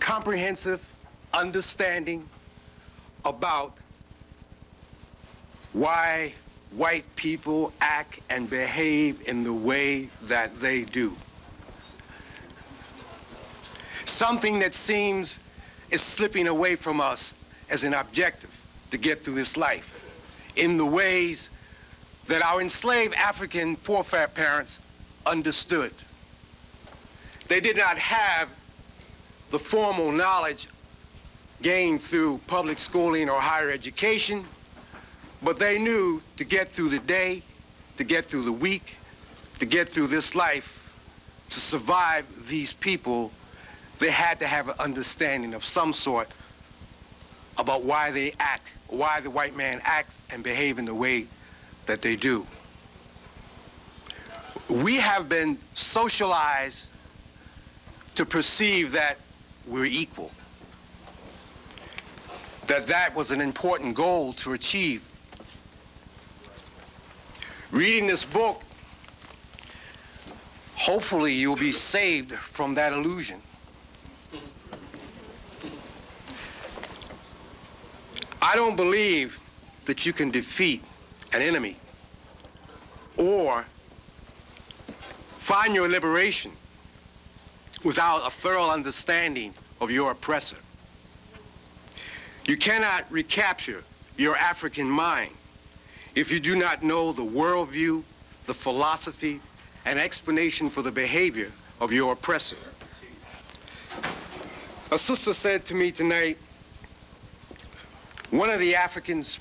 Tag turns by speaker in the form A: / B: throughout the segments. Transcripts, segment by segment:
A: comprehensive understanding about why white people act and behave in the way that they do. Something that seems is slipping away from us as an objective to get through this life in the ways that our enslaved African foreparents understood. They did not have the formal knowledge gained through public schooling or higher education, but they knew to get through the day, to get through the week, to get through this life, to survive these people, they had to have an understanding of some sort about why they act, why the white man acts and behave in the way that they do. We have been socialized to perceive that we're equal, that was an important goal to achieve. Reading this book, hopefully you'll be saved from that illusion. I don't believe that you can defeat an enemy or find your liberation without a thorough understanding of your oppressor. You cannot recapture your African mind if you do not know the worldview, the philosophy, and explanation for the behavior of your oppressor. A sister said to me tonight, one of the Africans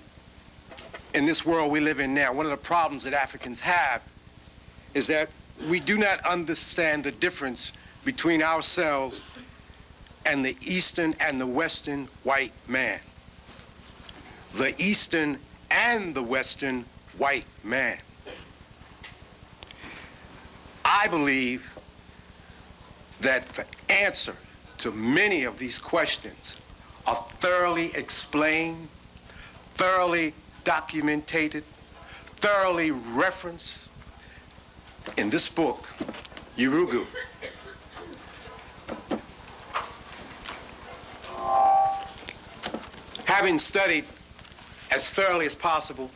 A: in this world we live in now, one of the problems that Africans have is that we do not understand the difference between ourselves and the Eastern and the Western white man. The Eastern and the Western white man. I believe that the answer to many of these questions are thoroughly explained, thoroughly documented, thoroughly referenced in this book, Urugu. Having studied as thoroughly as possible,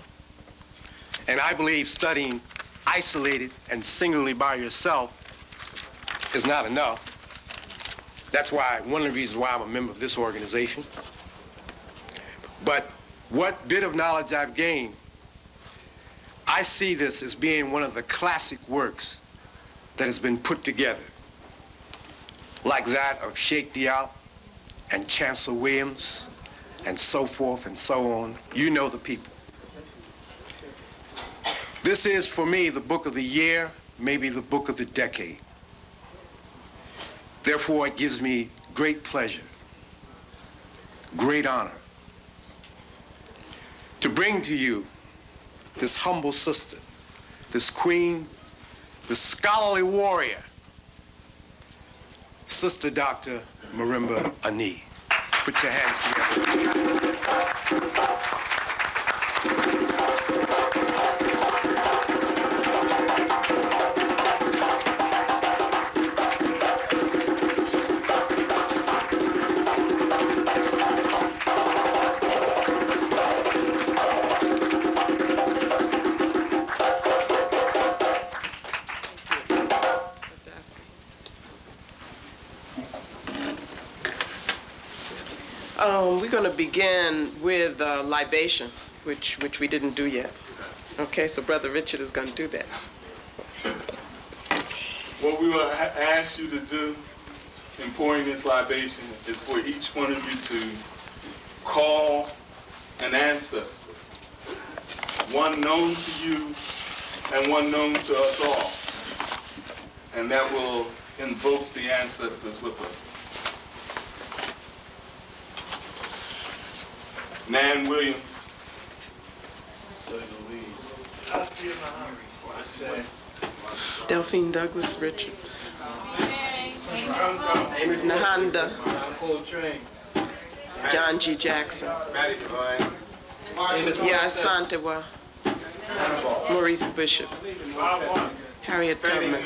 A: and I believe studying isolated and singularly by yourself is not enough. That's why, one of the reasons why I'm a member of this organization. But what bit of knowledge I've gained, I see this as being one of the classic works that has been put together, like that of Sheikh Diop and Chancellor Williams and so forth and so on. You know the people. This is, for me, the book of the year, maybe the book of the decade. Therefore, it gives me great pleasure, great honor, to bring to you this humble sister, this queen, this scholarly warrior, Sister Dr. Marimba Ani. Put your hands together.
B: We're going to begin with libation, which we didn't do yet. Okay, so Brother Richard is going to do that.
C: What we will ask you to do in pouring this libation is for each one of you to call an ancestor, one known to you and one known to us all. And that will invoke the ancestors with us. Nan Williams.
B: Delphine Douglas Richards. Nahanda. John G. Jackson. Yasantewa. Maurice Bishop. Harriet Tubman.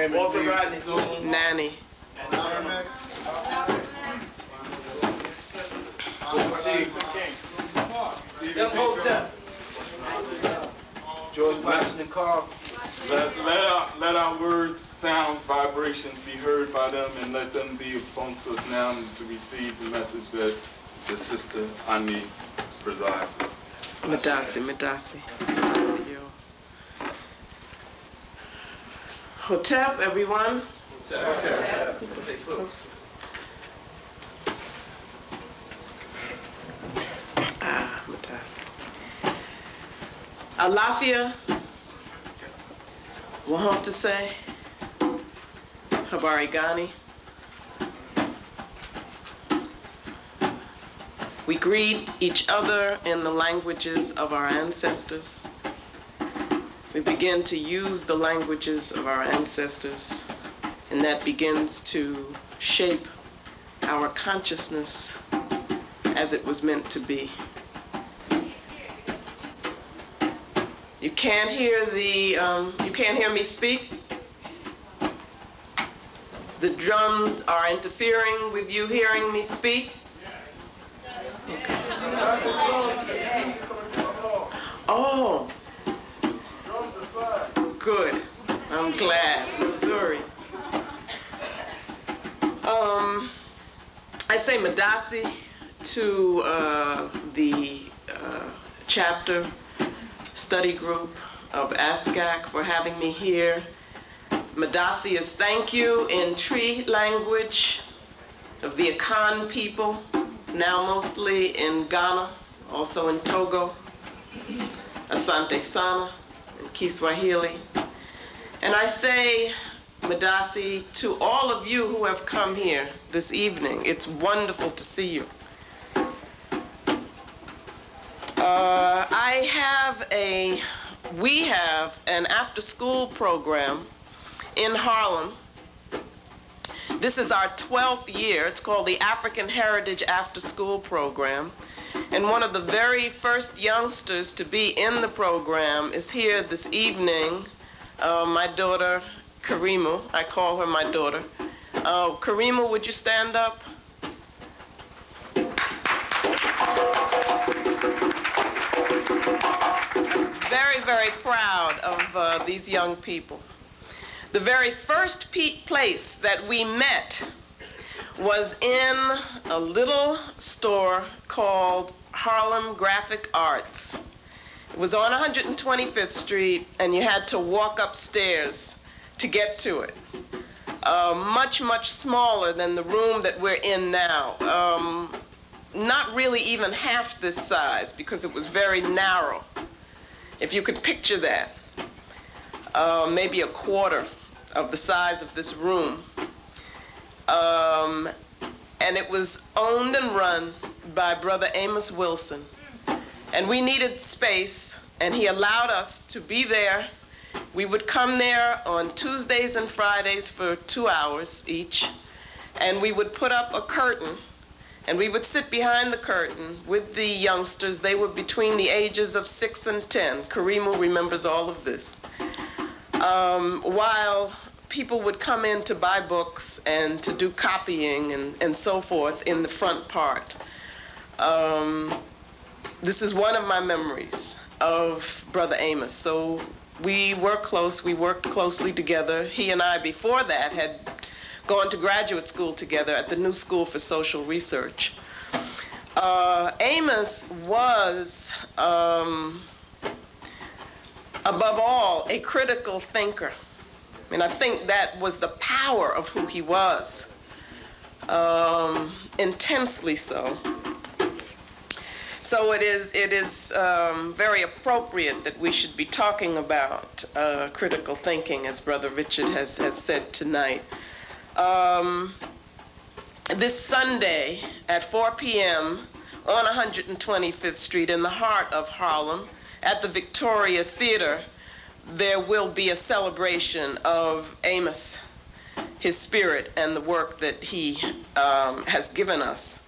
B: Nanny.
D: George Washington Carver.
C: Let our words, sounds, vibrations be heard by them, and let them be amongst us now to receive the message that the sister Ani presides.
B: Madasi, Madasi. Yo. Hotep, everyone. Madasi. Alafia. Wahom to say. Habari Gani. We greet each other in the languages of our ancestors. We begin to use the languages of our ancestors, and that begins to shape our consciousness as it was meant to be. You can't hear me speak? The drums are interfering with you hearing me speak? Oh, good. I'm glad. Missouri. I say Madasi to the chapter study group of ASCAC for having me here. Madasi is thank you in Tree language of the Akan people, now mostly in Ghana, also in Togo, Asante Sana, and Kiswahili. And I say Madasi to all of you who have come here this evening. It's wonderful to see you. We have an after-school program in Harlem. This is our 12th year. It's called the African Heritage After School Program. And one of the very first youngsters to be in the program is here this evening, my daughter, Karimu. I call her my daughter. Karimu, would you stand up? I'm very, very proud of these young people. The very first place that we met was in a little store called Harlem Graphic Arts. It was on 125th Street, and you had to walk upstairs to get to it. Much, much smaller than the room that we're in now. Not really even half this size, because it was very narrow, if you could picture that. Maybe a quarter of the size of this room. And it was owned and run by Brother Amos Wilson. And we needed space, and he allowed us to be there. We would come there on Tuesdays and Fridays for 2 hours each, and we would put up a curtain, and we would sit behind the curtain with the youngsters. They were between the ages of 6 and 10. Karimu remembers all of this. While people would come in to buy books and to do copying and so forth in the front part. This is one of my memories of Brother Amos. So we were close, we worked closely together. He and I, before that, had gone to graduate school together at the New School for Social Research. Amos was, above all, a critical thinker. I mean, I think that was the power of who he was, intensely so. So it is very appropriate that we should be talking about critical thinking, as Brother Richard has said tonight. This Sunday at 4 p.m. on 125th Street in the heart of Harlem at the Victoria Theater, there will be a celebration of Amos, his spirit, and the work that he has given us.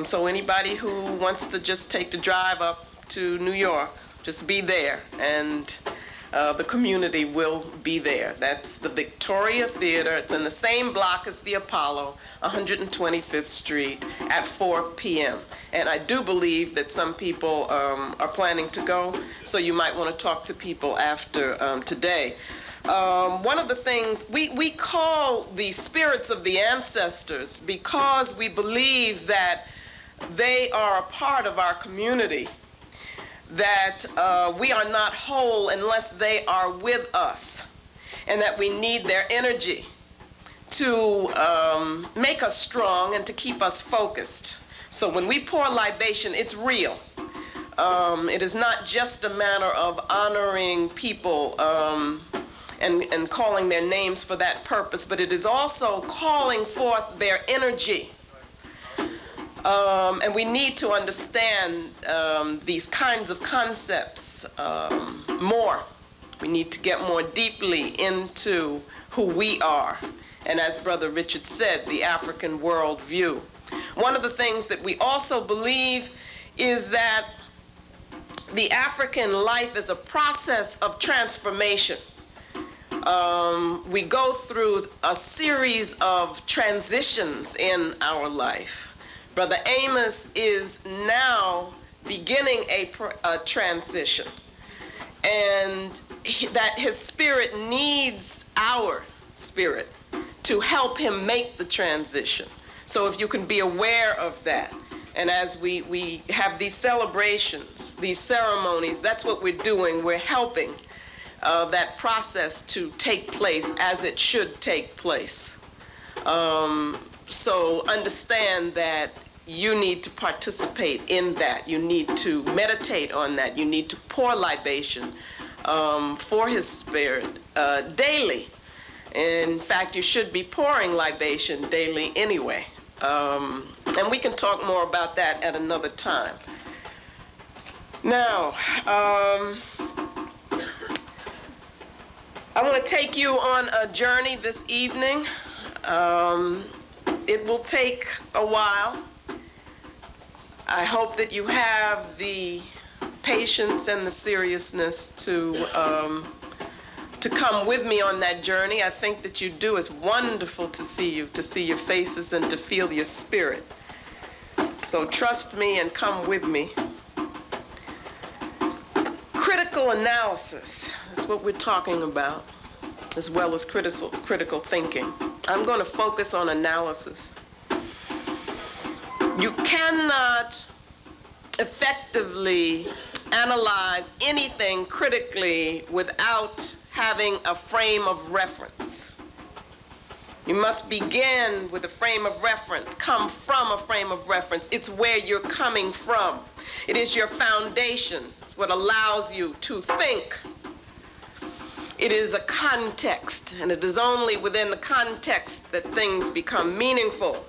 B: So anybody who wants to just take the drive up to New York, just be there. And the community will be there. That's the Victoria Theater. It's in the same block as the Apollo, 125th Street, at 4 p.m. And I do believe that some people are planning to go, so you might want to talk to people after today. One of the things, we call the spirits of the ancestors because we believe that they are a part of our community, that we are not whole unless they are with us, and that we need their energy to make us strong and to keep us focused. So when we pour libation, it's real. It is not just a matter of honoring people and calling their names for that purpose, but it is also calling forth their energy. And we need to understand these kinds of concepts more. We need to get more deeply into who we are. And as Brother Richard said, the African worldview. One of the things that we also believe is that the African life is a process of transformation. We go through a series of transitions in our life. Brother Amos is now beginning a transition, and that his spirit needs our spirit to help him make the transition. So if you can be aware of that, and as we have these celebrations, these ceremonies, that's what we're doing. We're helping that process to take place as it should take place. So understand that you need to participate in that. You need to meditate on that. You need to pour libation for his spirit daily. In fact, you should be pouring libation daily anyway. And we can talk more about that at another time. Now, I want to take you on a journey this evening. It will take a while. I hope that you have the patience and the seriousness to come with me on that journey. I think that you do. It's wonderful to see you, to see your faces and to feel your spirit. So trust me and come with me. Critical analysis, that's what we're talking about, as well as critical thinking. I'm going to focus on analysis. You cannot effectively analyze anything critically without having a frame of reference. You must begin with a frame of reference, come from a frame of reference. It's where you're coming from. It is your foundation. It's what allows you to think. It is a context, and it is only within the context that things become meaningful.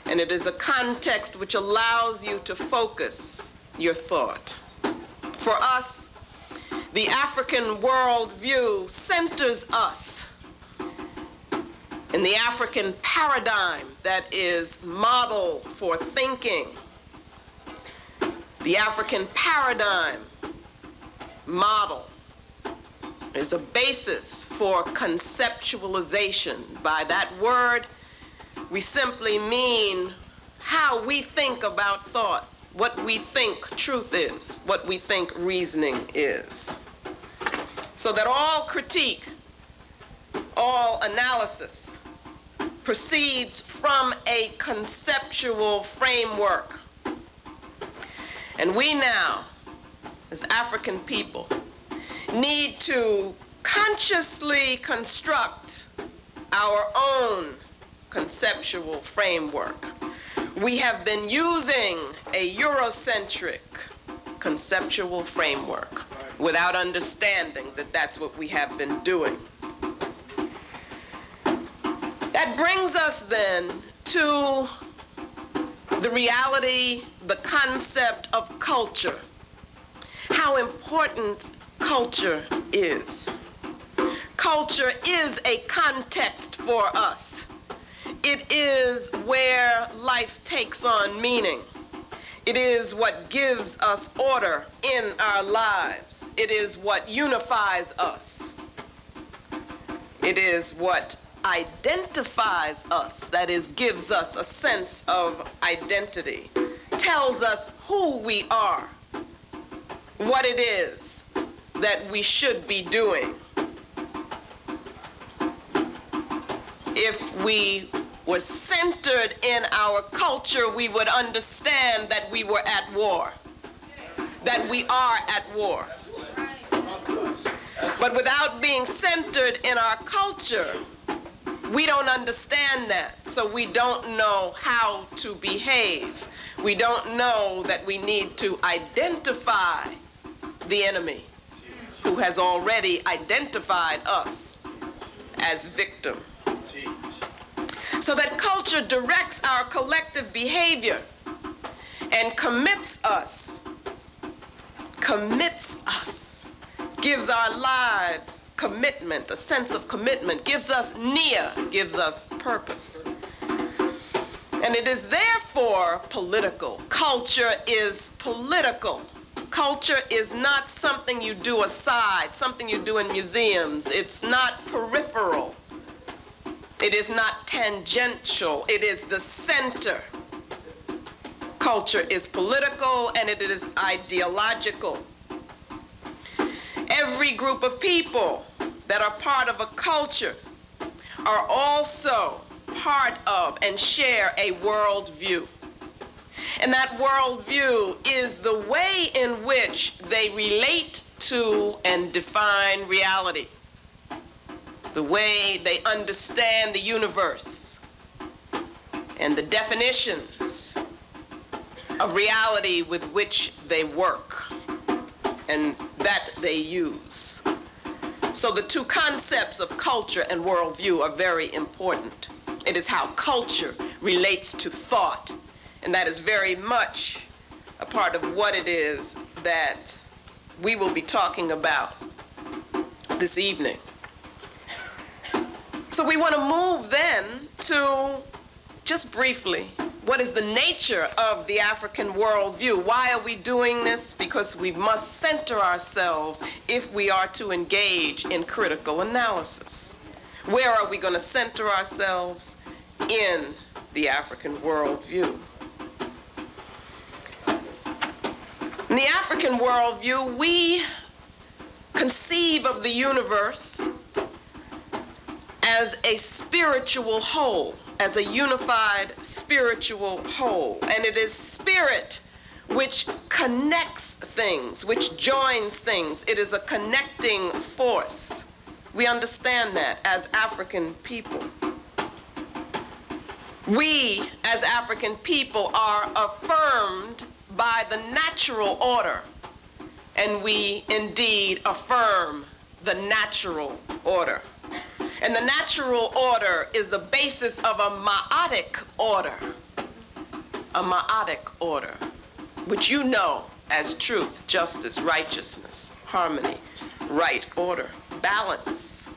B: And it is a context which allows you to focus your thought. For us, the African worldview centers us in the African paradigm that is model for thinking. The African paradigm model is a basis for conceptualization. By that word, we simply mean how we think about thought, what we think truth is, what we think reasoning is. So that all critique, all analysis proceeds from a conceptual framework. And we now, as African people, need to consciously construct our own conceptual framework. We have been using a Eurocentric conceptual framework without understanding that that's what we have been doing. That brings us then to the reality, the concept of culture. How important culture is. Culture is a context for us. It is where life takes on meaning. It is what gives us order in our lives. It is what unifies us. It is what identifies us, that is, gives us a sense of identity, tells us who we are, what it is that we should be doing. If we were centered in our culture, we would understand that we were at war, that we are at war. But without being centered in our culture, we don't understand that, so we don't know how to behave. We don't know that we need to identify the enemy who has already identified us as victim. So that culture directs our collective behavior and commits us, gives our lives commitment, a sense of commitment, gives us nia, gives us purpose. And it is therefore political. Culture is political. Culture is not something you do aside, something you do in museums. It's not peripheral. It is not tangential. It is the center. Culture is political and it is ideological. Every group of people that are part of a culture are also part of and share a worldview. And that worldview is the way in which they relate to and define reality, the way they understand the universe, and the definitions of reality with which they work and that they use. So the two concepts of culture and worldview are very important. It is how culture relates to thought, and that is very much a part of what it is that we will be talking about this evening. So we want to move then to, just briefly, what is the nature of the African worldview? Why are we doing this? Because we must center ourselves if we are to engage in critical analysis. Where are we going to center ourselves? In the African worldview. In the African worldview, we conceive of the universe as a spiritual whole, as a unified spiritual whole. And it is spirit which connects things, which joins things. It is a connecting force. We understand that as African people. We, as African people, are affirmed by the natural order, and we indeed affirm the natural order. And the natural order is the basis of a ma'atic order, which you know as truth, justice, righteousness, harmony, right order, balance,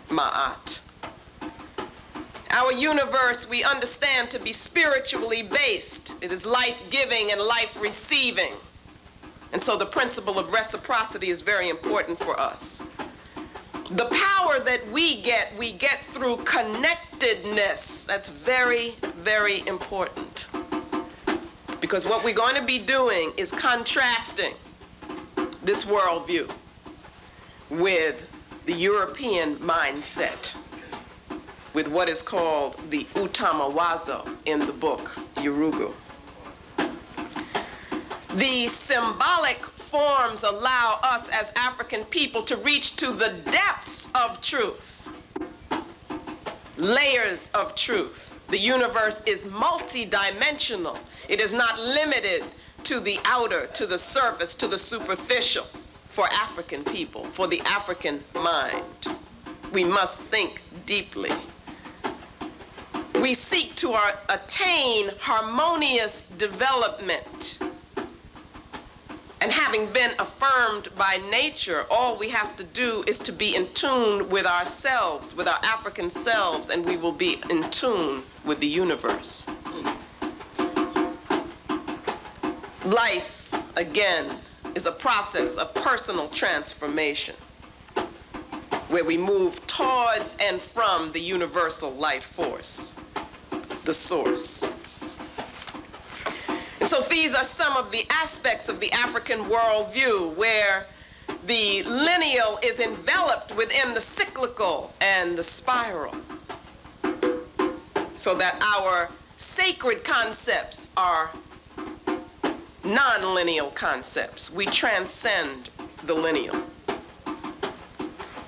B: ma'at. Our universe we understand to be spiritually based. It is life-giving and life-receiving. And so the principle of reciprocity is very important for us. The power that we get through connectedness. That's very, very important. Because what we're going to be doing is contrasting this worldview with the European mindset, with what is called the utamawazo in the book Yurugu. The symbolic forms allow us as African people to reach to the depths of truth, layers of truth. The universe is multidimensional. It is not limited to the outer, to the surface, to the superficial for African people, for the African mind. We must think deeply. We seek to attain harmonious development. And having been affirmed by nature, all we have to do is to be in tune with ourselves, with our African selves, and we will be in tune with the universe. Life, again, is a process of personal transformation where we move towards and from the universal life force, the source. And so these are some of the aspects of the African worldview where the lineal is enveloped within the cyclical and the spiral, so that our sacred concepts are non-lineal concepts. We transcend the lineal.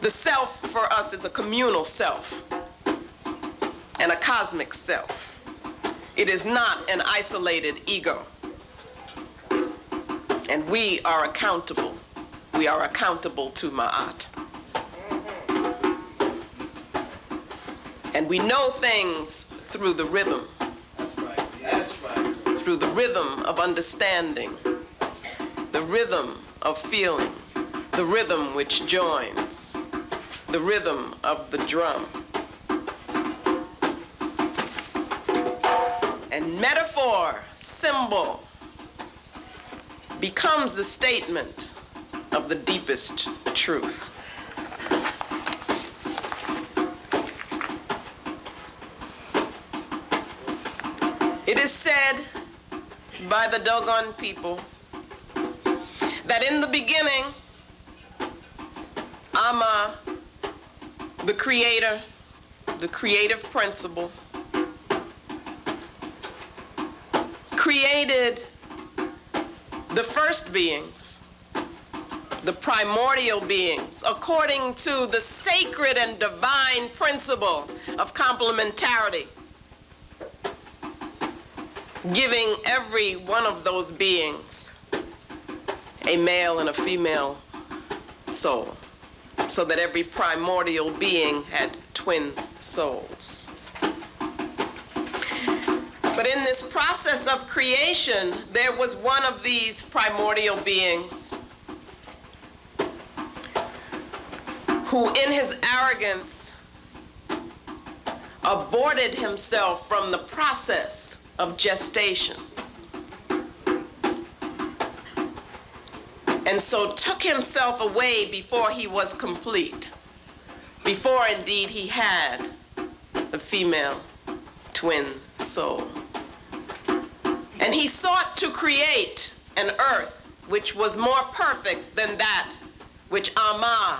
B: The self for us is a communal self and a cosmic self. It is not an isolated ego. And we are accountable. We are accountable to Ma'at. And we know things through the rhythm.
D: That's right. That's right.
B: Through the rhythm of understanding, the rhythm of feeling, the rhythm which joins, the rhythm of the drum. And metaphor, symbol, becomes the statement of the deepest truth. It is said by the Dogon people that in the beginning, Ama, the creator, the creative principle, created the first beings, the primordial beings, according to the sacred and divine principle of complementarity, giving every one of those beings a male and a female soul, so that every primordial being had twin souls. But in this process of creation, there was one of these primordial beings who, in his arrogance, aborted himself from the process of gestation. And so took himself away before he was complete, before indeed he had a female twin soul. And he sought to create an earth which was more perfect than that which Ama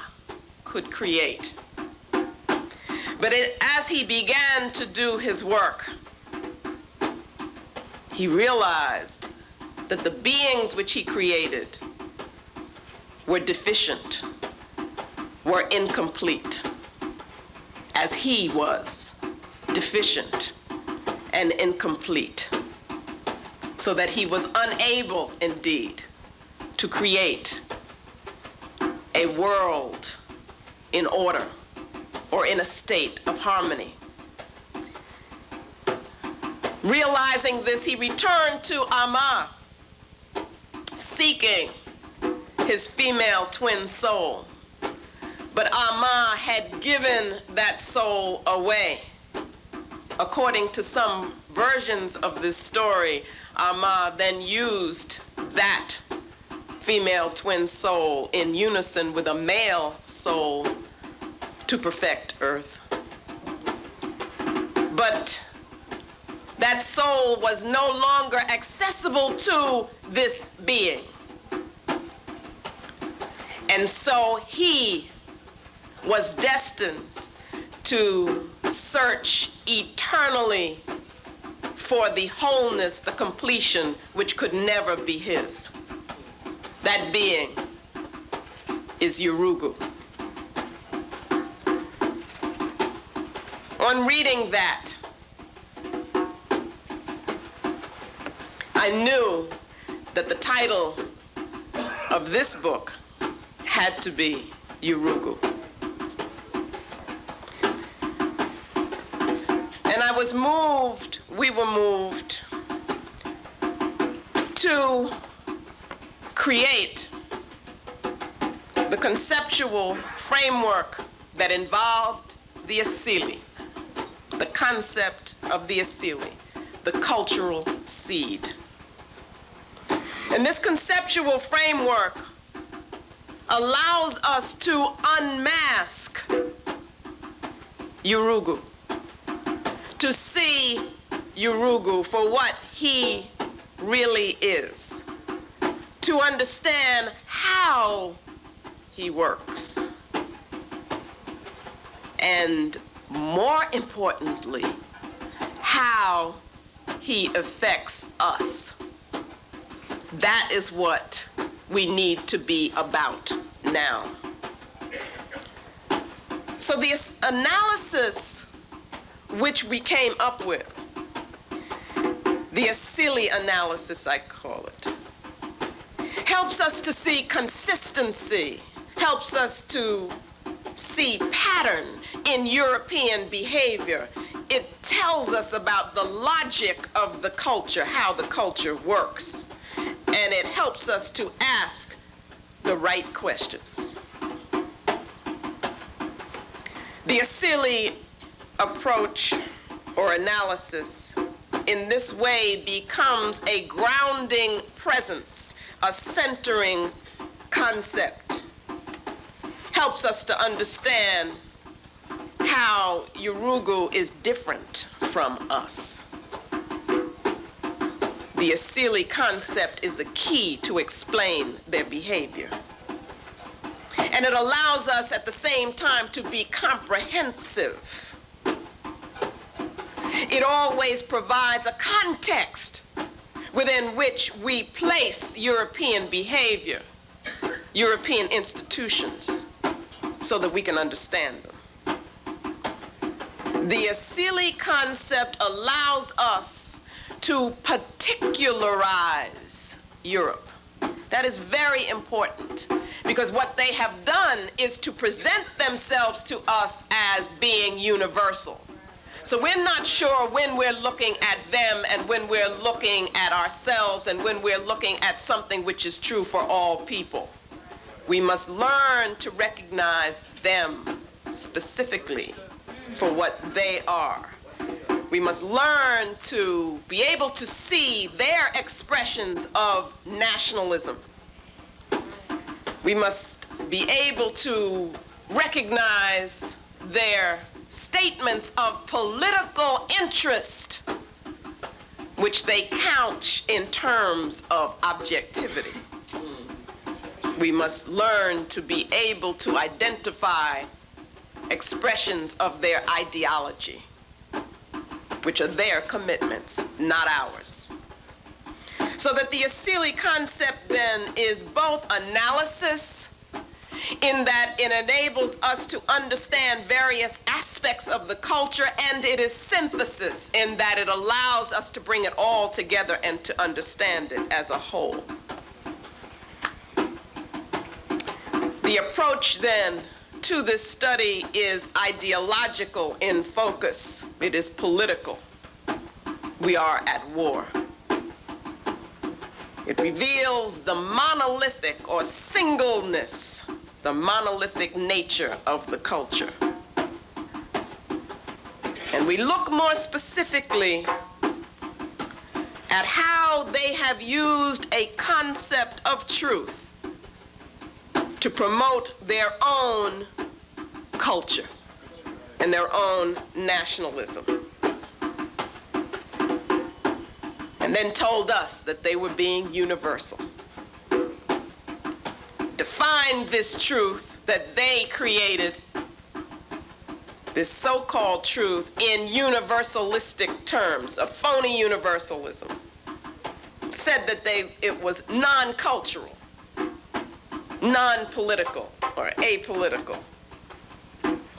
B: could create. But as he began to do his work, he realized that the beings which he created were deficient, were incomplete, as he was deficient and incomplete, so that he was unable indeed to create a world in order or in a state of harmony. Realizing this, he returned to Ama, seeking his female twin soul. But Ama had given that soul away. According to some versions of this story, Ama then used that female twin soul in unison with a male soul to perfect Earth. But that soul was no longer accessible to this being. And so he was destined to search eternally for the wholeness, the completion, which could never be his. That being is Urugu. On reading that, I knew that the title of this book had to be Urugu. And I was moved, we were moved to create the conceptual framework that involved the Asili, the concept of the Asili, the cultural seed. And this conceptual framework allows us to unmask Yurugu, to see Yurugu for what he really is, to understand how he works, and more importantly, how he affects us. That is what we need to be about now. So this analysis which we came up with, the Asili analysis I call it, helps us to see consistency, helps us to see pattern in European behavior. It tells us about the logic of the culture, how the culture works. And it helps us to ask the right questions. The Asili approach or analysis in this way becomes a grounding presence, a centering concept. Helps us to understand how Yurugu is different from us. The Asili concept is the key to explain their behavior. And it allows us at the same time to be comprehensive. It always provides a context within which we place European behavior, European institutions, so that we can understand them. The Asili concept allows us to particularize Europe. That is very important, because what they have done is to present themselves to us as being universal. So we're not sure when we're looking at them and when we're looking at ourselves and when we're looking at something which is true for all people. We must learn to recognize them specifically for what they are. We must learn to be able to see their expressions of nationalism. We must be able to recognize their statements of political interest, which they couch in terms of objectivity. We must learn to be able to identify expressions of their ideology, which are their commitments, not ours. So that the Asili concept then is both analysis, in that it enables us to understand various aspects of the culture, and it is synthesis, in that it allows us to bring it all together and to understand it as a whole. The approach then to this study is ideological in focus. It is political. We are at war. It reveals the monolithic or singleness, the monolithic nature of the culture. And we look more specifically at how they have used a concept of truth to promote their own culture and their own nationalism. And then told us that they were being universal. Defined this truth that they created, this so-called truth, in universalistic terms, a phony universalism. Said that it was non-cultural, non-political, or apolitical.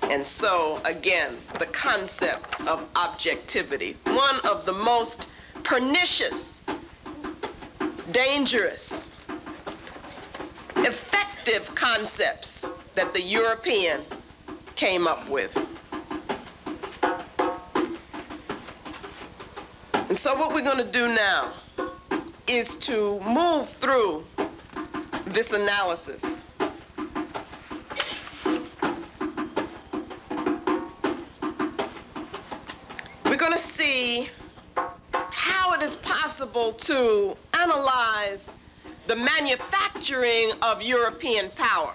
B: And so, again, the concept of objectivity, one of the most pernicious, dangerous, effective concepts that the European came up with. And so what we're going to do now is to move through this analysis. We're going to see how it is possible to analyze the manufacturing of European power,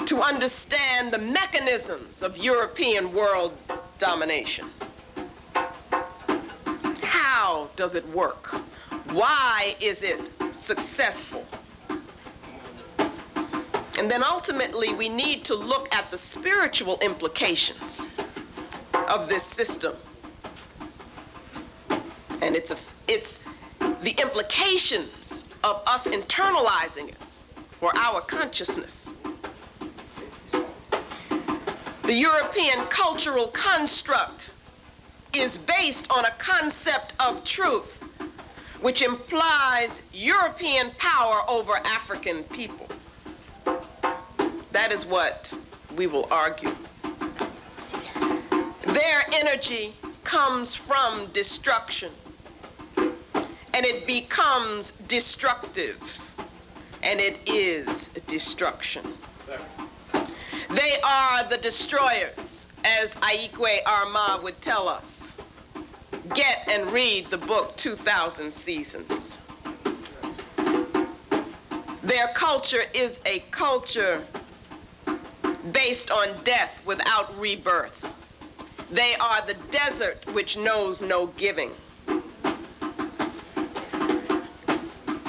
B: to understand the mechanisms of European world domination. How does it work? Why is it successful? And then ultimately, we need to look at the spiritual implications of this system. And it's the implications of us internalizing it for our consciousness. The European cultural construct is based on a concept of truth, which implies European power over African people. That is what we will argue. Their energy comes from destruction, and it becomes destructive, and it is destruction. They are the destroyers, as Aikwe Armah would tell us. Get and read the book 2000 Seasons. Their culture is a culture based on death without rebirth. They are the desert which knows no giving.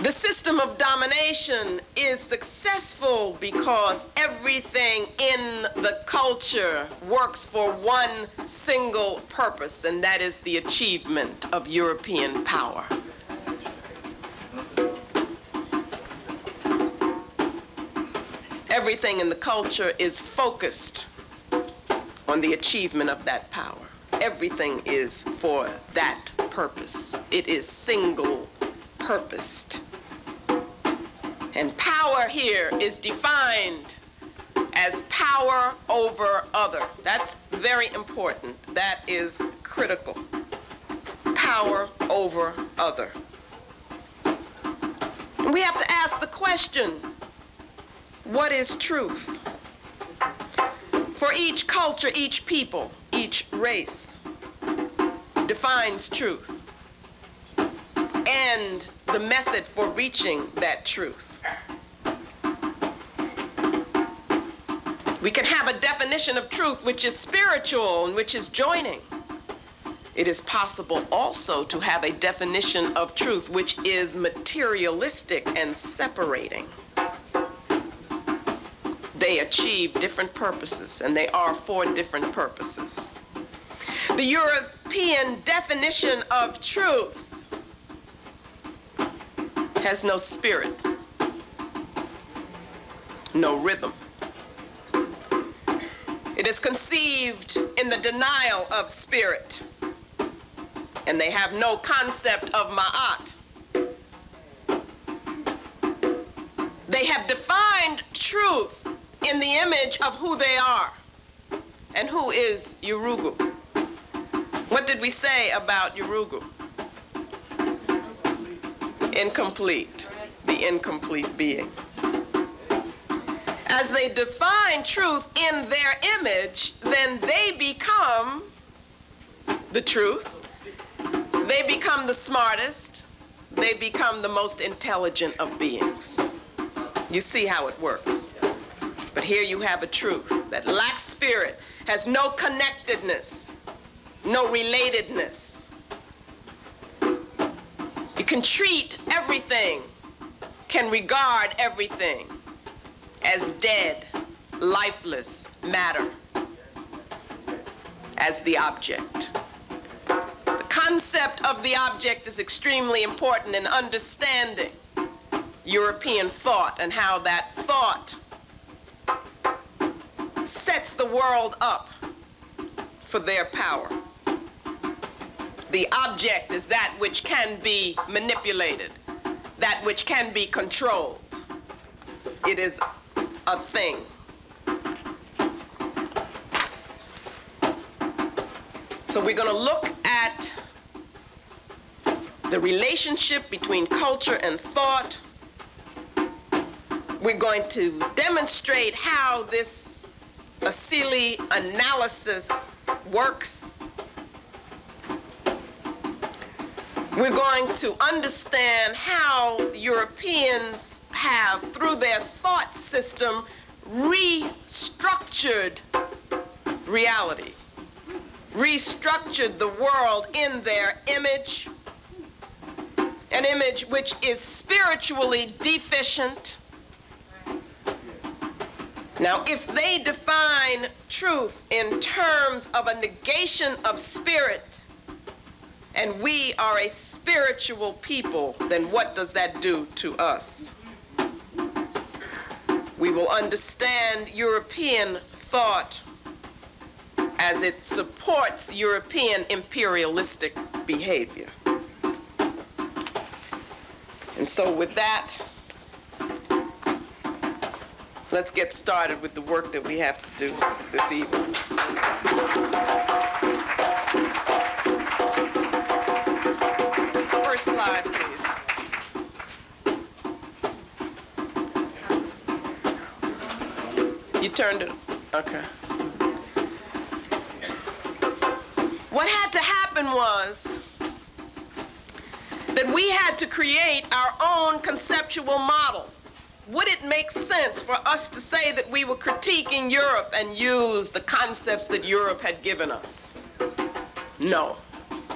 B: The system of domination is successful because everything in the culture works for one single purpose, and that is the achievement of European power. Everything in the culture is focused on the achievement of that power. Everything is for that purpose. It is single-purposed. And power here is defined as power over other. That's very important. That is critical. Power over other. And we have to ask the question, what is truth? For each culture, each people, each race defines truth and the method for reaching that truth. We can have a definition of truth which is spiritual and which is joining. It is possible also to have a definition of truth which is materialistic and separating. They achieve different purposes, and they are for different purposes. The European definition of truth has no spirit, no rhythm. It is conceived in the denial of spirit, and they have no concept of ma'at. They have defined truth in the image of who they are. And who is Urugu? What did we say about Urugu? Incomplete, the incomplete being. As they define truth in their image, then they become the truth. They become the smartest. They become the most intelligent of beings. You see how it works. But here you have a truth that lacks spirit, has no connectedness, no relatedness. You can treat everything, can regard everything as dead, lifeless matter, as the object. The concept of the object is extremely important in understanding European thought and how that thought sets the world up for their power. The object is that which can be manipulated, that which can be controlled. It is a thing. So we're going to look at the relationship between culture and thought. We're going to demonstrate how this Asili analysis works. We're going to understand how Europeans have, through their thought system, restructured reality, restructured the world in their image, an image which is spiritually deficient. Now, if they define truth in terms of a negation of spirit, and we are a spiritual people, then what does that do to us? We will understand European thought as it supports European imperialistic behavior. And so with that, let's get started with the work that we have to do this evening. First slide, please. You turned it, okay. What had to happen was that we had to create our own conceptual model. Would it make sense for us to say that we were critiquing Europe and use the concepts that Europe had given us? No,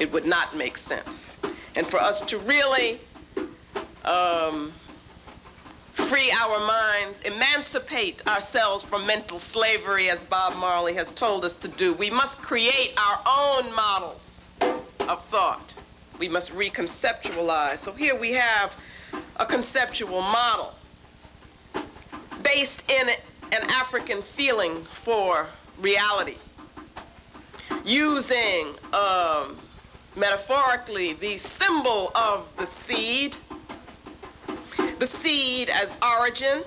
B: it would not make sense. And for us to really free our minds, emancipate ourselves from mental slavery, as Bob Marley has told us to do, we must create our own models of thought. We must reconceptualize. So here we have a conceptual model based in an African feeling for reality, using metaphorically the symbol of the seed as origin,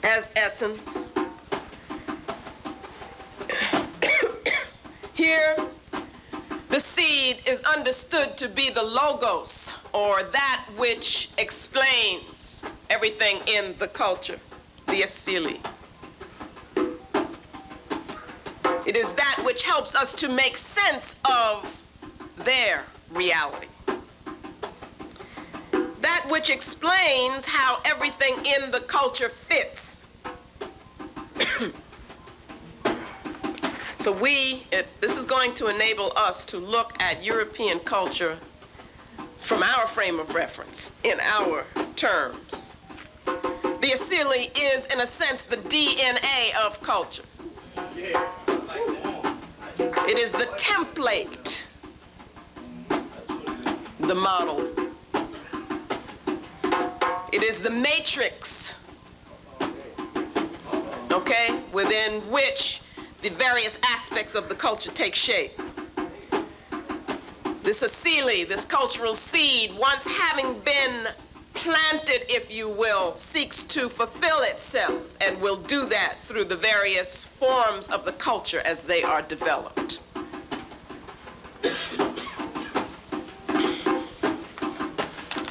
B: as essence. Here, the seed is understood to be the logos, or that which explains everything in the culture, the asili. It is that which helps us to make sense of their reality. That which explains how everything in the culture fits. So this is going to enable us to look at European culture from our frame of reference, in our terms. The asili is, in a sense, the DNA of culture. It is the template, the model. It is the matrix, okay, within which the various aspects of the culture take shape. This asili, this cultural seed, once having been planted, if you will, seeks to fulfill itself, and will do that through the various forms of the culture as they are developed.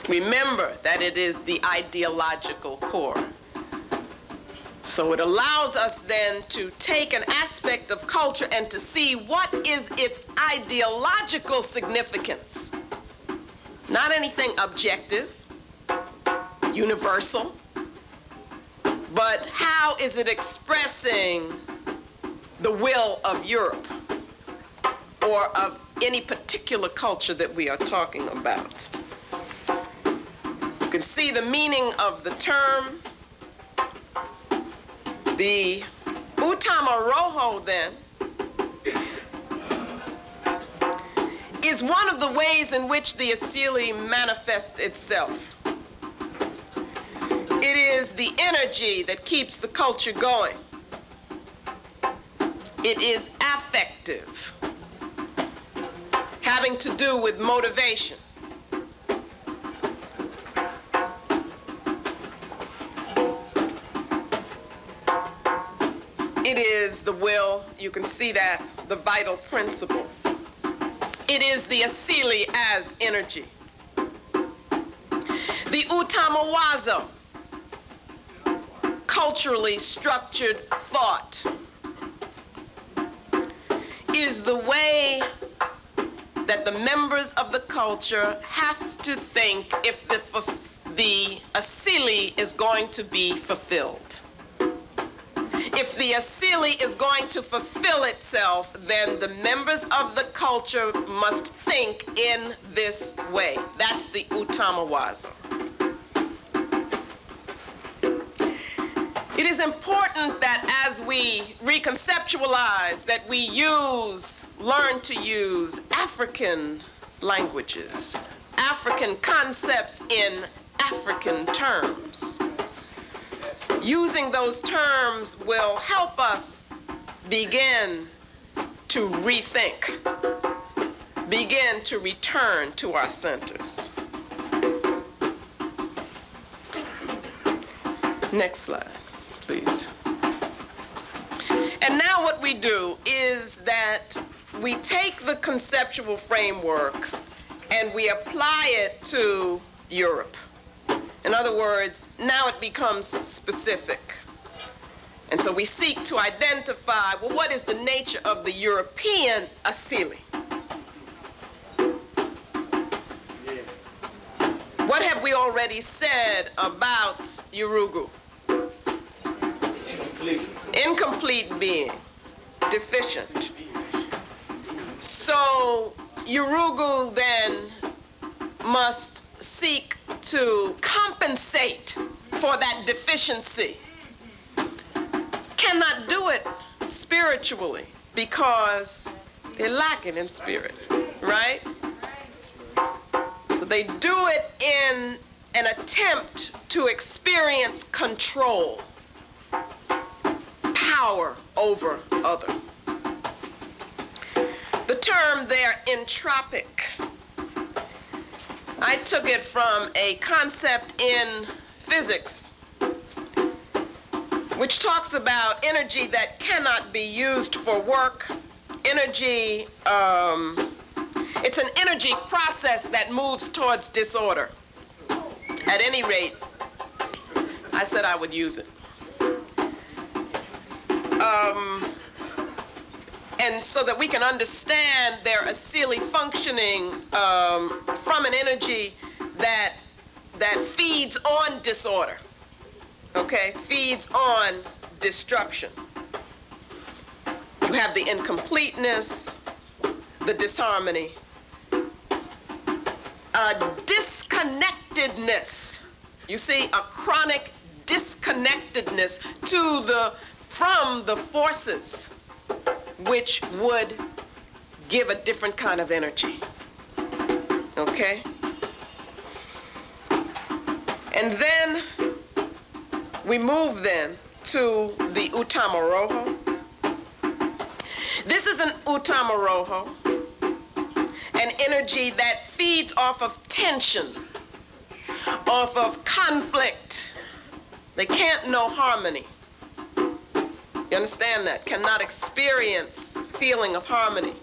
B: Remember that it is the ideological core. So it allows us then to take an aspect of culture and to see what is its ideological significance. Not anything objective, universal, but how is it expressing the will of Europe or of any particular culture that we are talking about. You can see the meaning of the term. The Utamaroho, then, is one of the ways in which the asili manifests itself. It is the energy that keeps the culture going. It is affective, having to do with motivation. It is the will, you can see that, the vital principle. It is the asili as energy. The utamawazo, culturally structured thought, is the way that the members of the culture have to think if the asili is going to be fulfilled. If the asili is going to fulfill itself, then the members of the culture must think in this way. That's the utamawazo. It is important that as we reconceptualize, that we learn to use African languages, African concepts in African terms. Using those terms will help us begin to rethink, begin to return to our centers. Next slide, please. And now what we do is that we take the conceptual framework and we apply it to Europe. In other words, now it becomes specific. And so we seek to identify, well, what is the nature of the European asili? What have we already said about Yurugu? Incomplete being, deficient. So Yurugu then must seek to compensate for that deficiency. Cannot do it spiritually because they're lacking in spirit, right? So they do it in an attempt to experience control, power over other. The term there, entropic, I took it from a concept in physics which talks about energy that cannot be used for work. Energy, it's an energy process that moves towards disorder. At any rate, I said I would use it. And so that we can understand their asili functioning from an energy that feeds on disorder, okay, feeds on destruction. You have the incompleteness, the disharmony, disconnectedness. You see, a chronic disconnectedness from the forces which would give a different kind of energy, okay? And then we move then to the Utamaroho. This is an Utamaroho, an energy that feeds off of tension, off of conflict. They can't know harmony. You understand that? Cannot experience feeling of harmony.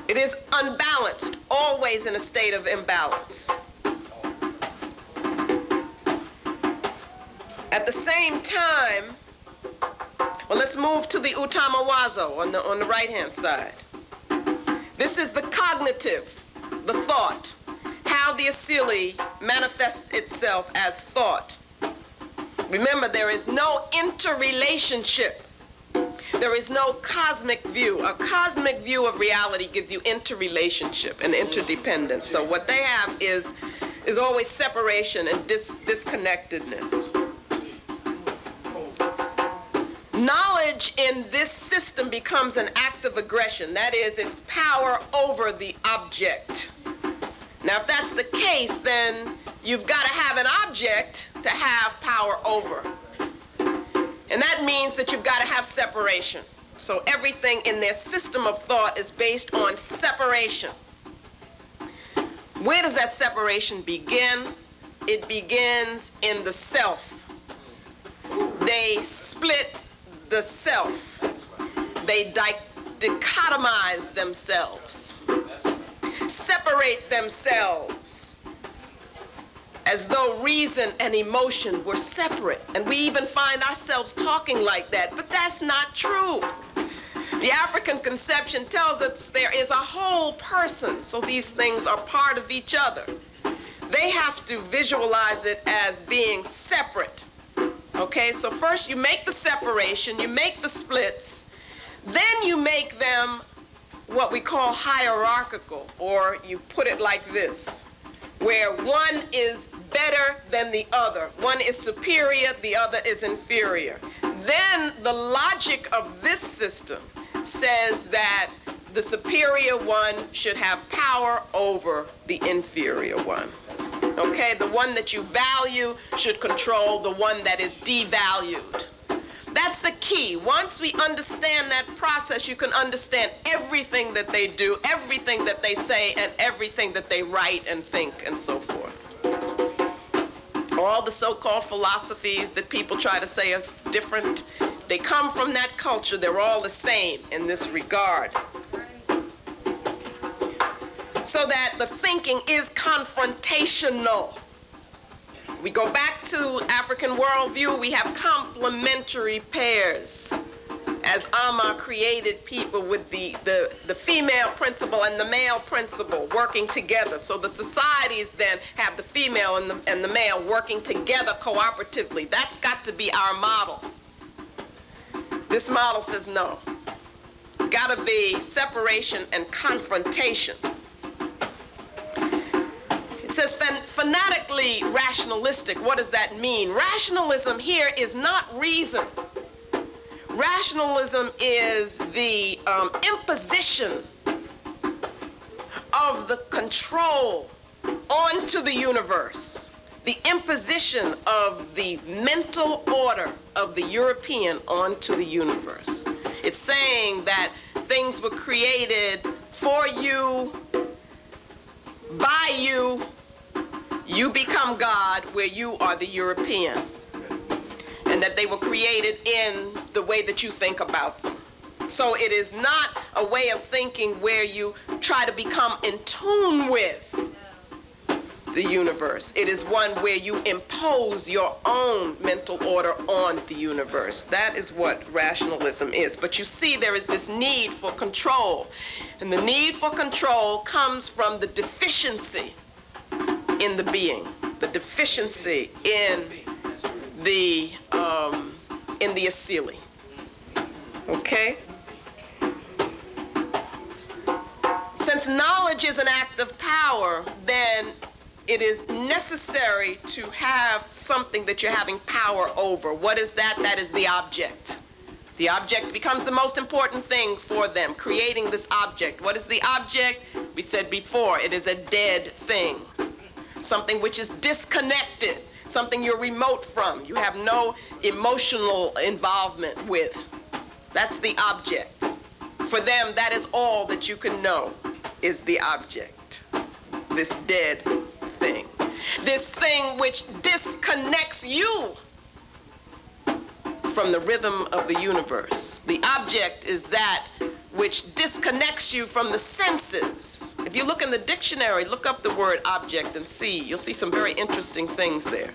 B: It is unbalanced, always in a state of imbalance. At the same time, well, let's move to the Utamawazo on the right-hand side. This is the cognitive, the thought, how the asili manifests itself as thought. Remember, there is no interrelationship. There is no cosmic view. A cosmic view of reality gives you interrelationship and interdependence. So what they have is always separation and disconnectedness. Knowledge in this system becomes an act of aggression. That is, it's power over the object. Now, if that's the case, then you've got to have an object to have power over. And that means that you've got to have separation. So everything in their system of thought is based on separation. Where does that separation begin? It begins in the self. They split the self. They dichotomize themselves, separate themselves, as though reason and emotion were separate. And we even find ourselves talking like that, but that's not true. The African conception tells us there is a whole person, so these things are part of each other. They have to visualize it as being separate. Okay, so first you make the separation, you make the splits, then you make them what we call hierarchical, or you put it like this, where one is better than the other. One is superior, the other is inferior. Then the logic of this system says that the superior one should have power over the inferior one. Okay, the one that you value should control the one that is devalued. That's the key. Once we understand that process, you can understand everything that they do, everything that they say, and everything that they write and think and so forth. All the so-called philosophies that people try to say are different, they come from that culture. They're all the same in this regard. So that the thinking is confrontational. We go back to African worldview, we have complementary pairs. As Amma created people with the female principle and the male principle working together. So the societies then have the female and the male working together cooperatively. That's got to be our model. This model says no. Gotta be separation and confrontation. It says fanatically rationalistic. What does that mean? Rationalism here is not reason. Rationalism is the imposition of the control onto the universe, the imposition of the mental order of the European onto the universe. It's saying that things were created for you, by you, you become God where you are the European. And that they were created in the way that you think about them. So it is not a way of thinking where you try to become in tune with the universe. It is one where you impose your own mental order on the universe. That is what rationalism is. But you see, there is this need for control. And the need for control comes from the deficiency in the being, the deficiency in the asili. Okay? Since knowledge is an act of power, then it is necessary to have something that you're having power over. What is that? That is the object. The object becomes the most important thing for them, creating this object. What is the object? We said before, it is a dead thing. Something which is disconnected. Something you're remote from. You have no emotional involvement with. That's the object. For them, that is all that you can know is the object. This dead thing. This thing which disconnects you from the rhythm of the universe. The object is that which disconnects you from the senses. If you look in the dictionary, look up the word object and see. You'll see some very interesting things there.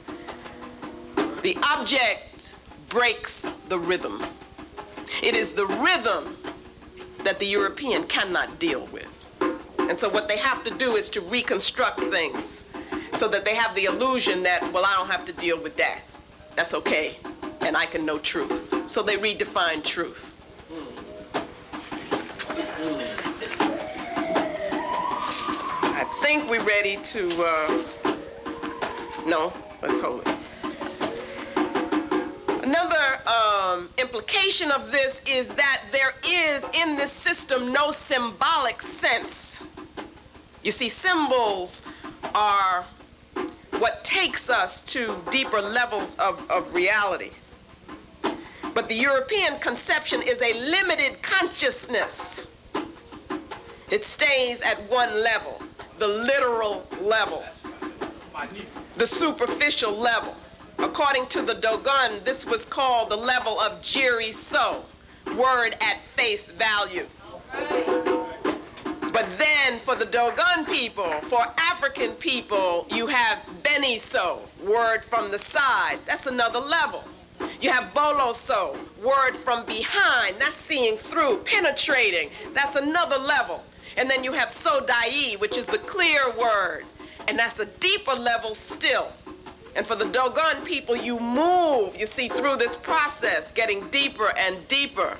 B: The object breaks the rhythm. It is the rhythm that the European cannot deal with. And so what they have to do is to reconstruct things so that they have the illusion that, well, I don't have to deal with that. That's okay, and I can know truth. So they redefine truth. I think we're ready to, no, let's hold it. Another implication of this is that there is in this system no symbolic sense. You see, symbols are what takes us to deeper levels of reality. But the European conception is a limited consciousness. It stays at one level, the literal level, the superficial level. According to the Dogon, this was called the level of Jiri So, word at face value. But then for the Dogon people, for African people, you have Beni So, word from the side. That's another level. You have boloso, word from behind. That's seeing through, penetrating. That's another level. And then you have sodai, which is the clear word. And that's a deeper level still. And for the Dogon people, you move, you see, through this process, getting deeper and deeper.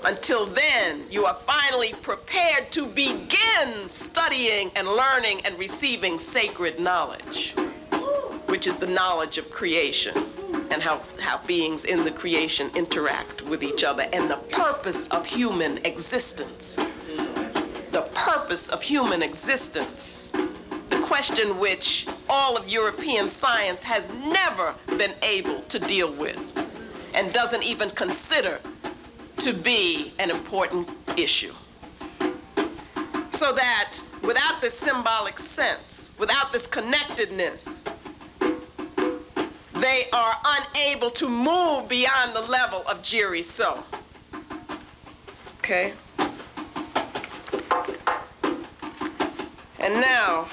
B: Until then, you are finally prepared to begin studying and learning and receiving sacred knowledge, which is the knowledge of creation and how beings in the creation interact with each other and the purpose of human existence. The purpose of human existence. The question which all of European science has never been able to deal with and doesn't even consider to be an important issue. So that without this symbolic sense, without this connectedness, they are unable to move beyond the level of Jiri-So. Okay? And now,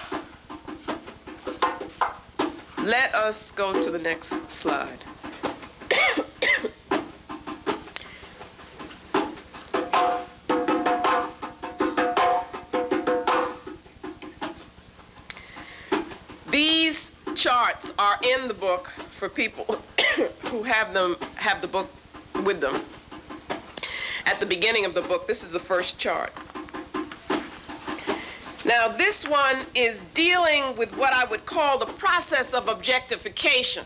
B: let us go to the next slide. These charts are in the book for people who have the book with them. At the beginning of the book, this is the first chart. Now, this one is dealing with what I would call the process of objectification.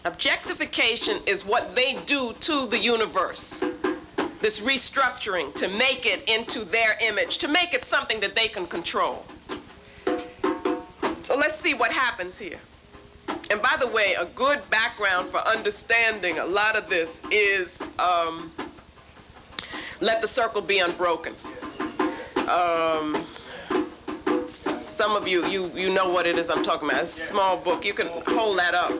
B: Objectification is what they do to the universe, this restructuring to make it into their image, to make it something that they can control. So let's see what happens here. And by the way, a good background for understanding a lot of this is let the circle be unbroken. Some of you know what it is I'm talking about. It's a small book. You can hold that up.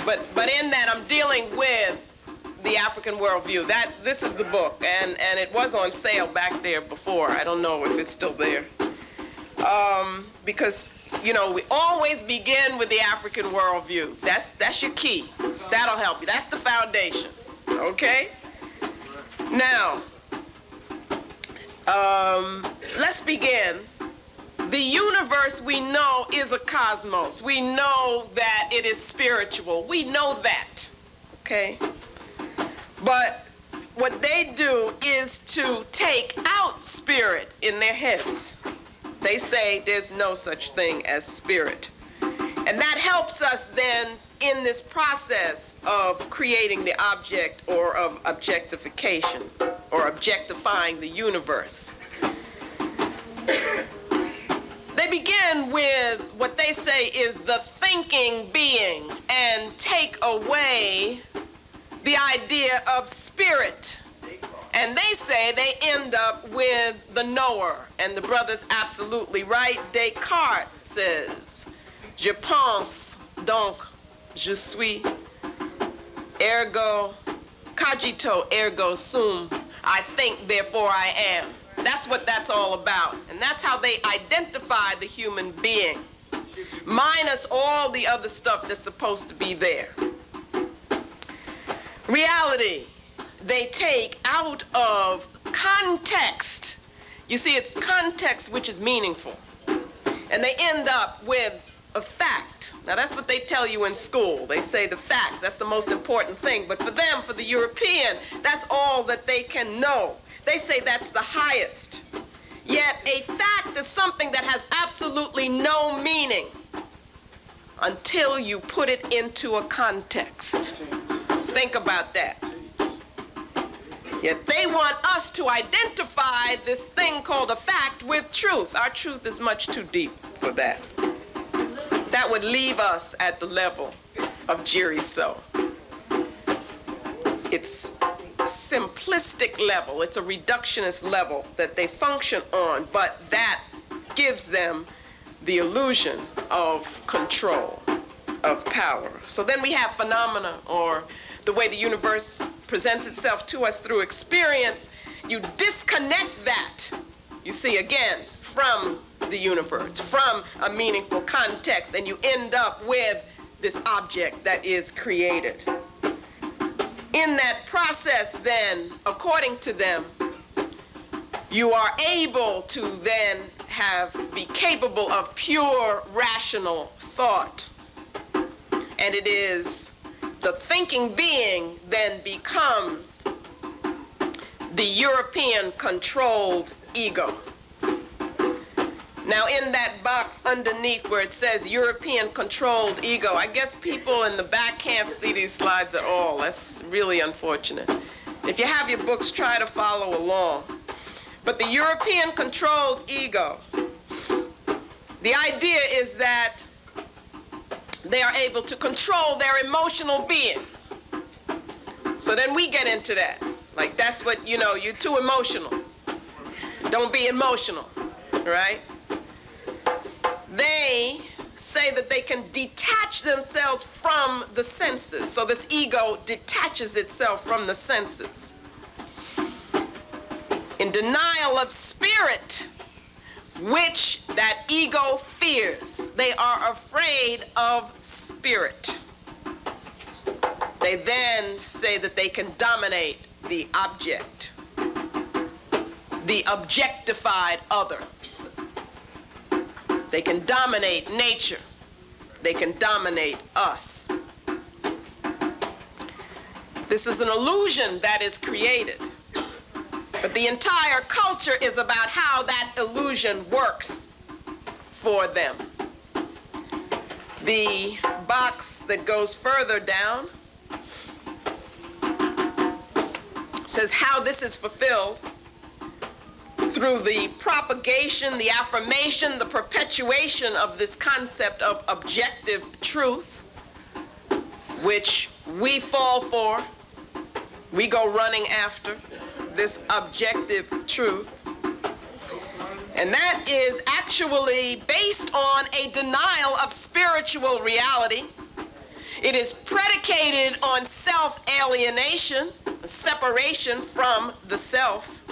B: But in that, I'm dealing with the African worldview. This is the book, and it was on sale back there before. I don't know if it's still there. Because, you know, we always begin with the African worldview. That's your key. That'll help you. That's the foundation. Okay? Now, let's begin. The universe, we know, is a cosmos. We know that it is spiritual. We know that, okay? But what they do is to take out spirit in their heads. They say there's no such thing as spirit. And that helps us then in this process of creating the object or of objectification or objectifying the universe. They begin with what they say is the thinking being and take away the idea of spirit. And they say they end up with the knower. And the brother's absolutely right. Descartes says, Je pense, donc je suis, ergo cogito, ergo sum. I think, therefore I am. That's what that's all about. And that's how they identify the human being, minus all the other stuff that's supposed to be there. Reality, they take out of context. You see, it's context which is meaningful. And they end up with a fact. Now, that's what they tell you in school. They say the facts, that's the most important thing. But for them, for the European, that's all that they can know. They say that's the highest. Yet a fact is something that has absolutely no meaning until you put it into a context. Think about that. Yet they want us to identify this thing called a fact with truth. Our truth is much too deep for that. That would leave us at the level of Jiri-So. It's simplistic level, it's a reductionist level that they function on, but that gives them the illusion of control, of power. So then we have phenomena, or the way the universe presents itself to us through experience. You disconnect that, you see, again, from the universe, from a meaningful context, and you end up with this object that is created. In that process, then, according to them, you are able to then be capable of pure rational thought. And it is the thinking being then becomes the European-controlled ego. Now, in that box underneath where it says European-controlled ego, I guess people in the back can't see these slides at all. That's really unfortunate. If you have your books, try to follow along. But the European-controlled ego, the idea is that they are able to control their emotional being. So then we get into that. Like, that's what, you know, you're too emotional. Don't be emotional, right? They say that they can detach themselves from the senses. So this ego detaches itself from the senses. In denial of spirit, which that ego fears. They are afraid of spirit. They then say that they can dominate the object, the objectified other. They can dominate nature. They can dominate us. This is an illusion that is created. But the entire culture is about how that illusion works for them. The box that goes further down says how this is fulfilled through the propagation, the affirmation, the perpetuation of this concept of objective truth, which we fall for. We go running after this objective truth. And that is actually based on a denial of spiritual reality. It is predicated on self-alienation, separation from the self.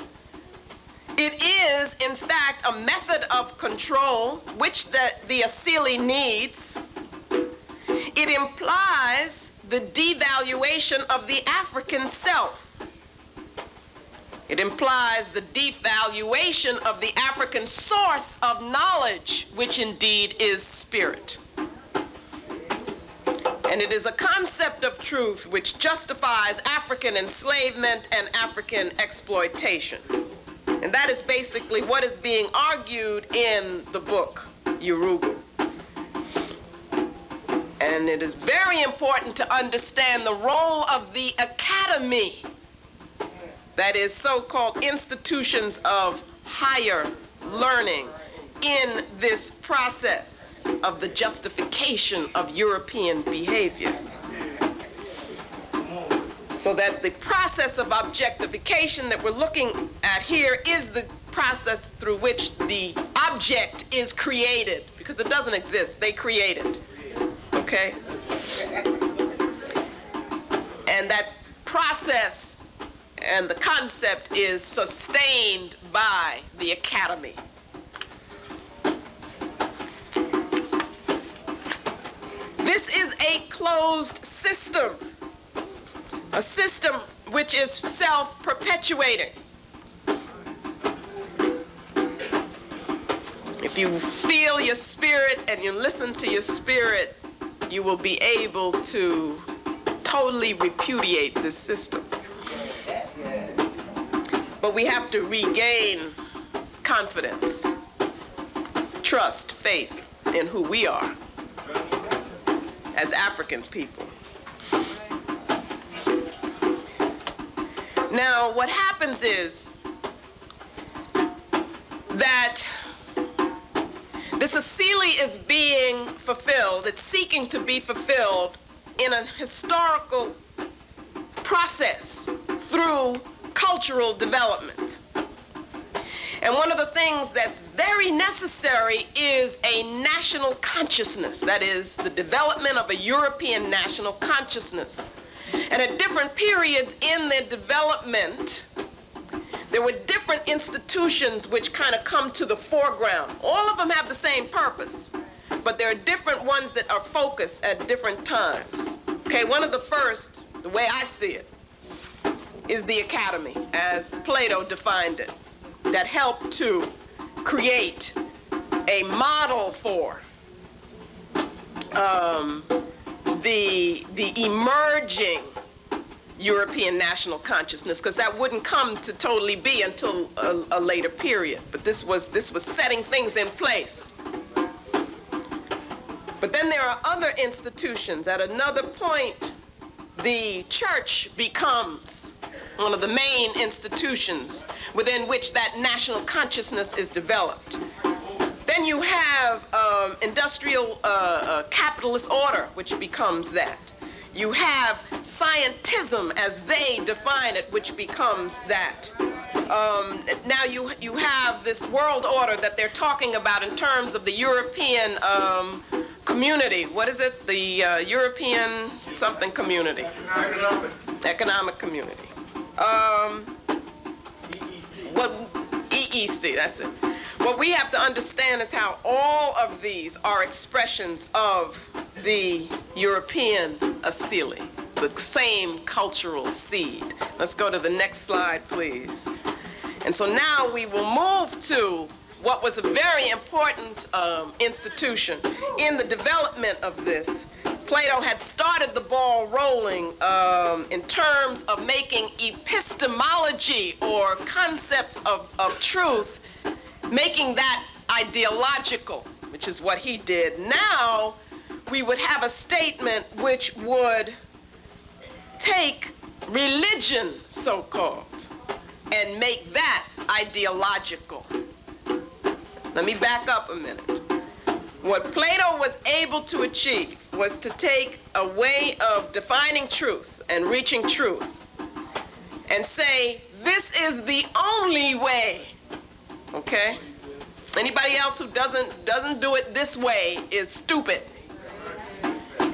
B: It is, in fact, a method of control which the Asili needs. It implies the devaluation of the African self. It implies the devaluation of the African source of knowledge, which indeed is spirit. And it is a concept of truth which justifies African enslavement and African exploitation. And that is basically what is being argued in the book, Urugu. And it is very important to understand the role of the academy, that is so-called institutions of higher learning, in this process of the justification of European behavior. So that the process of objectification that we're looking at here is the process through which the object is created, because it doesn't exist, they create it, okay? And that process and the concept is sustained by the academy. This is a closed system, a system which is self-perpetuating. If you feel your spirit and you listen to your spirit, you will be able to totally repudiate this system. But we have to regain confidence, trust, faith in who we are as African people. Now, what happens is that this Asili is being fulfilled, it's seeking to be fulfilled in a historical process through cultural development. And one of the things that's very necessary is a national consciousness, that is, the development of a European national consciousness. And at different periods in their development, there were different institutions which kind of come to the foreground. All of them have the same purpose, but there are different ones that are focused at different times. Okay, one of the first, the way I see it, is the academy, as Plato defined it, that helped to create a model for the emerging European national consciousness, because that wouldn't come to totally be until a later period. But this was setting things in place. But then there are other institutions. At another point, the church becomes one of the main institutions within which that national consciousness is developed. Then you have industrial capitalist order, which becomes that. You have scientism as they define it, which becomes that. Now you have this world order that they're talking about in terms of the European community. What is it? The European something community. Economic community. EEC, that's it. What we have to understand is how all of these are expressions of the European asili, the same cultural seed. Let's go to the next slide, please. And so now we will move to what was a very important institution in the development of this. Plato had started the ball rolling in terms of making epistemology, or concepts of truth, making that ideological, which is what he did. Now we would have a statement which would take religion, so-called, and make that ideological. Let me back up a minute. What Plato was able to achieve was to take a way of defining truth and reaching truth and say, this is the only way, okay? Anybody else who doesn't do it this way is stupid.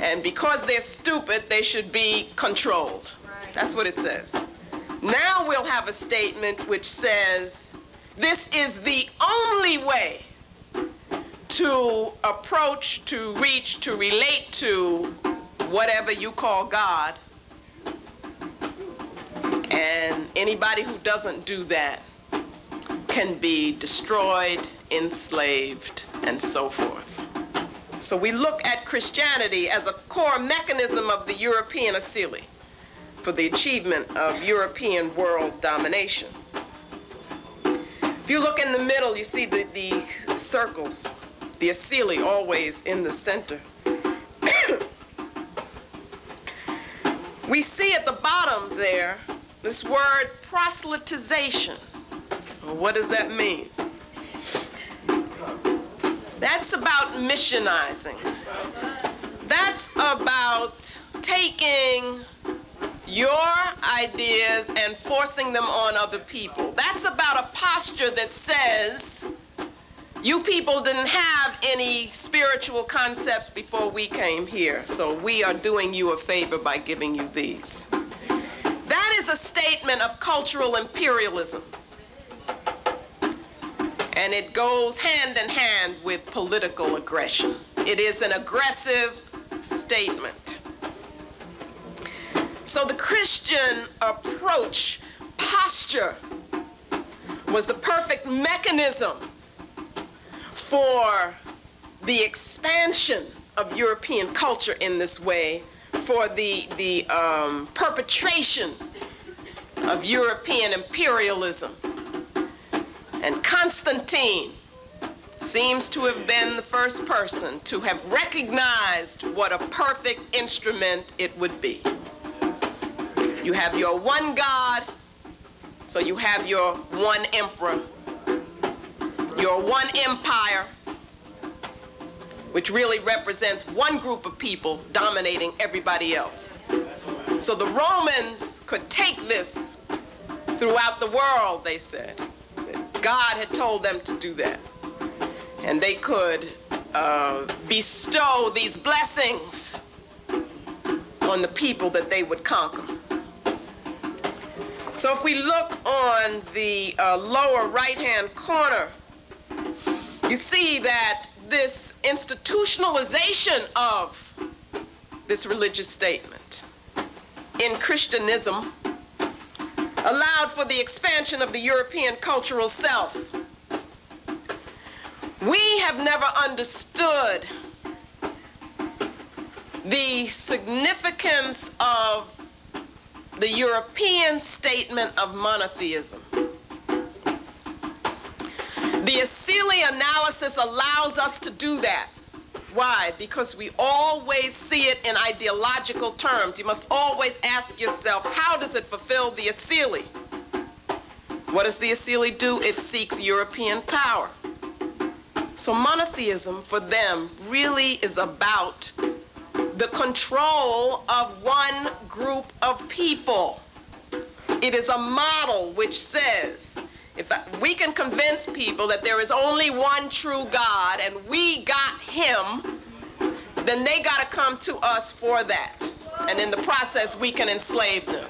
B: And because they're stupid, they should be controlled. That's what it says. Now we'll have a statement which says, this is the only way to approach, to reach, to relate to whatever you call God. And anybody who doesn't do that can be destroyed, enslaved, and so forth. So we look at Christianity as a core mechanism of the European asili for the achievement of European world domination. If you look in the middle, you see the circles, the asili always in the center. We see at the bottom there this word proselytization. Well, what does that mean? That's about missionizing. That's about taking your ideas and forcing them on other people. That's about a posture that says, you people didn't have any spiritual concepts before we came here, so we are doing you a favor by giving you these. That is a statement of cultural imperialism. And it goes hand in hand with political aggression. It is an aggressive statement. So the Christian approach, posture, was the perfect mechanism for the expansion of European culture in this way, for the perpetration of European imperialism. And Constantine seems to have been the first person to have recognized what a perfect instrument it would be. You have your one God, so you have your one emperor, your one empire, which really represents one group of people dominating everybody else. So the Romans could take this throughout the world, they said. God had told them to do that. And they could bestow these blessings on the people that they would conquer. So if we look on the lower right-hand corner, you see that this institutionalization of this religious statement in Christianism allowed for the expansion of the European cultural self. We have never understood the significance of the European statement of monotheism. The Asili analysis allows us to do that. Why? Because we always see it in ideological terms. You must always ask yourself, how does it fulfill the Asili? What does the Asili do? It seeks European power. So monotheism for them really is about the control of one group of people. It is a model which says, if we can convince people that there is only one true God and we got him, then they got to come to us for that. And in the process, we can enslave them.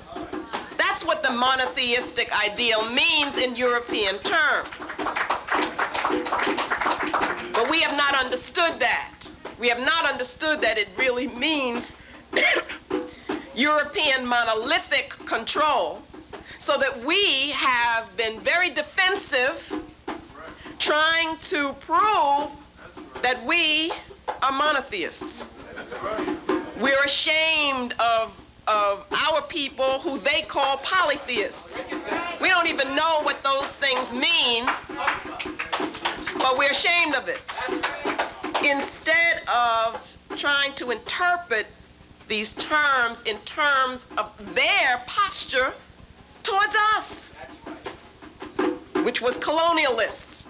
B: That's what the monotheistic ideal means in European terms. But we have not understood that. We have not understood that it really means European monolithic control, so that we have been very defensive, trying to prove that we are monotheists. We're ashamed of our people who they call polytheists. We don't even know what those things mean, but we're ashamed of it. Instead of trying to interpret these terms in terms of their posture towards us, which was colonialists.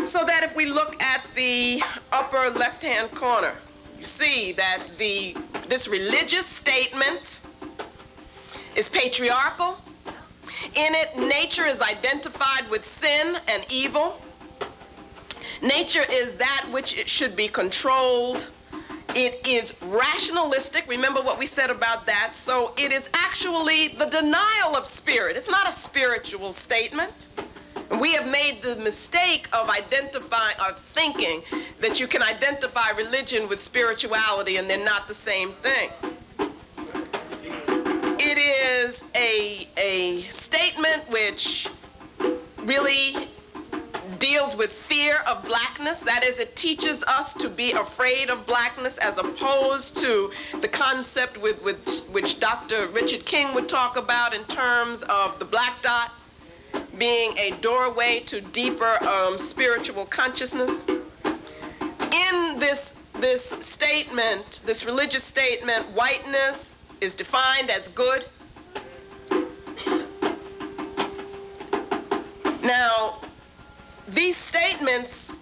B: So that if we look at the upper left-hand corner, you see that this religious statement is patriarchal. In it, nature is identified with sin and evil. Nature is that which it should be controlled. It is rationalistic. Remember what we said about that. So it is actually the denial of spirit. It's not a spiritual statement. And we have made the mistake of thinking that you can identify religion with spirituality and they're not the same thing. It is a statement which really deals with fear of blackness. That is, it teaches us to be afraid of blackness as opposed to the concept which Dr. Richard King would talk about in terms of the black dot being a doorway to deeper spiritual consciousness. In this statement, this religious statement, whiteness is defined as good. Now, these statements,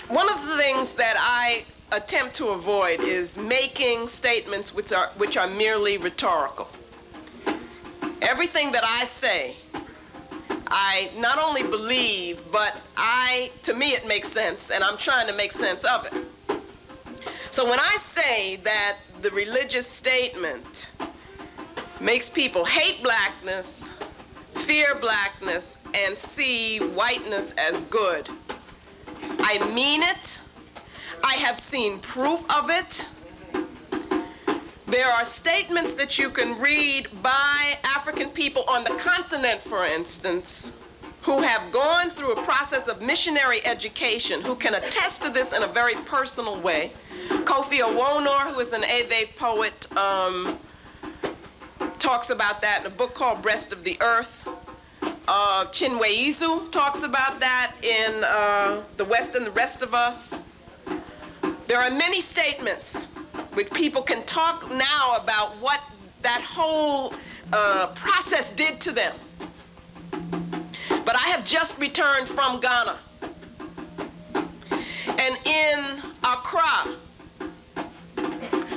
B: one of the things that I attempt to avoid is making statements which are merely rhetorical. Everything that I say, I not only believe, but to me it makes sense, and I'm trying to make sense of it. So when I say that the religious statement makes people hate blackness, fear blackness, and see whiteness as good, I mean it. I have seen proof of it. There are statements that you can read by African people on the continent, for instance, who have gone through a process of missionary education, who can attest to this in a very personal way. Kofi Awonor, who is an Ewe poet, talks about that in a book called Breast of the Earth. Chinwe Izu talks about that in The West and the Rest of Us. There are many statements which people can talk now about what that whole process did to them. But I have just returned from Ghana. And in Accra,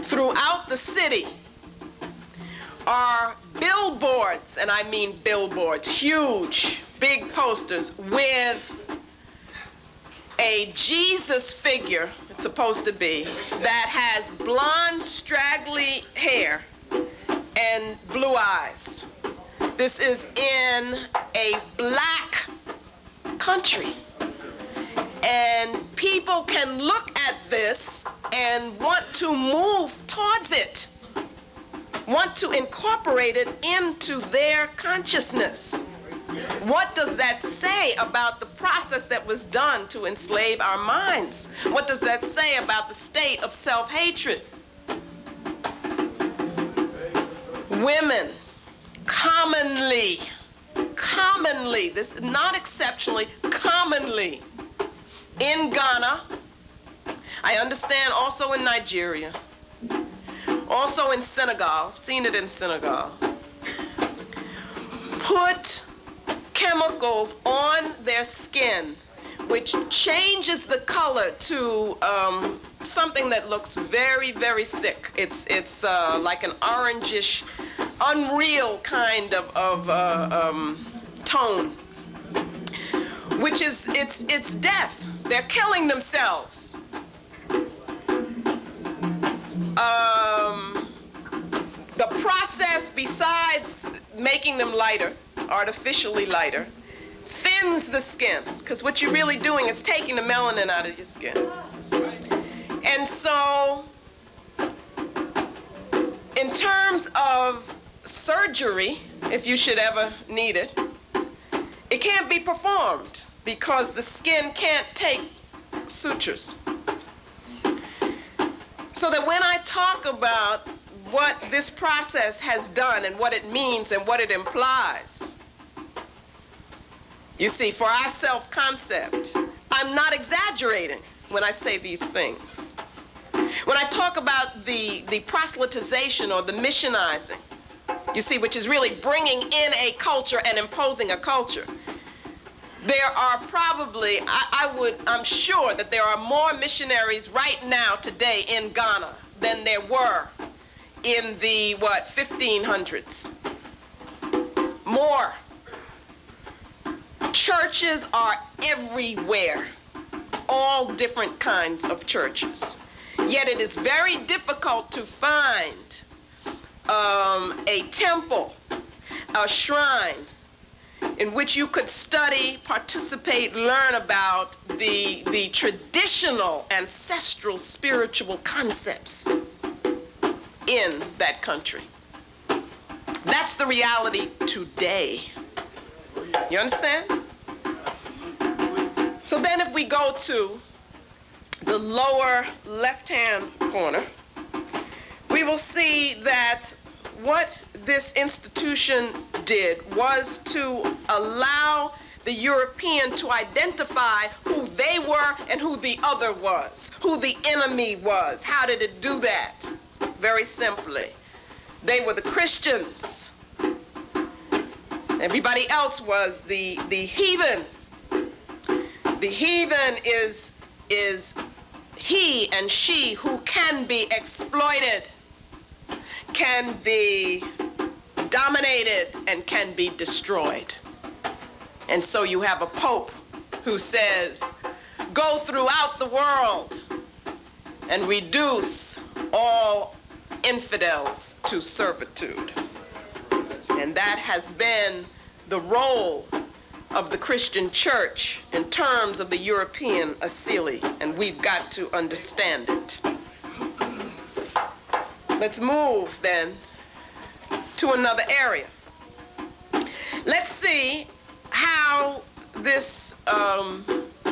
B: throughout the city, are billboards, and I mean billboards, huge, big posters with a Jesus figure, it's supposed to be, that has blonde, straggly hair and blue eyes. This is in a black country. And people can look at this and want to move towards it. want to incorporate it into their consciousness. What does that say about the process that was done to enslave our minds? What does that say about the state of self-hatred? Women, commonly, this is not exceptionally, commonly, in Ghana, I understand also in Nigeria, also in Senegal, I've seen it in Senegal, put chemicals on their skin which changes the color to something that looks very, very sick. It's like an orangish, unreal kind of tone, which is, it's death. They're killing themselves. The process, besides making them lighter, artificially lighter, thins the skin, because what you're really doing is taking the melanin out of your skin. And so, in terms of surgery, if you should ever need it, it can't be performed because the skin can't take sutures. So that when I talk about what this process has done and what it means and what it implies, you see, for our self-concept, I'm not exaggerating when I say these things. When I talk about the proselytization or the missionizing, you see, which is really bringing in a culture and imposing a culture, there are probably, I'm sure that there are more missionaries right now today in Ghana than there were in the, 1500s. More. Churches are everywhere, all different kinds of churches. Yet it is very difficult to find a temple, a shrine, in which you could study, participate, learn about the traditional, ancestral, spiritual concepts in that country. That's the reality today. You understand? So then if we go to the lower left-hand corner, we will see that what this institution did was to allow the European to identify who they were and who the other was, who the enemy was. How did it do that? Very simply. They were the Christians. Everybody else was the heathen. The heathen is he and she who can be exploited, can be dominated, and can be destroyed. And so you have a pope who says, go throughout the world and reduce all infidels to servitude. And that has been the role of the Christian church in terms of the European asili, and we've got to understand it. Let's move then to another area. Let's see how this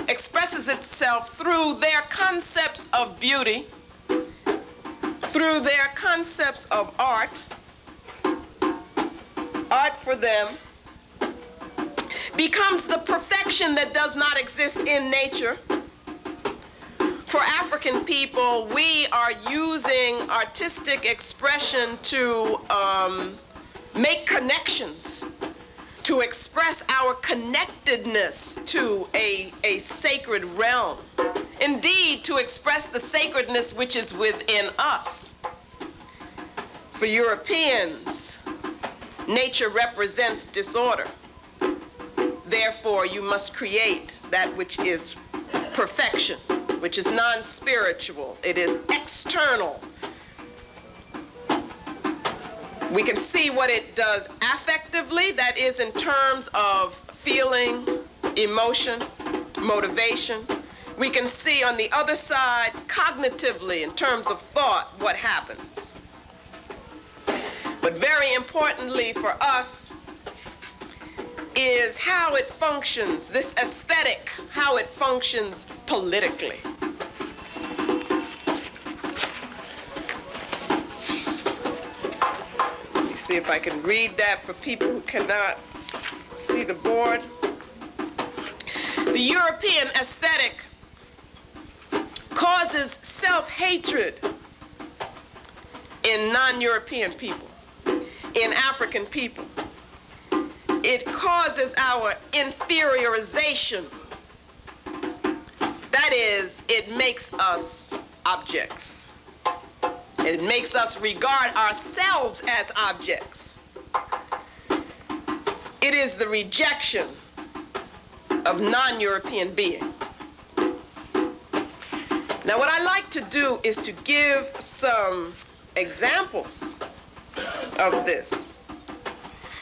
B: expresses itself through their concepts of beauty, through their concepts of art. Art for them becomes the perfection that does not exist in nature. For African people, we are using artistic expression to make connections, to express our connectedness to a sacred realm. Indeed, to express the sacredness which is within us. For Europeans, nature represents disorder. Therefore, you must create that which is perfection, which is non-spiritual. It is external. We can see what it does affectively, that is in terms of feeling, emotion, motivation. We can see on the other side, cognitively, in terms of thought, what happens. But very importantly for us is how it functions, this aesthetic, how it functions politically. Let me see if I can read that for people who cannot see the board. The European aesthetic causes self-hatred in non-European people, in African people. It causes our inferiorization. That is, it makes us objects. It makes us regard ourselves as objects. It is the rejection of non-European being. Now, what I like to do is to give some examples of this.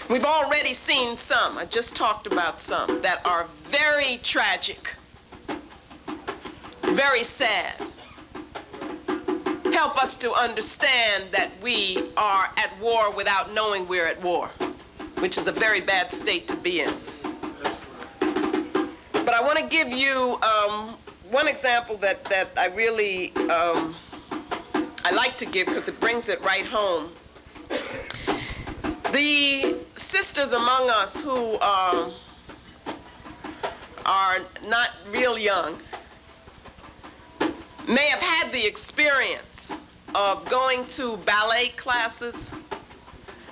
B: We've already seen some, I just talked about some, that are very tragic, very sad. Help us to understand that we are at war without knowing we're at war, which is a very bad state to be in. But I want to give you one example that I really I like to give because it brings it right home. The sisters among us who are not real young may have had the experience of going to ballet classes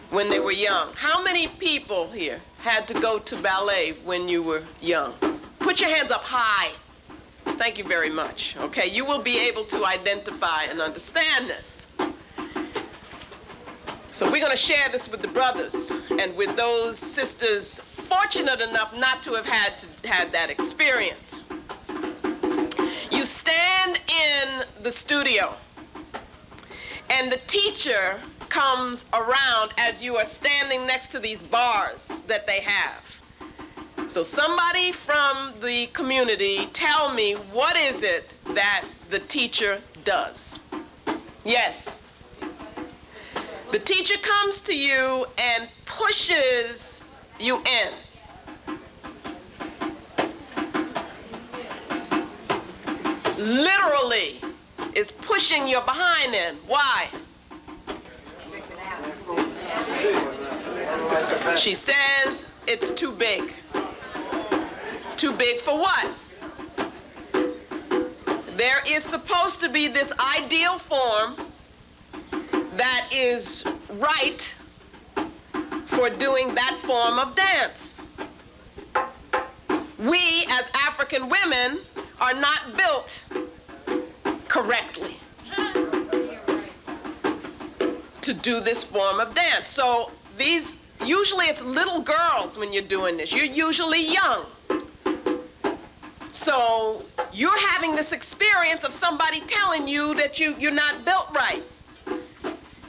B: when they were young. How many people here had to go to ballet when you were young? Put your hands up high. Thank you very much. Okay, you will be able to identify and understand this. So we're going to share this with the brothers and with those sisters fortunate enough not to have had that experience. You stand in the studio and the teacher comes around as you are standing next to these bars that they have. So somebody from the community, tell me, what is it that the teacher does? Yes. The teacher comes to you and pushes you in. Literally is pushing your behind in. Why? She says it's too big. Too big for what? There is supposed to be this ideal form that is right for doing that form of dance. We, as African women, are not built correctly to do this form of dance. So usually it's little girls when you're doing this. You're usually young. So you're having this experience of somebody telling you that you're not built right.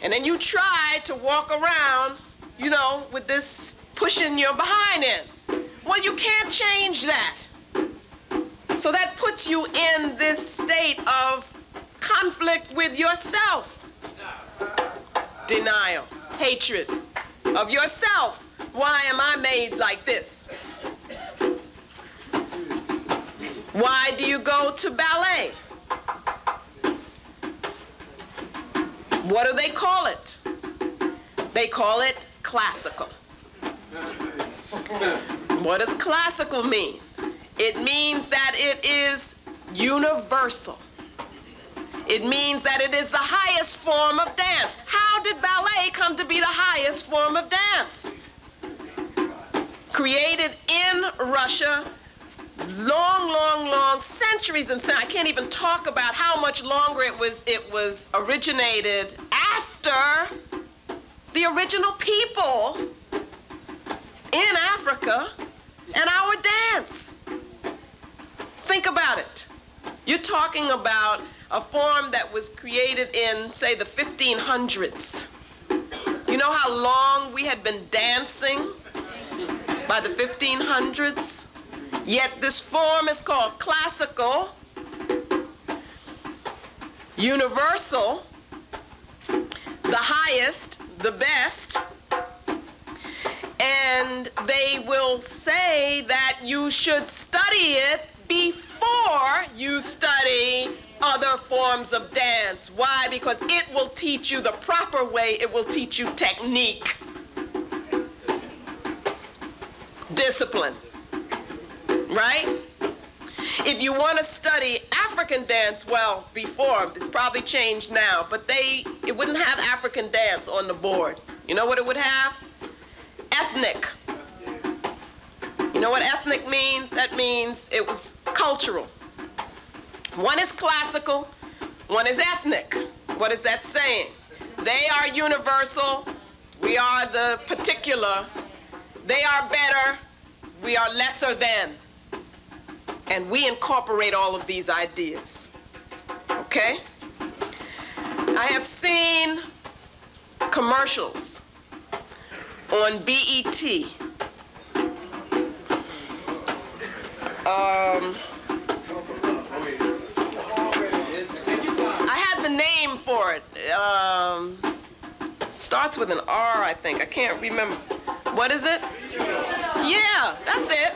B: And then you try to walk around, you know, with this pushing your behind in. Well, you can't change that. So that puts you in this state of conflict with yourself. Denial, hatred of yourself. Why am I made like this? Why do you go to ballet? What do they call it? They call it classical. What does classical mean? It means that it is universal. It means that it is the highest form of dance. How did ballet come to be the highest form of dance? Created in Russia long centuries and I can't even talk about how much longer it was originated after the original people in Africa and our dance. Think about it. You're talking about a form that was created in, say, the 1500s. You know how long we had been dancing by the 1500s? Yet this form is called classical, universal, the highest, the best, and they will say that you should study it before you study other forms of dance. Why? Because it will teach you the proper way. It will teach you technique, discipline, right? If you want to study African dance, well, before, it's probably changed now, but it wouldn't have African dance on the board. You know what it would have? Ethnic. You know what ethnic means? That means it was cultural. One is classical, one is ethnic. What is that saying? They are universal, we are the particular. They are better, we are lesser than. And we incorporate all of these ideas, okay? I have seen commercials on BET. I had the name for it. Starts with an R, I think. I can't remember. What is it? Yeah, that's it.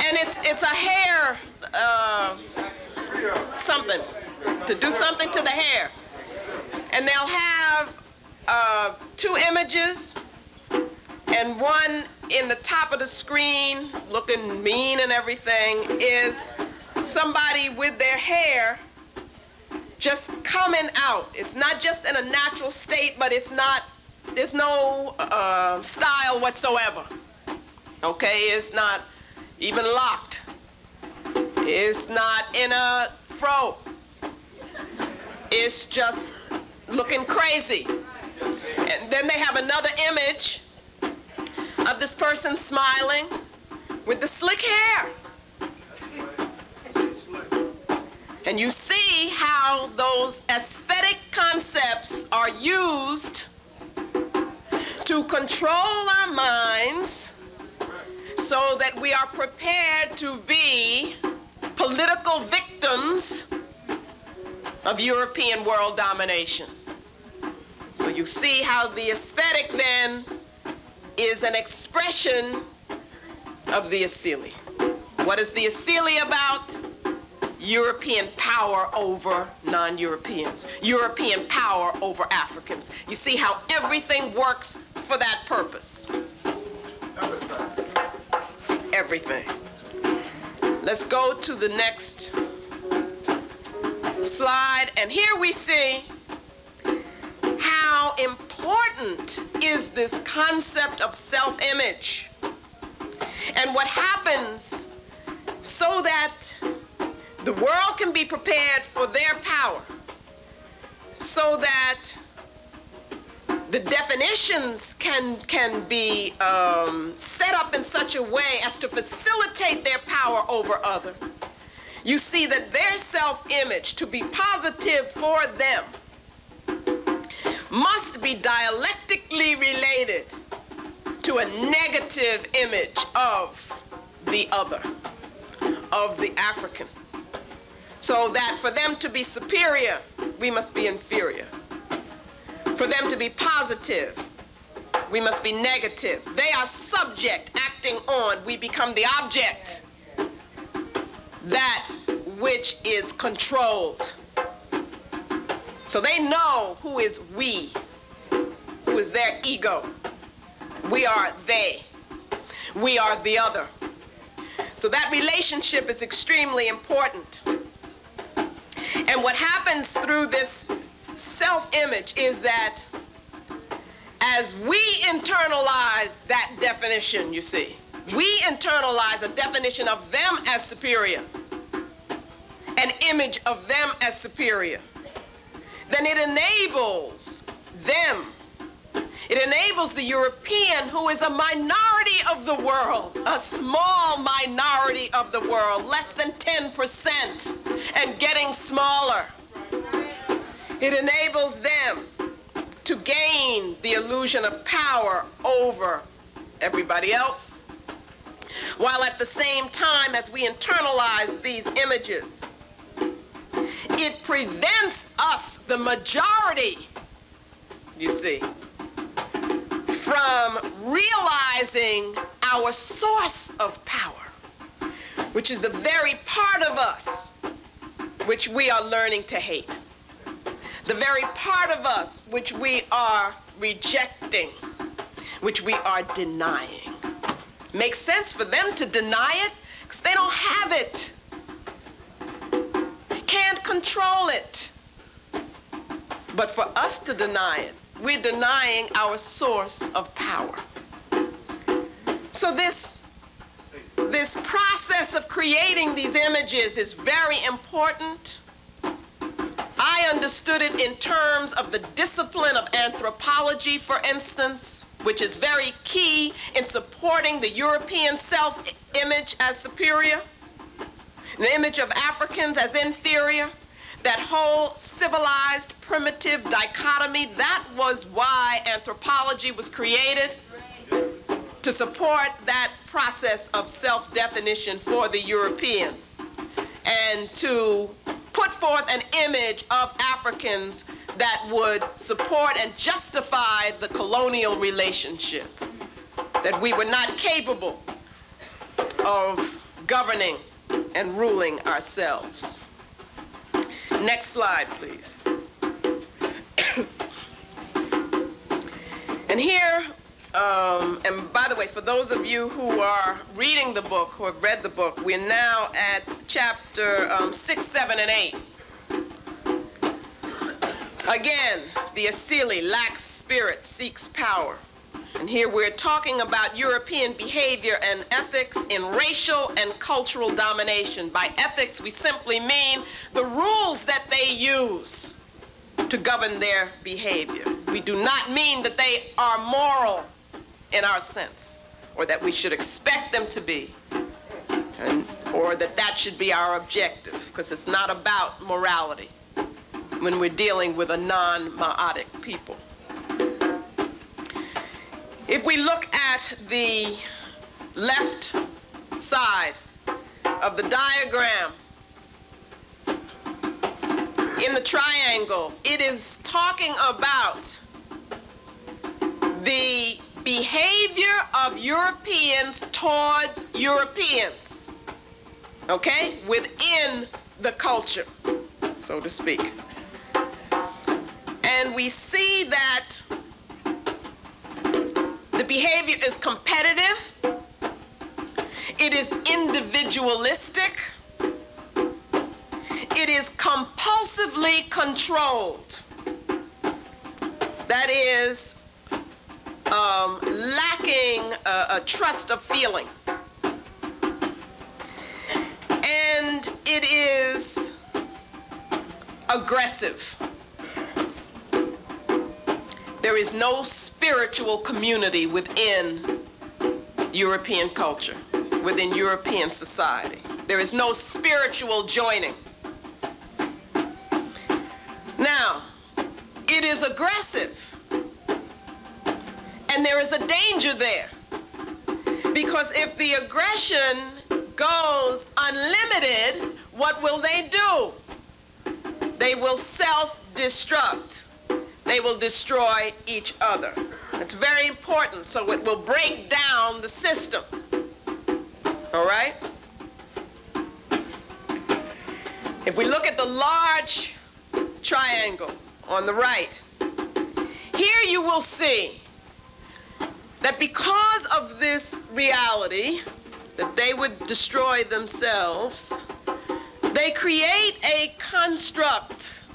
B: And it's a hair something, to do something to the hair. And they'll have 2 images, and one in the top of the screen, looking mean and everything, is somebody with their hair just coming out. It's not just in a natural state, but there's no style whatsoever. Okay, it's not even locked. It's not in a fro. It's just looking crazy. And then they have another image of this person smiling with the slick hair. And you see how those aesthetic concepts are used to control our minds so that we are prepared to be political victims of European world domination. So you see how the aesthetic then is an expression of the Asili. What is the Asili about? European power over non-Europeans, European power over Africans. You see how everything works for that purpose. Everything. Let's go to the next slide, and here we see how important is this concept of self-image and what happens so that the world can be prepared for their power, so that the definitions can be set up in such a way as to facilitate their power over others. You see that their self-image, to be positive for them, must be dialectically related to a negative image of the other, of the African. So that for them to be superior, we must be inferior. For them to be positive, we must be negative. They are subject acting on, we become the object. That which is controlled. So they know who is we, who is their ego. We are they. We are the other. So that relationship is extremely important. And what happens through this self-image is that as we internalize that definition, you see, we internalize a definition of them as superior, an image of them as superior, then it enables them. It enables the European, who is a minority of the world, a small minority of the world, less than 10%, and getting smaller. It enables them to gain the illusion of power over everybody else, while at the same time, as we internalize these images, it prevents us, the majority, you see, from realizing our source of power, which is the very part of us which we are learning to hate, the very part of us which we are rejecting, which we are denying. Makes sense for them to deny it because they don't have it, can't control it. But for us to deny it, we're denying our source of power. So this process of creating these images is very important. I understood it in terms of the discipline of anthropology, for instance, which is very key in supporting the European self-image as superior, the image of Africans as inferior. That whole civilized, primitive dichotomy, that was why anthropology was created, to support that process of self-definition for the European, and to put forth an image of Africans that would support and justify the colonial relationship, that we were not capable of governing and ruling ourselves. Next slide, please. And here, and by the way, for those of you who are reading the book, who have read the book, we're now at chapter 6, 7, and 8. Again, the Asili lacks spirit, seeks power. And here we're talking about European behavior and ethics in racial and cultural domination. By ethics, we simply mean the rules that they use to govern their behavior. We do not mean that they are moral in our sense, or that we should expect them to be, or that should be our objective, because it's not about morality when we're dealing with a non-Ma'atic people. If we look at the left side of the diagram, in the triangle, it is talking about the behavior of Europeans towards Europeans, okay, within the culture, so to speak. And we see that the behavior is competitive, it is individualistic, it is compulsively controlled. That is lacking a trust of feeling. And it is aggressive. There is no spiritual community within European culture, within European society. There is no spiritual joining. Now, it is aggressive. And there is a danger there. Because if the aggression goes unlimited, what will they do? They will self-destruct. They will destroy each other. It's very important, so it will break down the system. All right? If we look at the large triangle on the right, here you will see that because of this reality, that they would destroy themselves, they create a construct,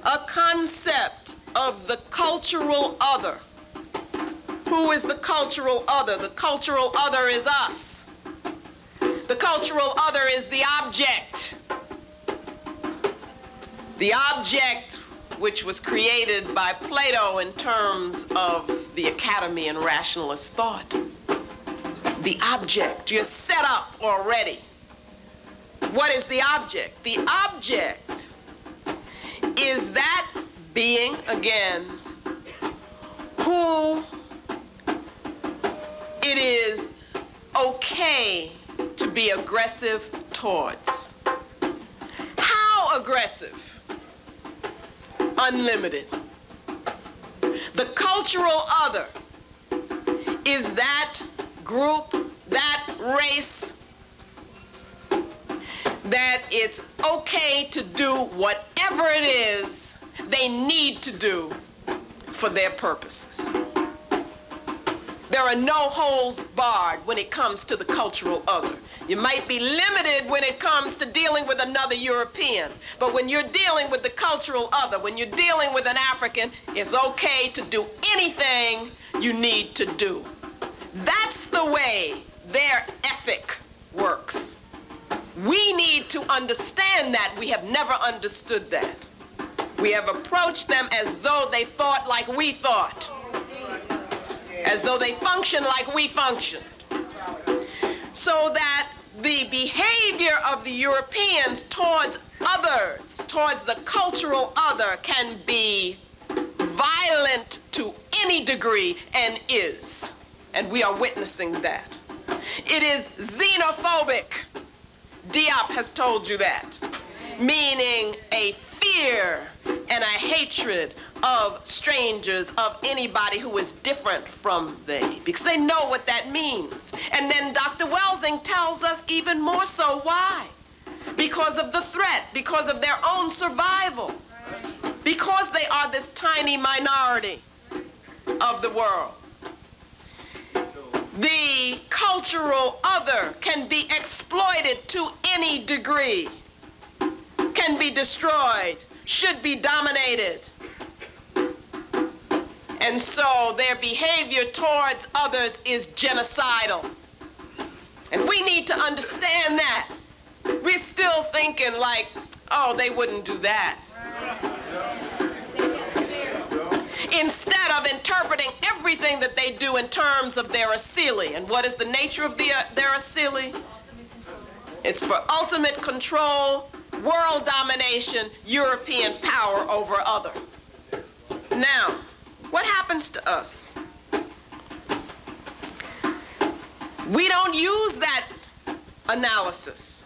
B: a concept of the cultural other. Who is the cultural other? The cultural other is us. The cultural other is the object. The object which was created by Plato in terms of the academy and rationalist thought. The object, you're set up already. What is the object? The object is that being, again, who it is okay to be aggressive towards. How aggressive? Unlimited. The cultural other is that group, that race, that it's okay to do whatever it is they need to do for their purposes. There are no holes barred when it comes to the cultural other. You might be limited when it comes to dealing with another European, but when you're dealing with the cultural other, when you're dealing with an African, it's okay to do anything you need to do. That's the way their ethic works. We need to understand that. We have never understood that. We have approached them as though they thought like we thought, as though they functioned like we functioned. So that the behavior of the Europeans towards others, towards the cultural other, can be violent to any degree and is. And we are witnessing that. It is xenophobic. Diop has told you that. Meaning a fear and a hatred of strangers, of anybody who is different from they, because they know what that means. And then Dr. Welsing tells us even more so why. Because of the threat, because of their own survival, because they are this tiny minority of the world. The cultural other can be exploited to any degree, can be destroyed, should be dominated. And so their behavior towards others is genocidal. And we need to understand that. We're still thinking like, oh, they wouldn't do that. Instead of interpreting everything that they do in terms of their asili. And what is the nature of their asili? It's for ultimate control, world domination, European power over other. Now, what happens to us? We don't use that analysis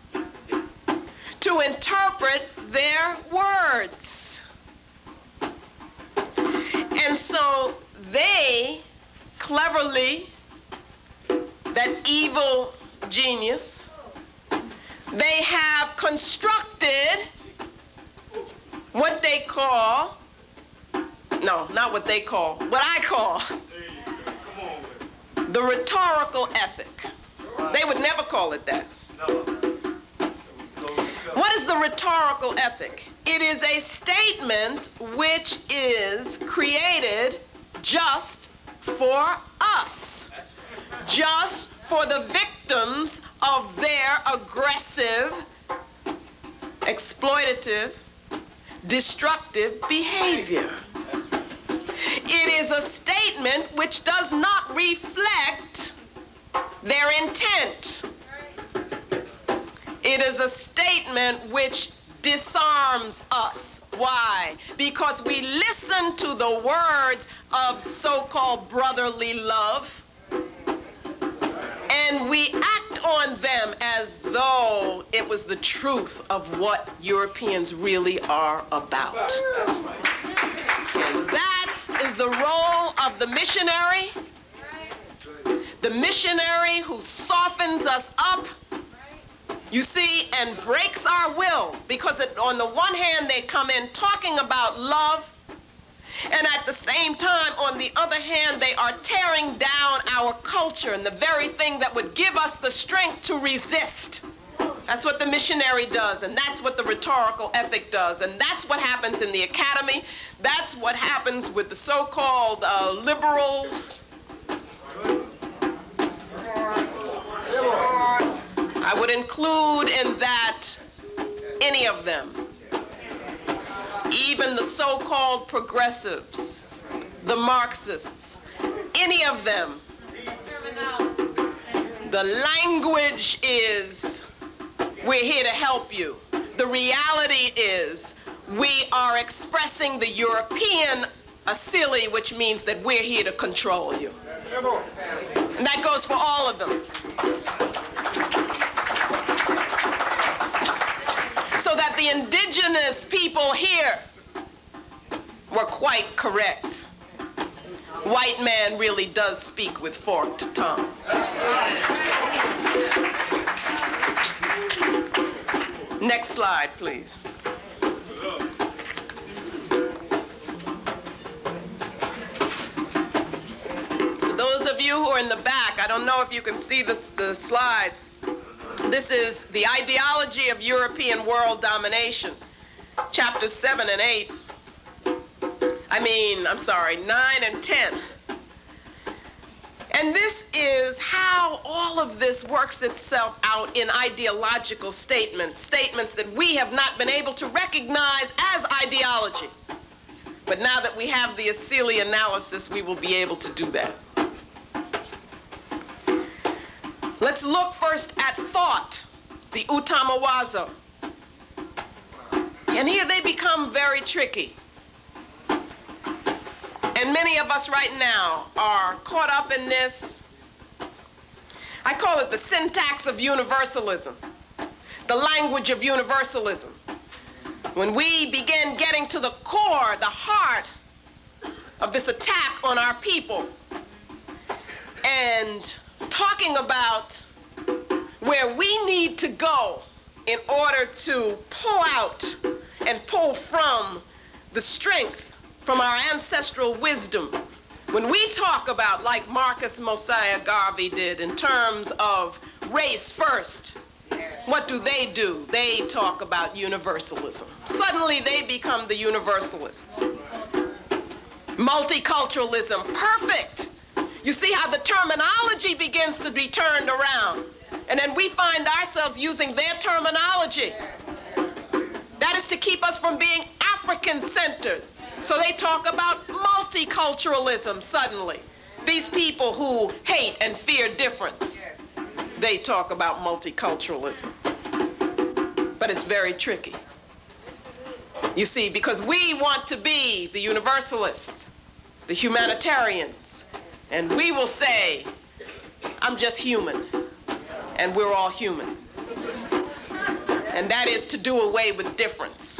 B: to interpret their words. And so they cleverly, that evil genius, they have constructed what they call, no, not what they call, what I call the rhetorical ethic. They would never call it that. What is the rhetorical ethic? It is a statement which is created just for us, just for the victims of their aggressive, exploitative, destructive behavior. It is a statement which does not reflect their intent. It is a statement which disarms us. Why? Because we listen to the words of so-called brotherly love, and we act on them as though it was the truth of what Europeans really are about. And that is the role of the missionary who softens us up, you see, and breaks our will, because on the one hand, they come in talking about love, and at the same time, on the other hand, they are tearing down our culture and the very thing that would give us the strength to resist. That's what the missionary does, and that's what the rhetorical ethic does, and that's what happens in the academy. That's what happens with the so-called liberals. I would include in that any of them, even the so-called progressives, the Marxists, any of them. The language is, we're here to help you. The reality is, we are expressing the European asili, which means that we're here to control you. And that goes for all of them. So that the indigenous people here were quite correct. white man really does speak with forked tongue. Next slide, please. For those of you who are in the back, I don't know if you can see the slides. This is the ideology of European world domination, chapters 7 and 8. I'm sorry, 9 and 10. And this is how all of this works itself out in ideological statements that we have not been able to recognize as ideology. But now that we have the Asili analysis, we will be able to do that. Let's look first at thought, the Utamawazo. And here they become very tricky. And many of us right now are caught up in this. I call it the syntax of universalism, the language of universalism. When we begin getting to the core, the heart of this attack on our people, and talking about where we need to go in order to pull out and pull from the strength from our ancestral wisdom. When we talk about, like Marcus Mosiah Garvey did, in terms of race first, what do? They talk about universalism. Suddenly they become the universalists. Multiculturalism, perfect. You see how the terminology begins to be turned around. And then we find ourselves using their terminology. That is to keep us from being African-centered. So they talk about multiculturalism suddenly. These people who hate and fear difference, they talk about multiculturalism. But it's very tricky. You see, because we want to be the universalists, the humanitarians, and we will say, I'm just human, and we're all human. And that is to do away with difference.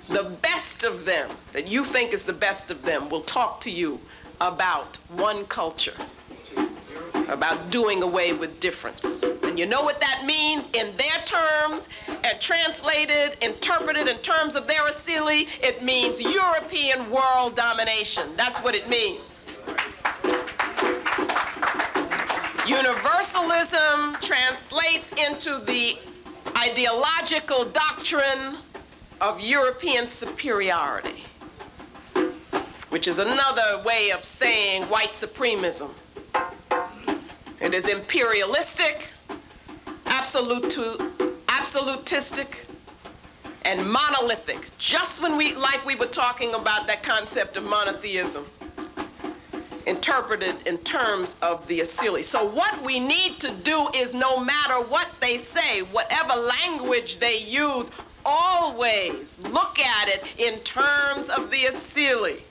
B: The best of them, that you think is the best of them, will talk to you about one culture, about doing away with difference. And you know what that means in their terms, and translated, interpreted in terms of their Asili, it means European world domination. That's what it means. Universalism translates into the ideological doctrine of European superiority, which is another way of saying white supremacism. It is imperialistic, absolutistic, and monolithic, just when we were talking about that concept of monotheism, interpreted in terms of the Asili. So what we need to do is, no matter what they say, whatever language they use, always look at it in terms of the Asili.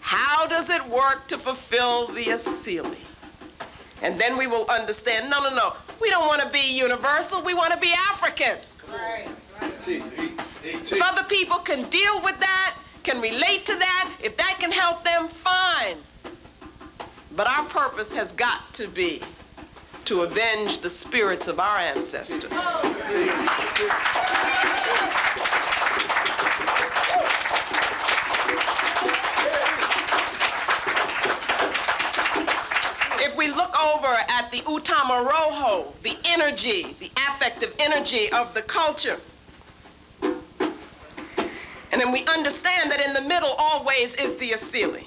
B: How does it work to fulfill the Asili? And then we will understand, no, we don't want to be universal, we want to be African. Right. If other people can deal with that, can relate to that, if that can help them, fine. But our purpose has got to be to avenge the spirits of our ancestors. If we look over at the Utamaroho, the energy, the affective energy of the culture, and then we understand that in the middle always is the Asili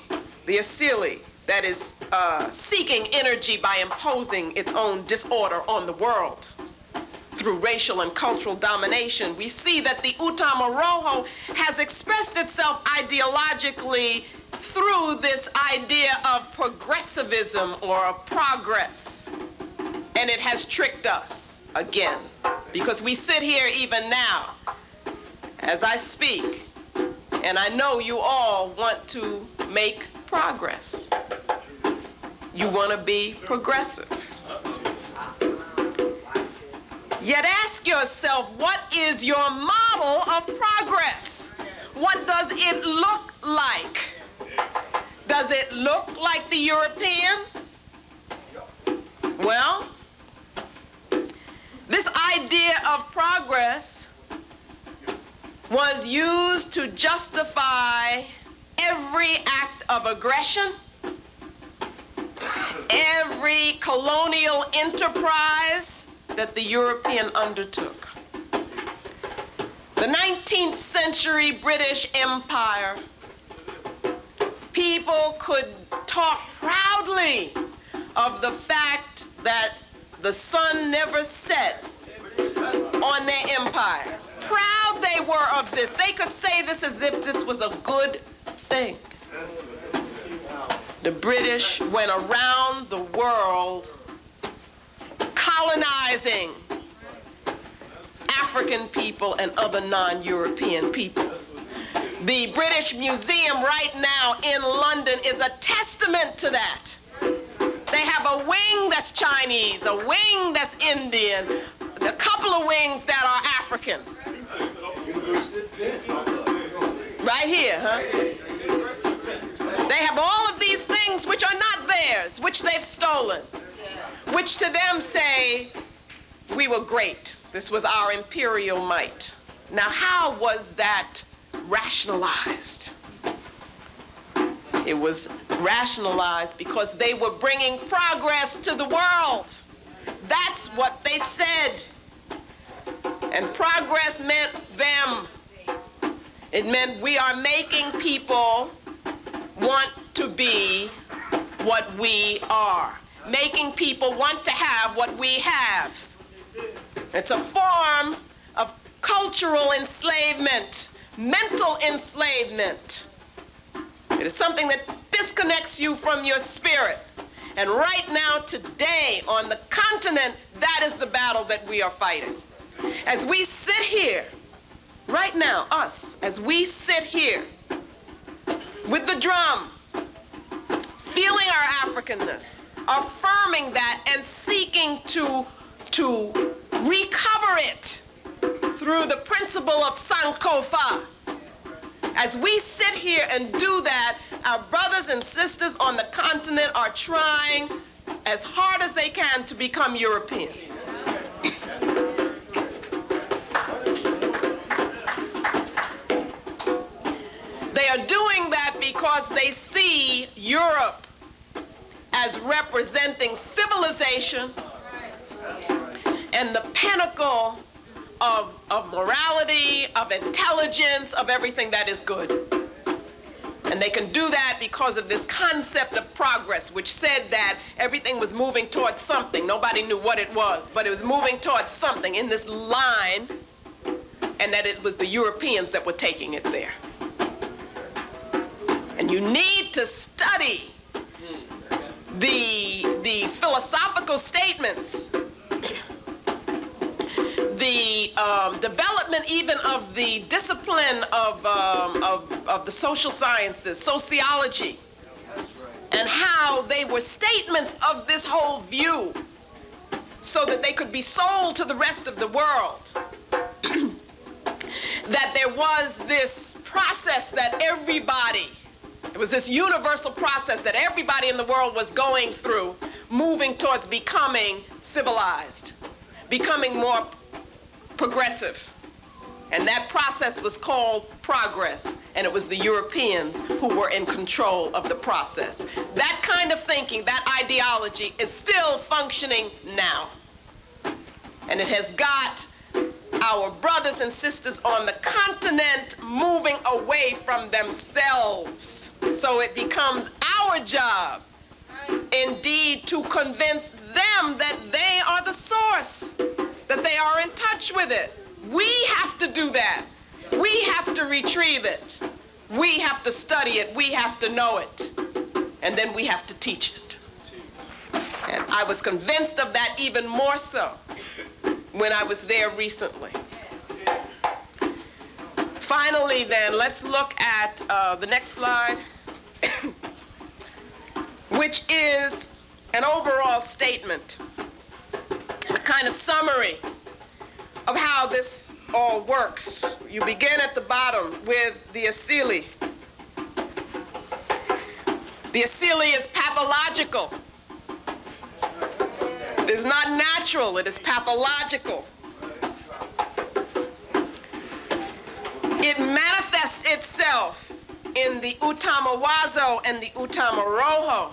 B: that is seeking energy by imposing its own disorder on the world through racial and cultural domination. We see that the Utamaroho has expressed itself ideologically through this idea of progressivism or of progress. And it has tricked us again, because we sit here even now as I speak, and I know you all want to make progress. You want to be progressive. Yet ask yourself, what is your model of progress? What does it look like? Does it look like the European? Well, this idea of progress was used to justify every act of aggression, every colonial enterprise that the European undertook. The 19th century British Empire, people could talk proudly of the fact that the sun never set on their empire. Proud they were of this. They could say this as if this was a good thing. The British went around the world colonizing African people and other non-European people. The British Museum right now in London is a testament to that. They have a wing that's Chinese, a wing that's Indian, a couple of wings that are African. Right here, huh? They have all of these things which are not theirs, which they've stolen, which to them say, we were great. This was our imperial might. Now, how was that rationalized? It was rationalized because they were bringing progress to the world. That's what they said. And progress meant them. It meant we are making people want to be what we are. Making people want to have what we have. It's a form of cultural enslavement, mental enslavement. It is something that disconnects you from your spirit. And right now, today, on the continent, that is the battle that we are fighting. As we sit here, right now, us, as we sit here with the drum, feeling our Africanness, affirming that and seeking to recover it through the principle of Sankofa. As we sit here and do that, our brothers and sisters on the continent are trying as hard as they can to become European. They are doing that because they see Europe as representing civilization and the pinnacle of morality, of intelligence, of everything that is good. And they can do that because of this concept of progress, which said that everything was moving towards something. Nobody knew what it was, but it was moving towards something in this line, and that it was the Europeans that were taking it there. And you need to study the philosophical statements, the development even of the discipline of the social sciences, sociology, and how they were statements of this whole view so that they could be sold to the rest of the world. That there was this process that everybody, it was this universal process that everybody in the world was going through, moving towards becoming civilized, becoming more progressive. And that process was called progress, and it was the Europeans who were in control of the process. That kind of thinking, that ideology is still functioning now. And it has got our brothers and sisters on the continent moving away from themselves. So it becomes our job, indeed, to convince them that they are the source, that they are in touch with it. We have to do that. We have to retrieve it. We have to study it. We have to know it. And then we have to teach it. And I was convinced of that even more so when I was there recently. Finally, then, let's look at the next slide, which is an overall statement, a kind of summary of how this all works. You begin at the bottom with the Asili. The asili is pathological. It is not natural, it is pathological. It manifests itself in the Utamawazo and the Utamaroho.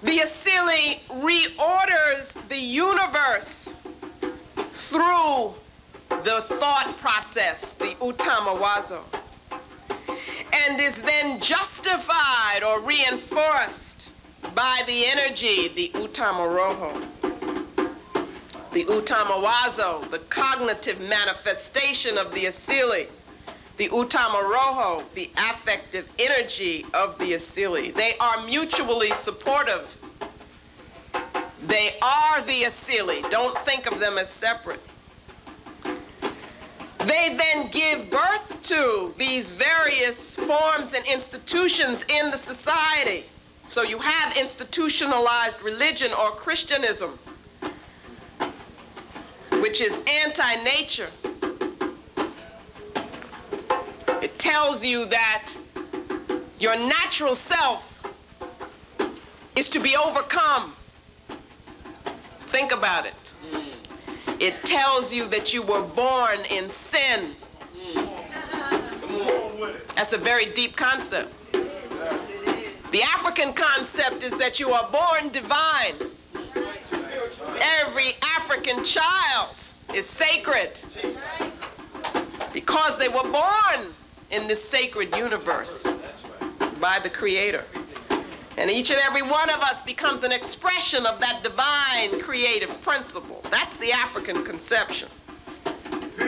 B: The asili reorders the universe through the thought process, the Utamawazo, and is then justified or reinforced by the energy, the Utamaroho. The Utamawazo, the cognitive manifestation of the asili. The Utamaroho, the affective energy of the asili. They are mutually supportive. They are the asili. Don't think of them as separate. They then give birth to these various forms and institutions in the society. So you have institutionalized religion or Christianism, which is anti-nature. It tells you that your natural self is to be overcome. Think about it. It tells you that you were born in sin. That's a very deep concept. The African concept is that you are born divine. Every African child is sacred because they were born in this sacred universe by the Creator. And each and every one of us becomes an expression of that divine creative principle. That's the African conception.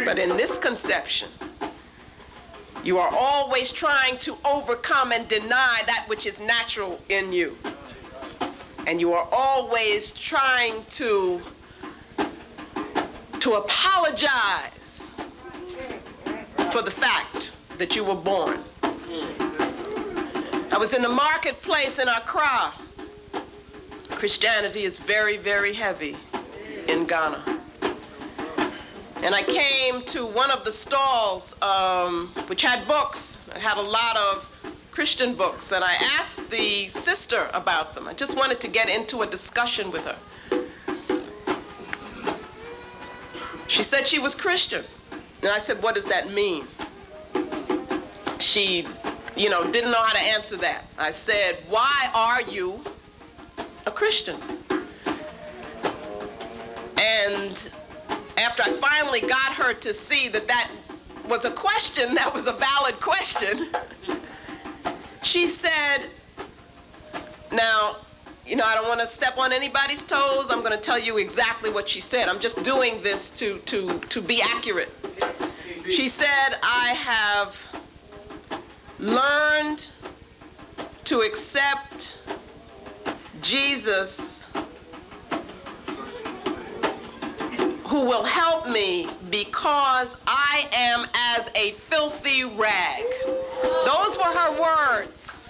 B: But in this conception, you are always trying to overcome and deny that which is natural in you. And you are always trying to apologize for the fact that you were born. I was in the marketplace in Accra. Christianity is very, very heavy in Ghana. And I came to one of the stalls which had books. It had a lot of Christian books, and I asked the sister about them. I just wanted to get into a discussion with her. She said she was Christian. And I said, what does that mean? She, didn't know how to answer that. I said, why are you a Christian? And after I finally got her to see that that was a question, that was a valid question, she said, now, I don't want to step on anybody's toes. I'm going to tell you exactly what she said. I'm just doing this to be accurate. She said, I have learned to accept Jesus, who will help me because I am as a filthy rag. Those were her words,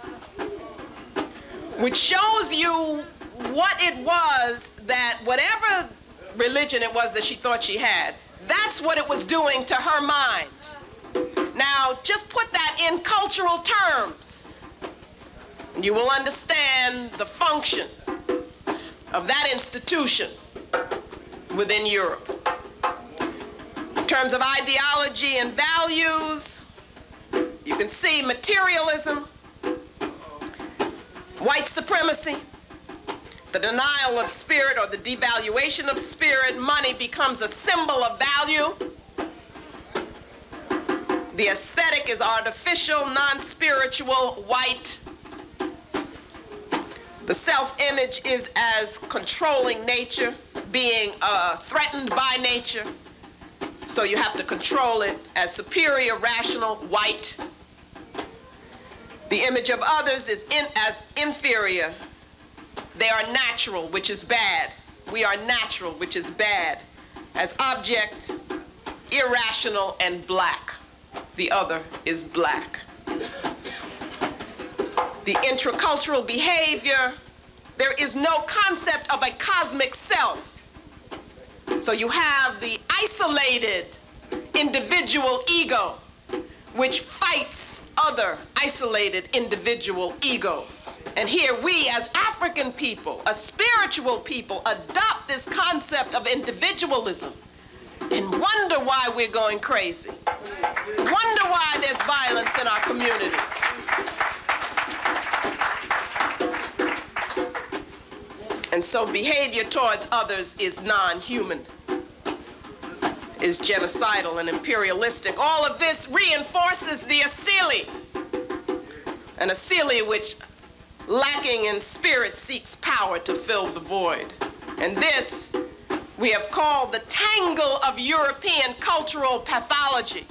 B: which shows you what it was that whatever religion it was that she thought she had, that's what it was doing to her mind. Now, just put that in cultural terms, and you will understand the function of that institution within Europe. In terms of ideology and values, you can see materialism, white supremacy, the denial of spirit or the devaluation of spirit. Money becomes a symbol of value. The aesthetic is artificial, non-spiritual, white. The self-image is as controlling nature, being threatened by nature. So you have to control it as superior, rational, white. The image of others is as inferior. They are natural, which is bad. We are natural, which is bad. As object, irrational, and black. The other is black. The intracultural behavior, there is no concept of a cosmic self. So you have the isolated individual ego, which fights other isolated individual egos. And here we as African people, a spiritual people, adopt this concept of individualism and wonder why we're going crazy. Wonder why there's violence in our communities. And so behavior towards others is non-human, is genocidal and imperialistic. All of this reinforces the asili, an asili which, lacking in spirit, seeks power to fill the void. And this we have called the tangle of European cultural pathology,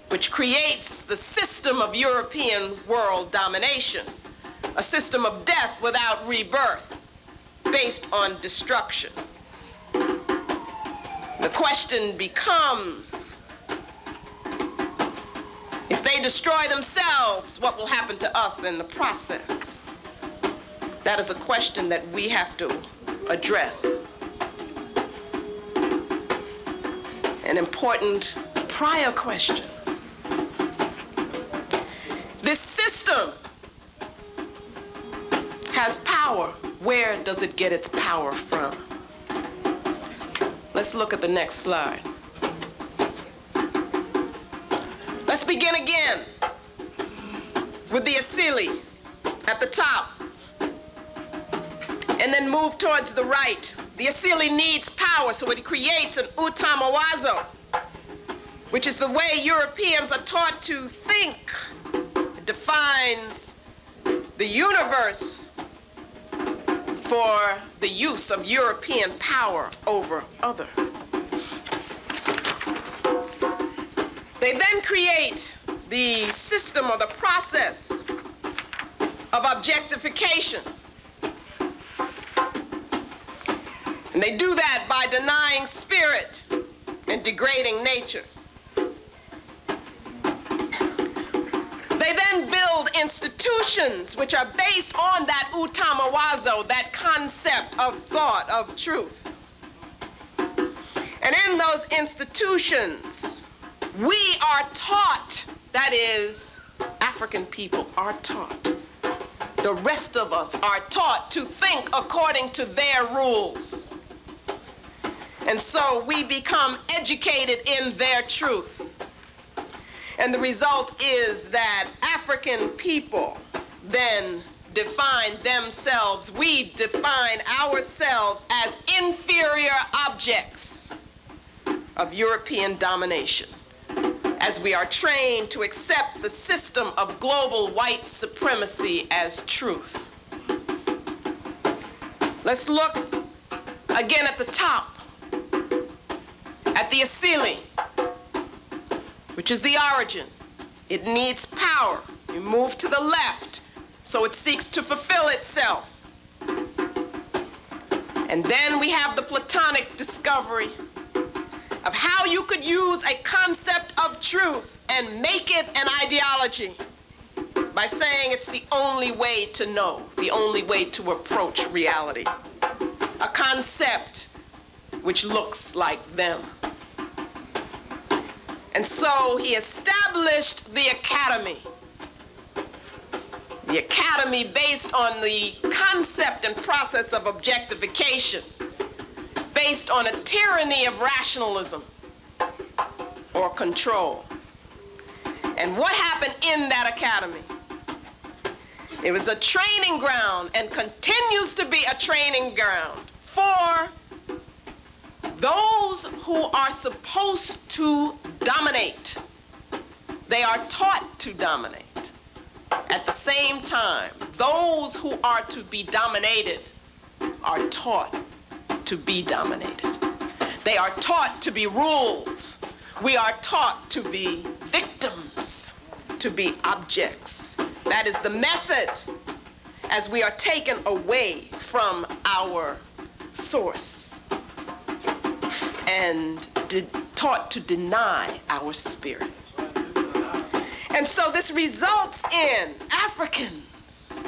B: which creates the system of European world domination, a system of death without rebirth, based on destruction. The question becomes, if they destroy themselves, what will happen to us in the process? That is a question that we have to address. An important prior question. This system has power. Where does it get its power from? Let's look at the next slide. Let's begin again with the asili at the top, and then move towards the right. The asili needs power, so it creates an utamawazo, which is the way Europeans are taught to think. It defines the universe for the use of European power over other. They then create the system or the process of objectification. And they do that by denying spirit and degrading nature. They then build institutions which are based on that utamawazo, that concept of thought, of truth. And in those institutions, we are taught, that is, African people are taught. The rest of us are taught to think according to their rules. And so we become educated in their truth. And the result is that African people then define themselves, we define ourselves as inferior objects of European domination, as we are trained to accept the system of global white supremacy as truth. Let's look again at the top, at the asili, which is the origin. It needs power. You move to the left, so it seeks to fulfill itself. And then we have the Platonic discovery of how you could use a concept of truth and make it an ideology by saying it's the only way to know, the only way to approach reality. A concept which looks like them. And so he established the academy based on the concept and process of objectification, based on a tyranny of rationalism or control. And what happened in that academy? It was a training ground and continues to be a training ground for those who are supposed to dominate. They are taught to dominate. At the same time, those who are to be dominated are taught to be dominated. They are taught to be ruled. We are taught to be victims, to be objects. That is the method as we are taken away from our source and taught to deny our spirit. And so this results in Africans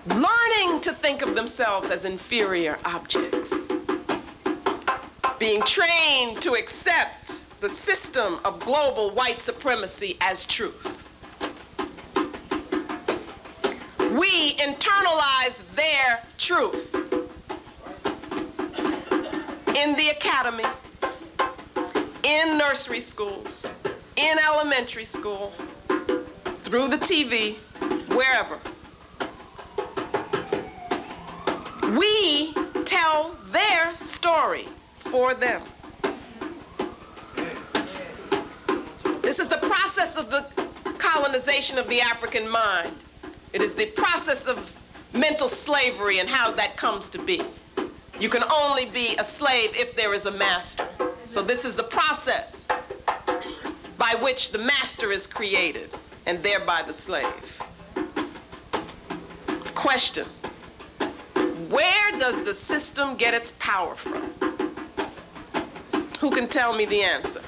B: learning to think of themselves as inferior objects, being trained to accept the system of global white supremacy as truth. We internalize their truth in the academy, in nursery schools, in elementary school, through the TV, wherever. We tell their story for them. This is the process of the colonization of the African mind. It is the process of mental slavery and how that comes to be. You can only be a slave if there is a master. So this is the process by which the master is created and thereby the slave. Question: where does the system get its power from? Who can tell me the answer?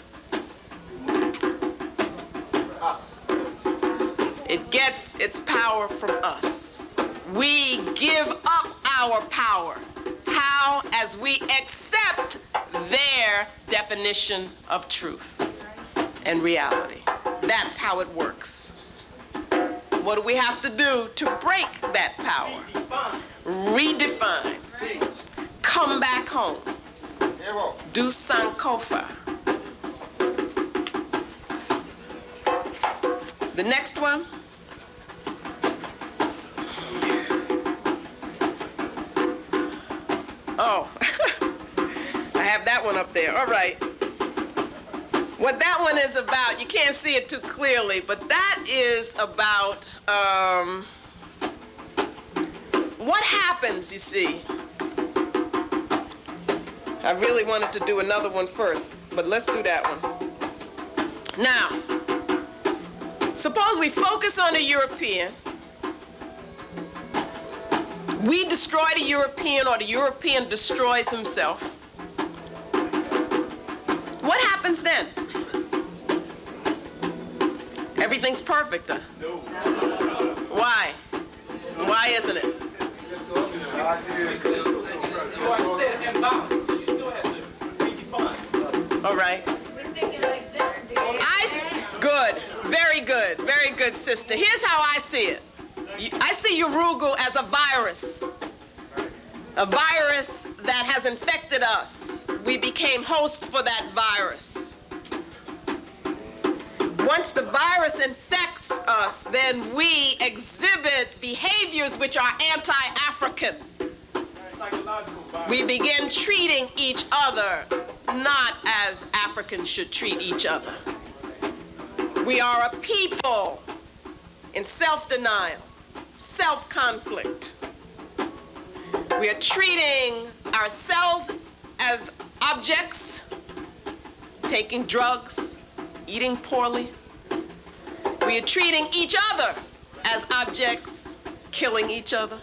D: Us.
B: It gets its power from us. We give up our power. How? As we accept their definition of truth and reality. That's how it works. What do we have to do to break that power? Redefine. Come back home. Do Sankofa. The next one. Oh, I have that one up there. All right. What that one is about, you can't see it too clearly, but that is about what happens, you see. I really wanted to do another one first, but let's do that one. Now, suppose we focus on the European. We destroy the European, or the European destroys himself. What happens then? Everything's perfect, huh?
C: No.
B: Why? Why isn't it?
D: You are still in balance, so you still have to redefine.
B: All right. Good. Very good, sister. Here's how I see it. I see Urugu as a virus that has infected us. We became host for that virus. Once the virus infects us, then we exhibit behaviors which are anti-African. We begin treating each other not as Africans should treat each other. We are a people in self-denial, self-conflict. We are treating ourselves as objects, taking drugs, eating poorly. We are treating each other as objects, killing each other.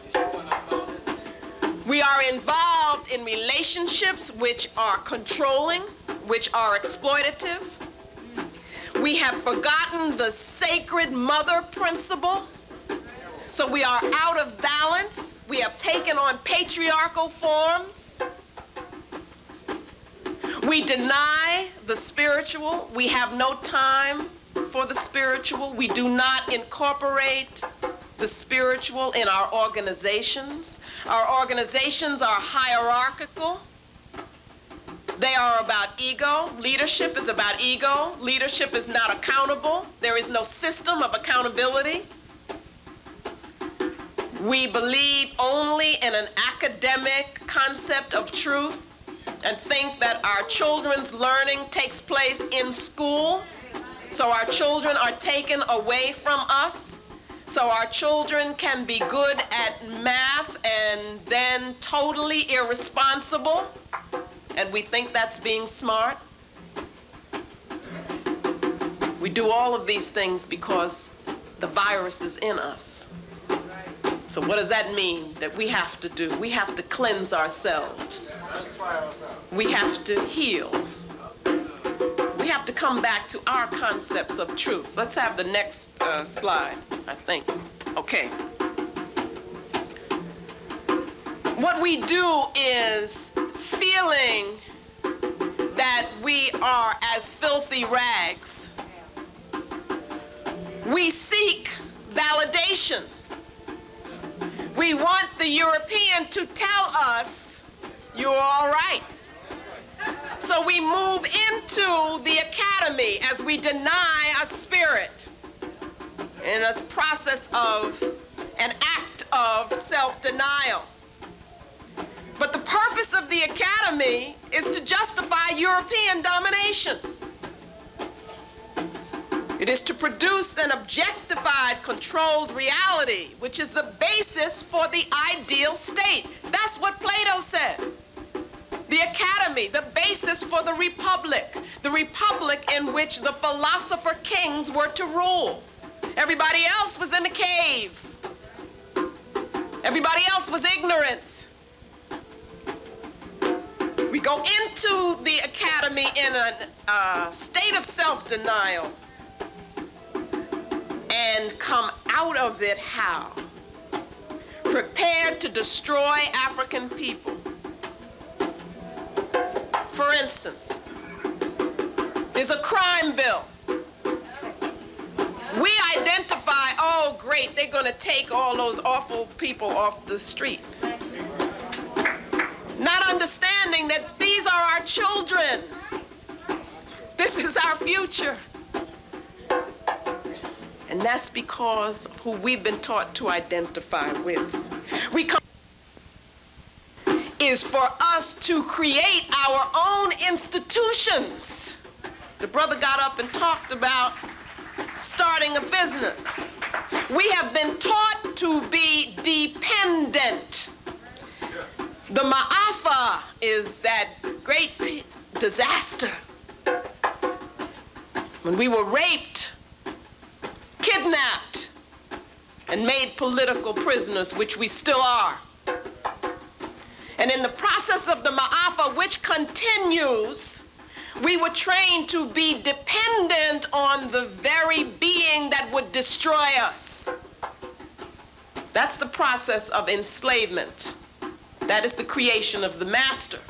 B: We are involved in relationships which are controlling, which are exploitative. We have forgotten the sacred mother principle. So we are out of balance. We have taken on patriarchal forms. We deny the spiritual. We have no time for the spiritual. We do not incorporate the spiritual in our organizations. Our organizations are hierarchical. They are about ego. Leadership is about ego. Leadership is not accountable. There is no system of accountability. We believe only in an academic concept of truth and think that our children's learning takes place in school. So our children are taken away from us. So our children can be good at math and then totally irresponsible. And we think that's being smart. We do all of these things because the virus is in us. So what does that mean that we have to do? We have to cleanse ourselves. We have to heal. We have to come back to our concepts of truth. Let's have the next slide, I think. Okay. What we do is feeling that we are as filthy rags. We seek validation. We want the European to tell us, you're all right. So we move into the academy as we deny a spirit in a process of an act of self-denial. But the purpose of the academy is to justify European domination. It is to produce an objectified, controlled reality, which is the basis for the ideal state. That's what Plato said. The academy, the basis for the republic in which the philosopher kings were to rule. Everybody else was in the cave. Everybody else was ignorant. We go into the academy in a state of self-denial and come out of it how? Prepared to destroy African people. For instance, there's a crime bill. We identify, oh great, they're gonna take all those awful people off the street. Not understanding that these are our children. This is our future. And that's because of who we've been taught to identify with. We come is for us to create our own institutions. The brother got up and talked about starting a business. We have been taught to be dependent. The Ma'afa is that great disaster when we were raped, kidnapped, and made political prisoners, which we still are. And in the process of the Ma'afa, which continues, we were trained to be dependent on the very being that would destroy us. That's the process of enslavement. That is the creation of the master.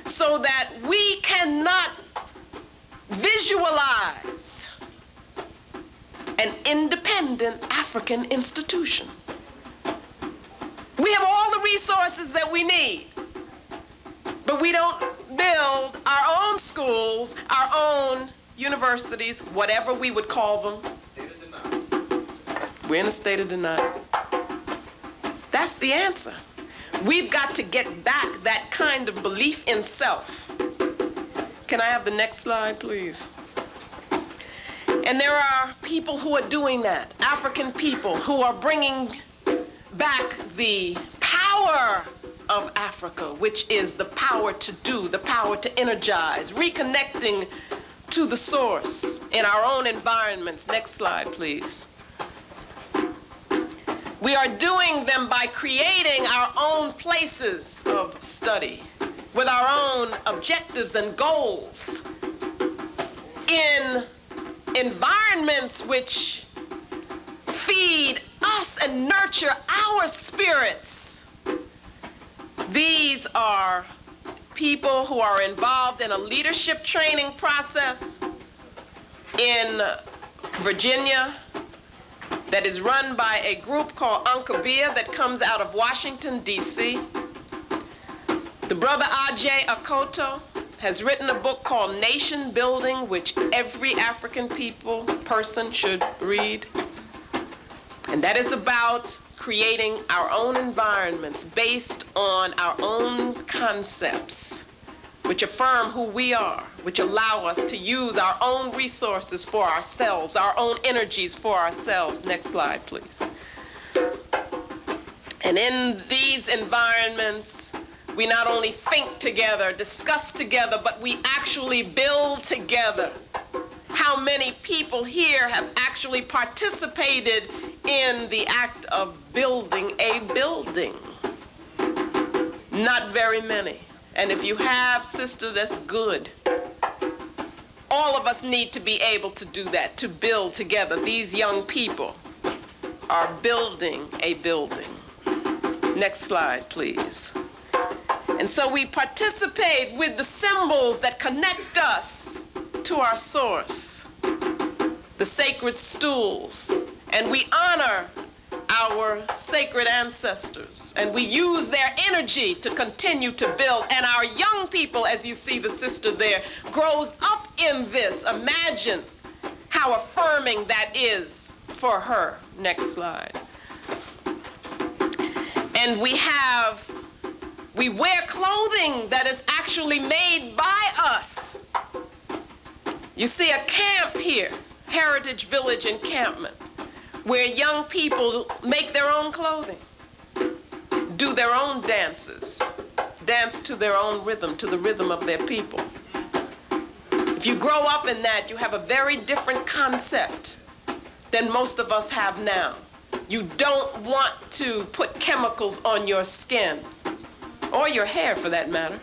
B: So that we cannot visualize an independent African institution. We have all the resources that we need, but we don't build our own schools, our own universities, whatever we would call them. We're in a state of denial. That's the answer. We've got to get back that kind of belief in self. Can I have the next slide, please? And there are people who are doing that, African people who are bringing back the power of Africa, which is the power to do, the power to energize, reconnecting to the source in our own environments. Next slide, please. We are doing them by creating our own places of study with our own objectives and goals in environments which feed us and nurture our spirits. These are people who are involved in a leadership training process in Virginia that is run by a group called Ankabia that comes out of Washington, D.C. The brother Ajay Akoto has written a book called Nation Building, which every African person should read. And that is about creating our own environments based on our own concepts, which affirm who we are, which allow us to use our own resources for ourselves, our own energies for ourselves. Next slide, please. And in these environments, we not only think together, discuss together, but we actually build together. How many people here have actually participated in the act of building a building? Not very many. And if you have, sister, that's good. All of us need to be able to do that, to build together. These young people are building a building. Next slide, please. And so we participate with the symbols that connect us to our source, the sacred stools, and we honor our sacred ancestors, and we use their energy to continue to build. And our young people, as you see the sister there, grows up in this. Imagine how affirming that is for her. Next slide. And we wear clothing that is actually made by us. You see a camp here, Heritage Village Encampment, where young people make their own clothing, do their own dances, dance to their own rhythm, to the rhythm of their people. If you grow up in that, you have a very different concept than most of us have now. You don't want to put chemicals on your skin, or your hair for that matter.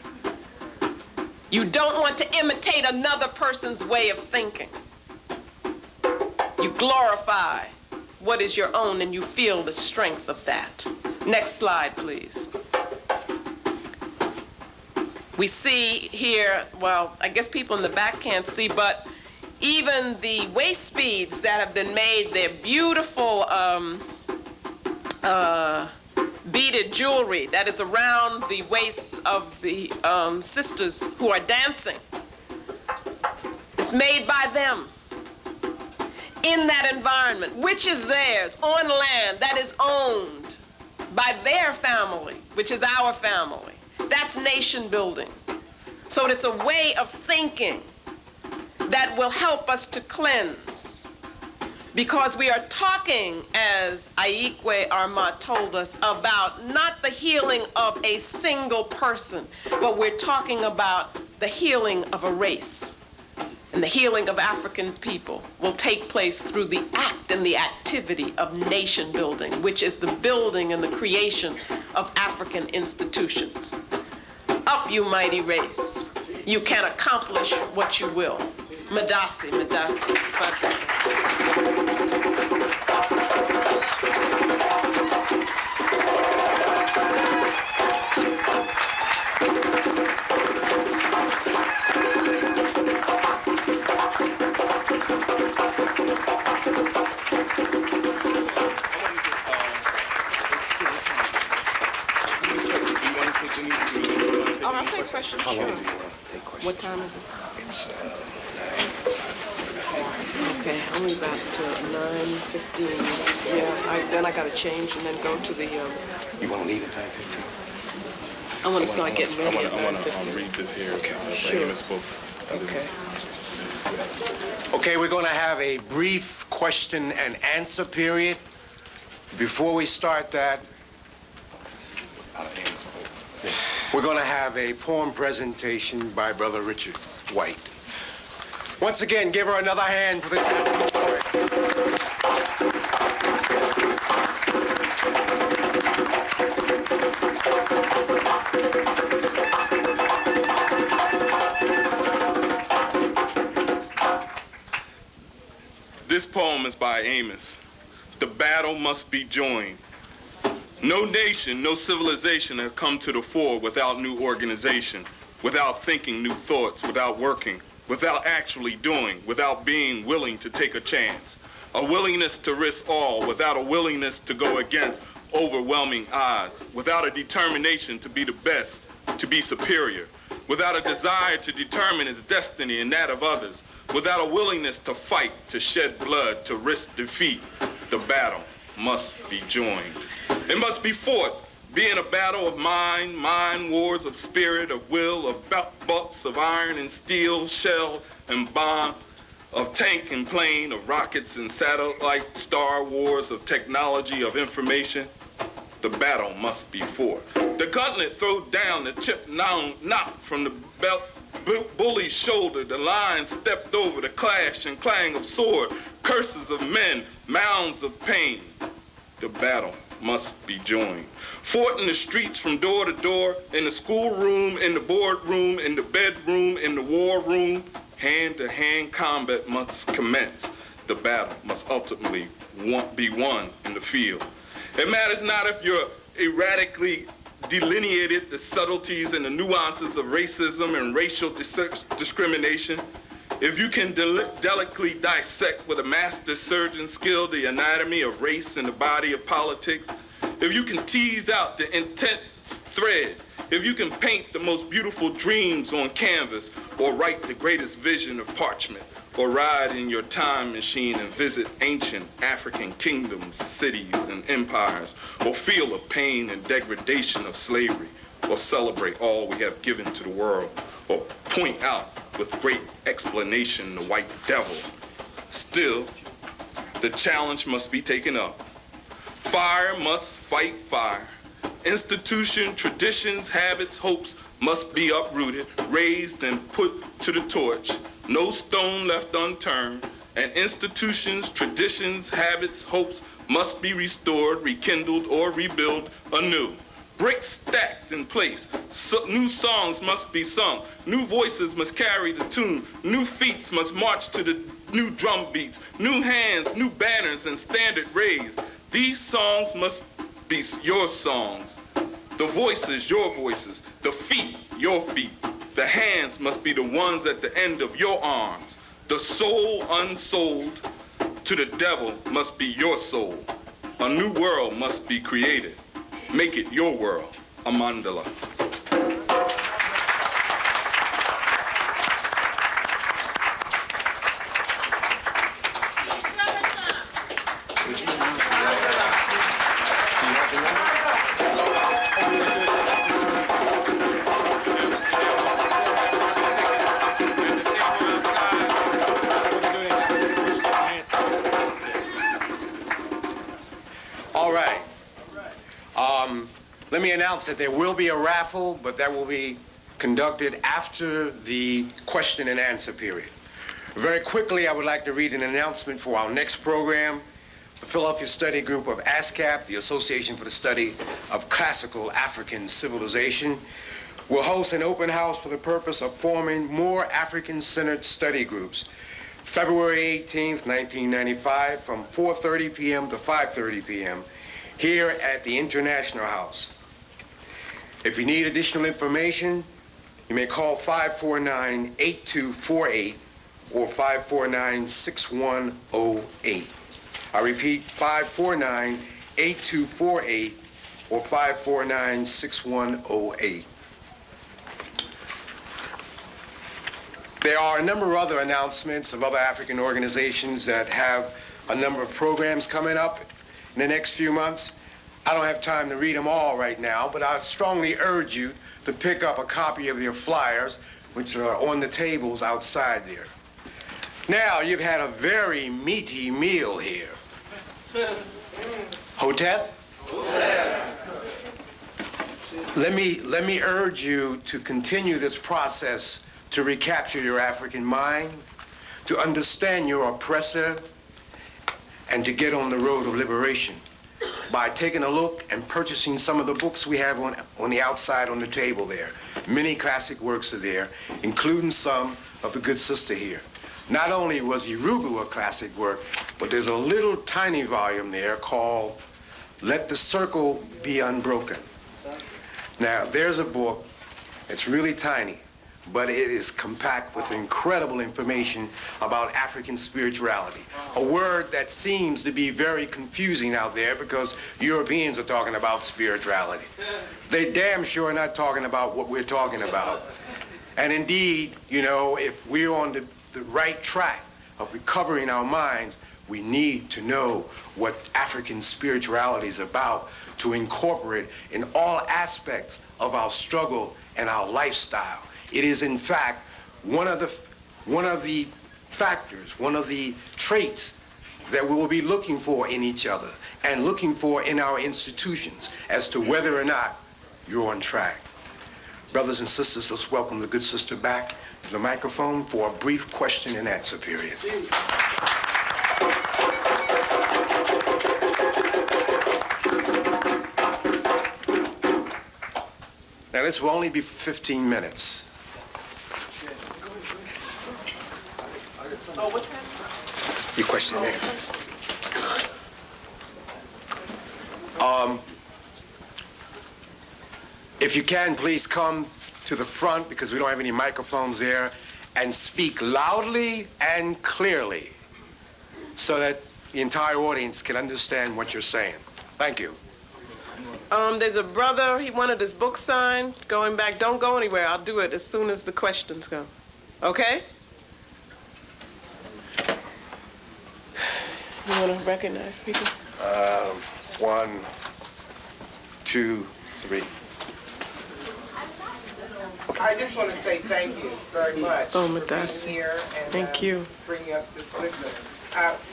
B: You don't want to imitate another person's way of thinking. You glorify what is your own, and you feel the strength of that. Next slide, please. We see here, well, I guess people in the back can't see, but even the waist beads that have been made, they're beautiful beaded jewelry that is around the waists of the sisters who are dancing. It's made by them in that environment, which is theirs, on land that is owned by their family, which is our family. That's nation building. So it's a way of thinking that will help us to cleanse. Because we are talking, as Aikwe Arma told us, about not the healing of a single person, but we're talking about the healing of a race. And the healing of African people will take place through the act and the activity of nation building, which is the building and the creation of African institutions. Up, you mighty race. You can accomplish what you will. Madasi, Madasi, Santasi. I'll take questions,
A: How
B: sure.
A: long do you want to take questions?
B: What time is it?
A: It's 9.
B: Okay, only about 9:15. Yeah, then I gotta change and then go to the,
A: You want to leave at 9:15?
B: I wanna start getting ready at
C: I want to
B: 9:15.
C: read this here.
B: Sure.
C: Amos book.
B: Okay.
A: Okay, we're going to have a brief question and answer period. Before we start that, we're going to have a poem presentation by Brother Richard White. Once again, give her another hand for this African poet.
C: This poem is by Amos. The battle must be joined. No nation, no civilization have come to the fore without new organization, without thinking new thoughts, without working, without actually doing, without being willing to take a chance. A willingness to risk all, without a willingness to go against overwhelming odds, without a determination to be the best, to be superior, without a desire to determine its destiny and that of others, without a willingness to fight, to shed blood, to risk defeat. The battle must be joined. It must be fought, being a battle of mind wars of spirit, of will, of bucks, of iron and steel, shell and bomb, of tank and plane, of rockets and satellite, star wars, of technology, of information. The battle must be fought. The gauntlet throw down, the chip knock from the belt, bully's shoulder, the lion stepped over, the clash and clang of sword, curses of men, mounds of pain. The battle must be joined. Fought in the streets from door to door, in the schoolroom, in the boardroom, in the bedroom, in the war room. Hand-to-hand combat must commence. The battle must ultimately be won in the field. It matters not if you're erratically delineated the subtleties and the nuances of racism and racial discrimination, if you can delicately dissect with a master surgeon skill the anatomy of race and the body of politics, if you can tease out the intense thread, if you can paint the most beautiful dreams on canvas, or write the greatest vision of parchment, or ride in your time machine and visit ancient African kingdoms, cities, and empires, or feel the pain and degradation of slavery, or celebrate all we have given to the world, or point out with great explanation the white devil, still, the challenge must be taken up. Fire must fight fire. Institution, traditions, habits, hopes must be uprooted, raised, and put to the torch. No stone left unturned. And institutions, traditions, habits, hopes must be restored, rekindled, or rebuilt anew. Bricks stacked in place. New songs must be sung. New voices must carry the tune. New feet must march to the new drum beats. New hands, new banners, and standard raised. These songs must be your songs. The voices, your voices. The feet, your feet. The hands must be the ones at the end of your arms. The soul unsold to the devil must be your soul. A new world must be created. Make it your world, a mandala.
A: All right. Let me announce that there will be a raffle, but that will be conducted after the question and answer period. Very quickly, I would like to read an announcement for our next program. The Philadelphia Study Group of ASCAP, the Association for the Study of Classical African Civilization, will host an open house for the purpose of forming more African-centered study groups. February 18th, 1995, from 4:30 p.m. to 5:30 p.m. here at the International House. If you need additional information, you may call 549-8248 or 549-6108. I repeat, 549-8248 or 549-6108. There are a number of other announcements of other African organizations that have a number of programs coming up in the next few months. I don't have time to read them all right now, but I strongly urge you to pick up a copy of their flyers, which are on the tables outside there. Now, you've had a very meaty meal here. Hotel? Let me urge you to continue this process to recapture your African mind, to understand your oppressor, and to get on the road of liberation by taking a look and purchasing some of the books we have on the outside on the table there. Many classic works are there, including some of the good sister here. Not only was Urugu a classic work, but there's a little tiny volume there called Let the Circle Be Unbroken. Now, there's a book, it's really tiny, but it is compact with incredible information about African spirituality. A word that seems to be very confusing out there because Europeans are talking about spirituality. They damn sure are not talking about what we're talking about. And indeed, you know, if we're on the right track of recovering our minds, we need to know what African spirituality is about to incorporate in all aspects of our struggle and our lifestyle. It is, in fact, one of the factors, one of the traits that we will be looking for in each other and looking for in our institutions as to whether or not you're on track. Brothers and sisters, let's welcome the good sister back to the microphone for a brief question and answer period. Now, this will only be for 15 minutes.
B: Oh, what's that?
A: Your question and answer. If you can, please come to the front because we don't have any microphones there, and speak loudly and clearly so that the entire audience can understand what you're saying. Thank you.
B: There's a brother, he wanted his book signed, going back. Don't go anywhere. I'll do it as soon as the questions go. Okay? You want to recognize people?
A: 1, 2, 3.
E: I just want to say thank you very much
B: Oh,
E: for being
B: Madasi.
E: here and
B: Thank you.
E: bringing us this wisdom.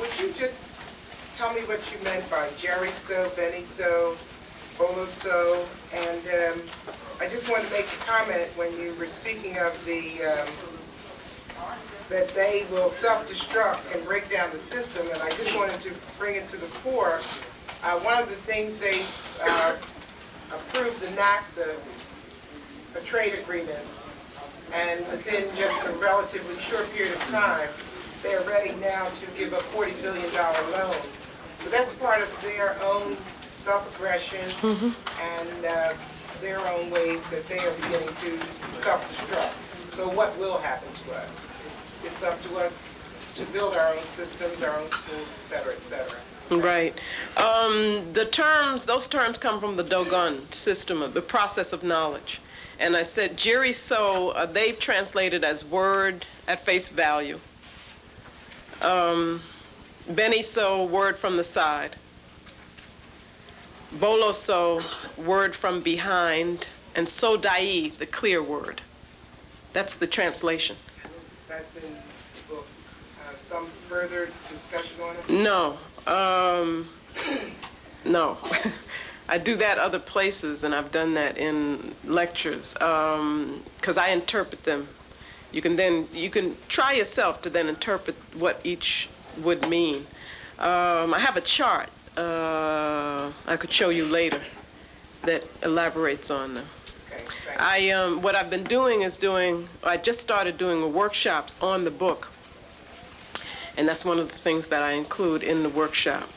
E: Would you just tell me what you meant by Jerry So, Benny So, Bolo So, and I just wanted to make a comment when you were speaking of that they will self-destruct and break down the system, and I just wanted to bring it to the fore. One of the things they approved the NAFTA trade agreements, and within just a relatively short period of time, they're ready now to give a $40 billion loan. So that's part of their own self-aggression and their own ways that they are beginning to self-destruct. So what will happen to us? It's up to us to build our own systems, our own schools, et cetera, et cetera.
B: Right. Those terms come from the Dogon system of the process of knowledge. And I said, Jerry So, they've translated as word at face value. Benny So, word from the side. Bolo So, word from behind. And So Dai, the clear word. That's the translation.
E: That's in the book. Some further discussion on it?
B: No. No. I do that other places, and I've done that in lectures, because I interpret them. You can try yourself to then interpret what each would mean. I have a chart I could show you later that elaborates on them.
E: Okay, thank you.
B: What I've been doing is I just started doing workshops on the book, and that's one of the things that I include in the workshop.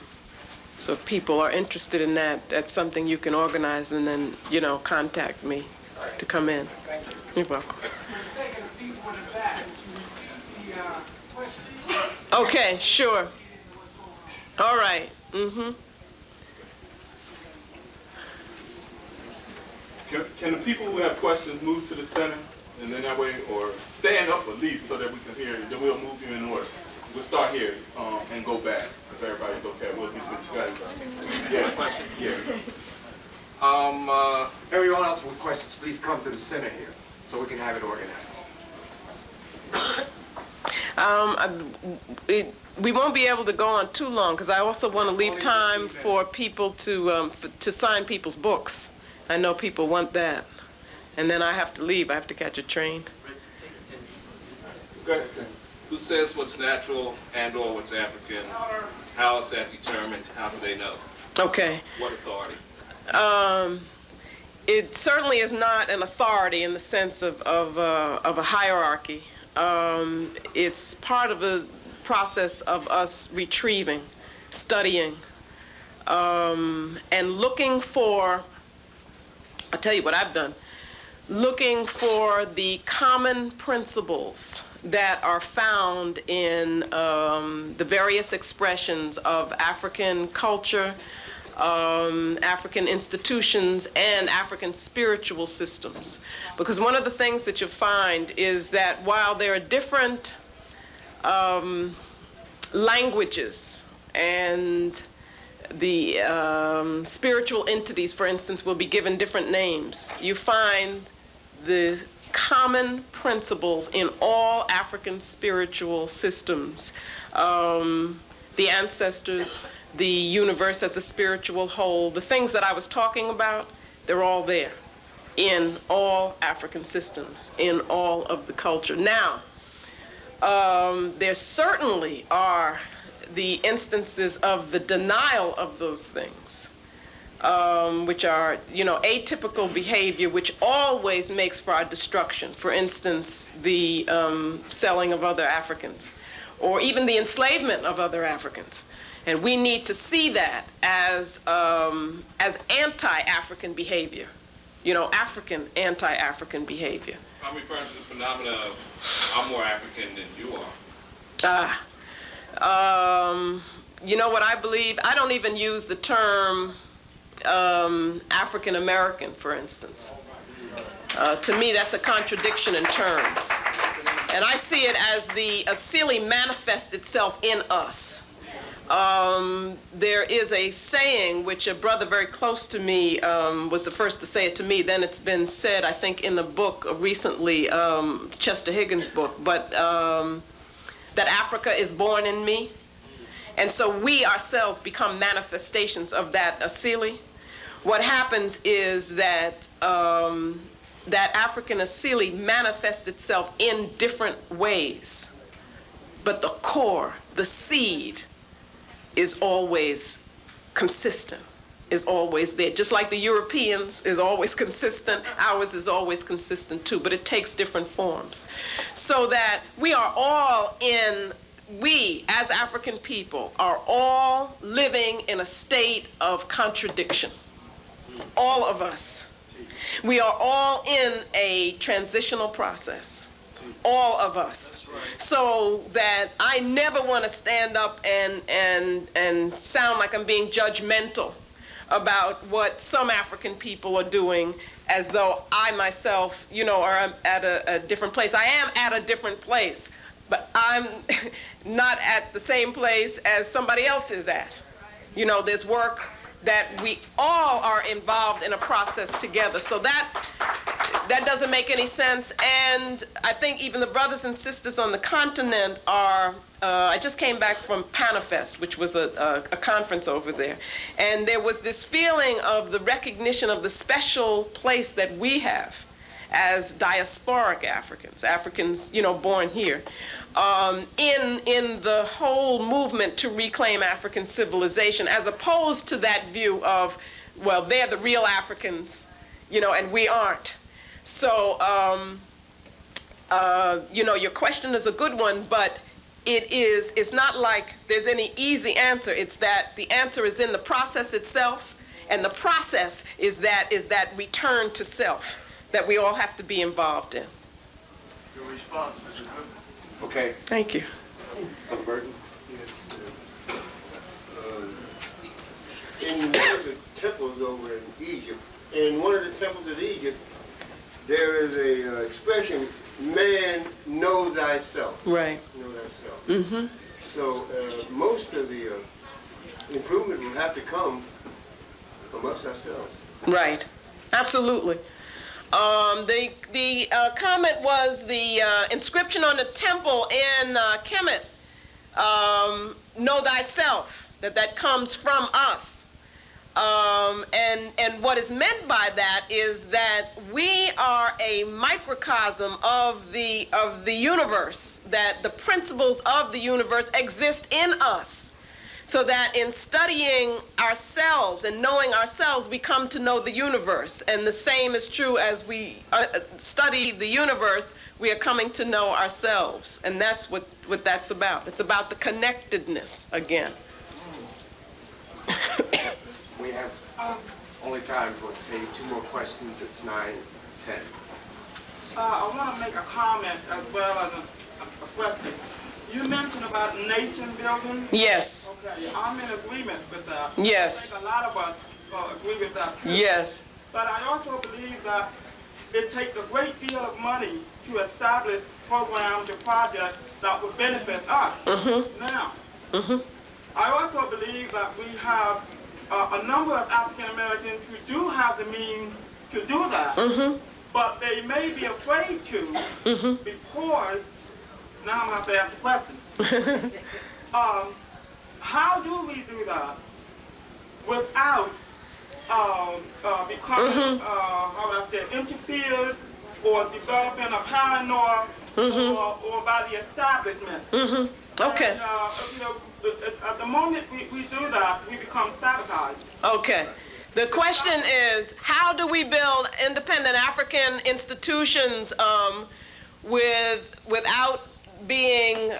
B: So if people are interested in that, that's something you can organize and then, contact me to come in.
E: Thank you.
B: You're welcome.
D: Second, people in the back. The question.
B: Okay, sure. All right.
C: Can the people who have questions move to the center, and then that way, or stand up at least so that we can hear you? Then we'll move you in order. We'll start here and go back. If everybody's okay, we'll get to you guys. Yeah, question. Yeah.
A: Everyone else with questions, please come to the center here so we can have it organized.
B: We won't be able to go on too long because I also want to leave time for people to sign people's books. I know people want that. And then I have to leave. I have to catch a train.
C: Go ahead.
F: Who says what's natural and or what's African? How is that determined? How do they know?
B: Okay.
F: What authority?
B: It certainly is not an authority in the sense of a hierarchy. It's part of a process of us retrieving, studying, and looking for, I'll tell you what I've done, looking for the common principles that are found in the various expressions of African culture, African institutions, and African spiritual systems. Because one of the things that you'll find is that while there are different languages and the spiritual entities, for instance, will be given different names, you find the common principles in all African spiritual systems. The ancestors, the universe as a spiritual whole, the things that I was talking about, they're all there in all African systems, in all of the culture. Now, there certainly are the instances of the denial of those things, which are, atypical behavior, which always makes for our destruction. For instance, the selling of other Africans, or even the enslavement of other Africans. And we need to see that as anti-African behavior. African, anti-African behavior.
F: I'm referring to the phenomena of I'm more African than you are.
B: You know what I believe? I don't even use the term African American, for instance. To me, that's a contradiction in terms. And I see it as the Asili manifests itself in us. There is a saying which a brother very close to me was the first to say it to me. Then it's been said, I think, in the book recently, Chester Higgins' book, but that Africa is born in me. And so we ourselves become manifestations of that Asili. What happens is that that African Asili manifests itself in different ways, but the core, the seed, is always consistent, is always there. Just like the Europeans is always consistent, ours is always consistent too, but it takes different forms. So that we are all we as African people are all living in a state of contradiction. All of us. We are all in a transitional process. All of us. So that I never want to stand up and sound like I'm being judgmental about what some African people are doing, as though I myself, are at a different place. I am at a different place, but I'm not at the same place as somebody else is at. There's work that we all are involved in a process together. So that doesn't make any sense. And I think even the brothers and sisters on the continent are, I just came back from Panafest, which was a conference over there. And there was this feeling of the recognition of the special place that we have as diasporic Africans, born here, in the whole movement to reclaim African civilization, as opposed to that view of, well, they're the real Africans, and we aren't. So, your question is a good one, but it's not like there's any easy answer. It's that the answer is in the process itself, and the process is that return to self that we all have to be involved in.
D: Your response, Mr. Cook.
G: Okay.
B: Thank you.
G: Brother Burton?
H: In one of the temples over in Egypt, there is a expression, man, know thyself.
B: Right.
H: Know thyself.
B: Mm-hmm.
H: So most of the improvement will have to come from us ourselves.
B: Right. Absolutely. The comment was the inscription on the temple in Kemet, know thyself, that comes from us. And what is meant by that is that we are a microcosm of the universe, that the principles of the universe exist in us. So that in studying ourselves and knowing ourselves, we come to know the universe. And the same is true as we study the universe, we are coming to know ourselves. And that's what that's about. It's about the connectedness again.
G: We have only time for maybe 2 more questions. It's 9:10.
D: I want to make a comment as well as a question. You mentioned about nation building.
B: Yes.
D: Okay, I'm in agreement with that.
B: Yes.
D: I think a lot of us agree with that too.
B: Yes.
D: But I also believe that it takes a great deal of money to establish programs and projects that would benefit us.
B: Mm-hmm.
D: Now,
B: Mm-hmm.
D: I also believe that we have a number of African Americans who do have the means to do that,
B: Mm-hmm.
D: but they may be afraid to
B: Mm-hmm.
D: because, now I'm going to have to ask the question, how do we do that without becoming, how would I say, interfered or developing a paranoia or by the establishment?
B: Mm-hmm. Okay.
D: And, at the moment we do that, we become sabotaged.
B: Okay. The question is, how do we build independent African institutions without being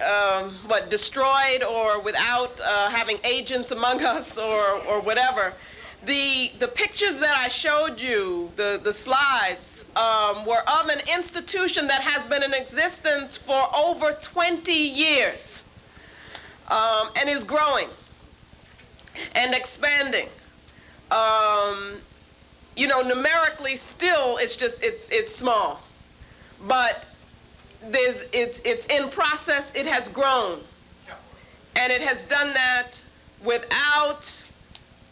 B: destroyed, or without having agents among us, or whatever? The pictures that I showed you, the slides, were of an institution that has been in existence for over 20 years and is growing and expanding. You know, numerically still it's small, but it's in process. It has grown, and it has done that without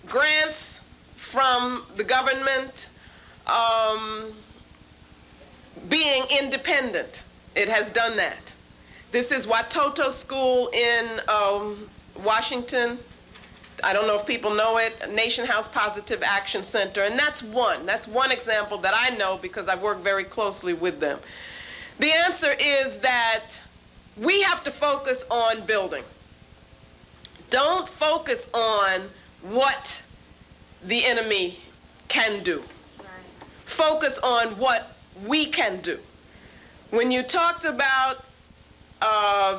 B: grants from the government, being independent. It has done that. This is Watoto School in Washington. I don't know if people know it, Nation House Positive Action Center, and that's one example that I know because I've worked very closely with them. The answer is that we have to focus on building. Don't focus on what the enemy can do. Focus on what we can do. When you talked about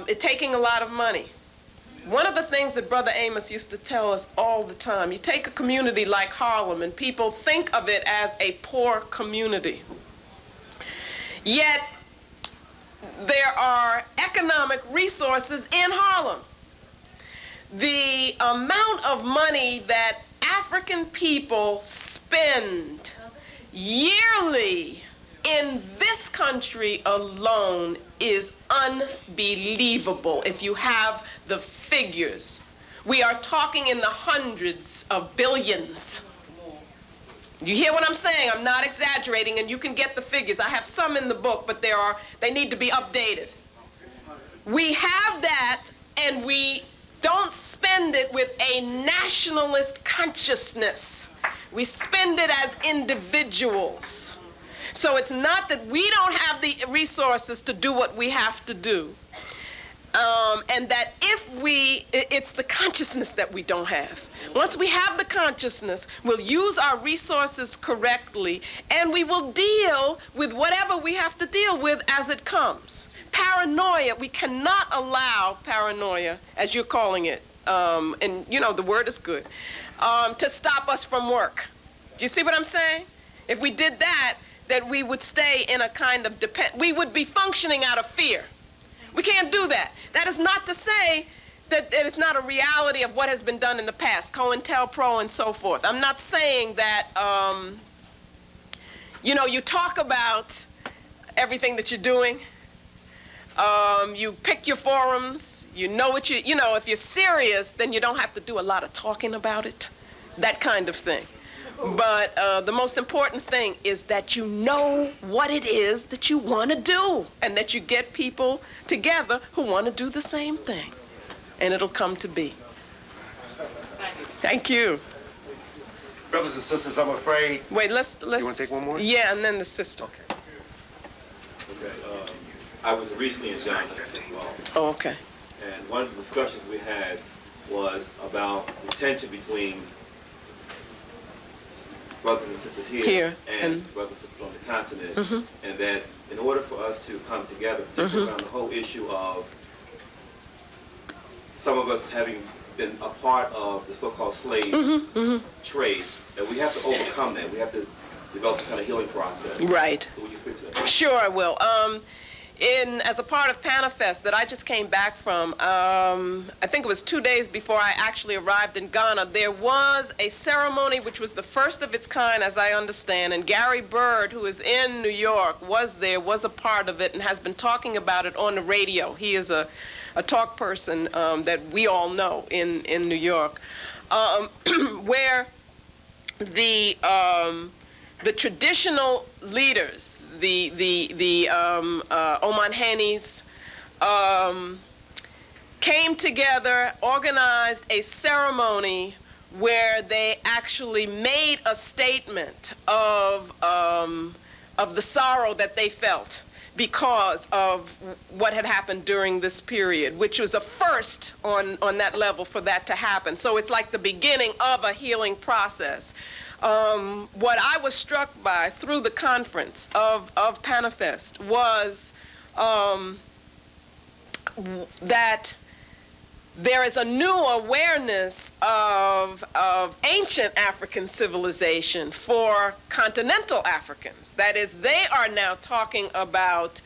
B: it taking a lot of money, one of the things that Brother Amos used to tell us all the time, you take a community like Harlem and people think of it as a poor community. Yet there are economic resources in Harlem. The amount of money that African people spend yearly in this country alone is unbelievable if you have the figures. We are talking in the hundreds of billions. You hear what I'm saying? I'm not exaggerating, and you can get the figures. I have some in the book, but they need to be updated. We have that, and we don't spend it with a nationalist consciousness. We spend it as individuals. So it's not that we don't have the resources to do what we have to do. And that it's the consciousness that we don't have. Once we have the consciousness, we'll use our resources correctly, and we will deal with whatever we have to deal with as it comes. Paranoia, we cannot allow paranoia, as you're calling it, and you know the word is good, to stop us from work. Do you see what I'm saying? If we did that we would stay in a kind of we would be functioning out of fear. We can't do that. That is not to say that it's not a reality of what has been done in the past, COINTELPRO and so forth. I'm not saying that, you know, you talk about everything that you're doing. You pick your forums. You know what you know, if you're serious, then you don't have to do a lot of talking about it, that kind of thing. But the most important thing is that you know what it is that you want to do, and that you get people together who want to do the same thing, and it'll come to be. Thank you.
I: Brothers and sisters, I'm afraid.
B: Wait, let's.
I: You want to take one more?
B: Yeah, and then the sister.
I: Okay.
J: Okay. I was recently in Ghana as well.
B: Oh, okay.
J: And one of the discussions we had was about the tension between brothers and sisters here and brothers and sisters on the continent, and that in order for us to come together, particularly around the whole issue of some of us having been a part of the so-called slave trade, that we have to overcome that. We have to develop some kind of healing process.
B: Right.
J: So would you speak to that?
B: Sure, I will. As a part of Panifest that I just came back from, I think it was 2 days before I actually arrived in Ghana, there was a ceremony which was the first of its kind, as I understand, and Gary Bird, who is in New York, was a part of it, and has been talking about it on the radio. He is a talk person that we all know in New York, where the traditional leaders, the Omanhanis, came together, organized a ceremony where they actually made a statement of the sorrow that they felt because of what had happened during this period, which was a first on that level for that to happen. So it's like the beginning of a healing process. What I was struck by through the conference of Panifest was that there is a new awareness of ancient African civilization for continental Africans. That is, they are now talking about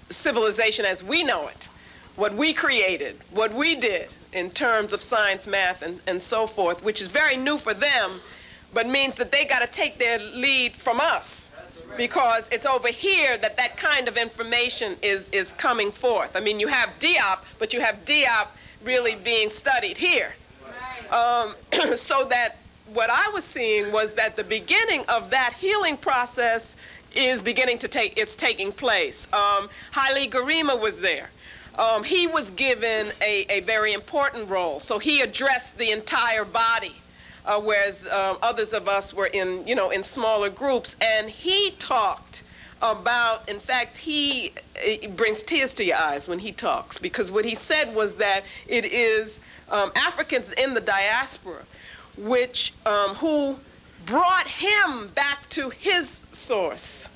B: civilization as we know it, what we created, what we did in terms of science, math, and so forth, which is very new for them, but means that they got to take their lead from us, because it's over here that that kind of information is coming forth. I mean, you have Diop, but you have Diop really being studied here. So that what I was seeing was that the beginning of that healing process is beginning to it's taking place. Haile Gerima was there. He was given a very important role. So he addressed the entire body. Whereas others of us were in, in smaller groups. And he talked about, in fact, it brings tears to your eyes when he talks, because what he said was that it is Africans in the diaspora who brought him back to his source,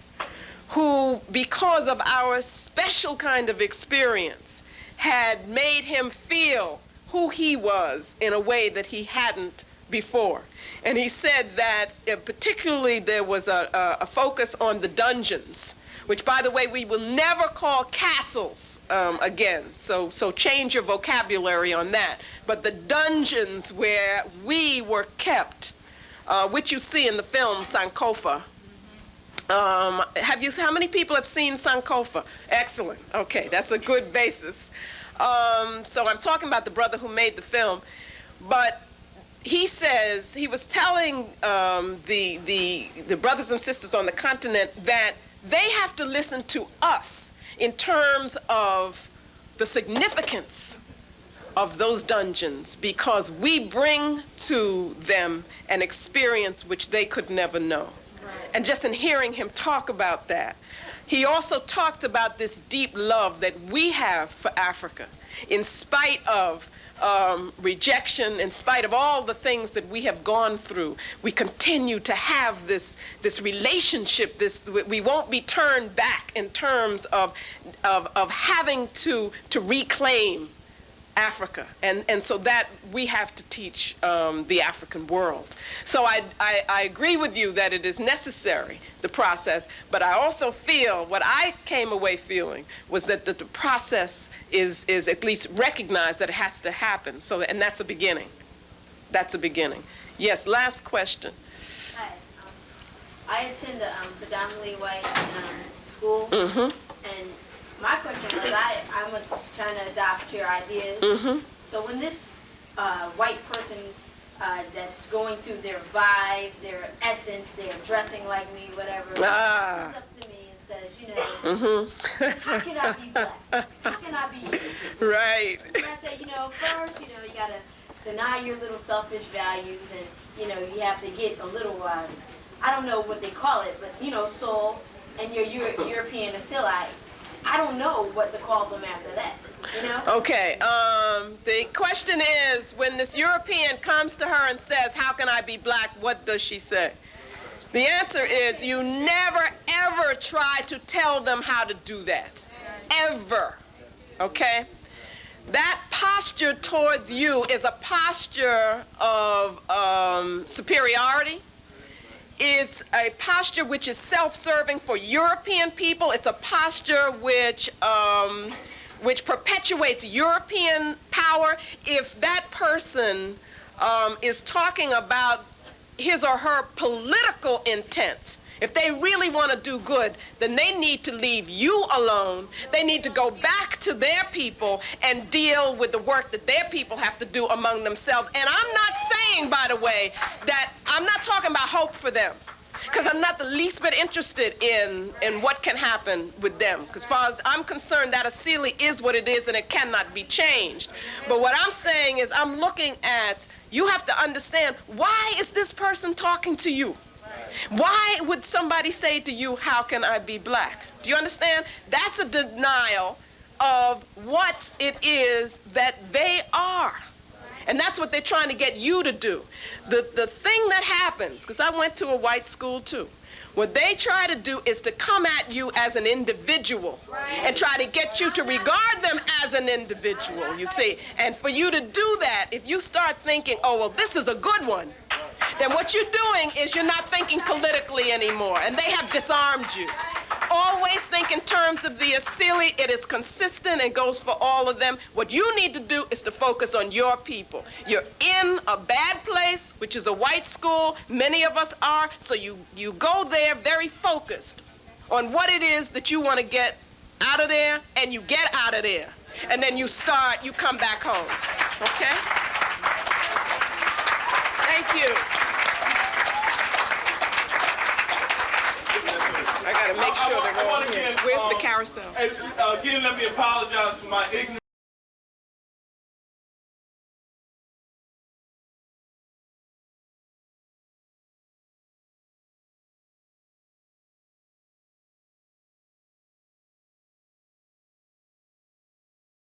B: who, because of our special kind of experience, had made him feel who he was in a way that he hadn't before. And he said that particularly there was a focus on the dungeons, which, by the way, we will never call castles again. So change your vocabulary on that. But the dungeons where we were kept, which you see in the film Sankofa. How many people have seen Sankofa? Excellent. Okay, that's a good basis. So I'm talking about the brother who made the film, but he says, he was telling the brothers and sisters on the continent that they have to listen to us in terms of the significance of those dungeons, because we bring to them an experience which they could never know. And just in hearing him talk about that, he also talked about this deep love that we have for Africa, in spite of rejection, in spite of all the things that we have gone through. We continue to have this relationship. We won't be turned back in terms of having to reclaim Africa, and so that we have to teach the African world. So I agree with you that it is necessary, the process, but I also feel, what I came away feeling was that the process is at least recognized that it has to happen. So, and that's a beginning. That's a beginning. Yes, last question.
K: Hi. I attend a predominantly white school, and my question was, I'm trying to adopt your ideas. So when this white person that's going through their vibe, their essence, they're dressing like me, whatever, comes up to me and says, how can I be black? How can I be you?
B: Right.
K: And I say, first, you got to deny your little selfish values, and, you have to get a little, I don't know what they call it, but, soul, and your European Asili. I don't know what to call them after that, Okay,
B: the question is, when this European comes to her and says, how can I be black, what does she say? The answer is, you never, ever try to tell them how to do that. Ever. Okay? That posture towards you is a posture of superiority. It's a posture which is self-serving for European people. It's a posture which perpetuates European power. If that person is talking about his or her political intent, if they really want to do good, then they need to leave you alone. They need to go back to their people and deal with the work that their people have to do among themselves. And I'm not saying, by the way, that I'm not talking about hope for them, because I'm not the least bit interested in what can happen with them. Because as far as I'm concerned, that Asili is what it is and it cannot be changed. But what I'm saying is, I'm looking at, you have to understand, why is this person talking to you? Why would somebody say to you, how can I be black? Do you understand? That's a denial of what it is that they are. And that's what they're trying to get you to do. The thing that happens, because I went to a white school too, what they try to do is to come at you as an individual and try to get you to regard them as an individual, you see. And for you to do that, if you start thinking, oh, well, this is a good one, then what you're doing is you're not thinking politically anymore, and they have disarmed you. Always think in terms of the Asili. It is consistent and goes for all of them. What you need to do is to focus on your people. You're in a bad place, which is a white school. Many of us are. So you go there very focused on what it is that you want to get out of there, and you get out of there. And then you come back home. Okay? Thank you. I got to make sure they're all here. Where's the carousel?
C: Again, let me apologize for my ignorance.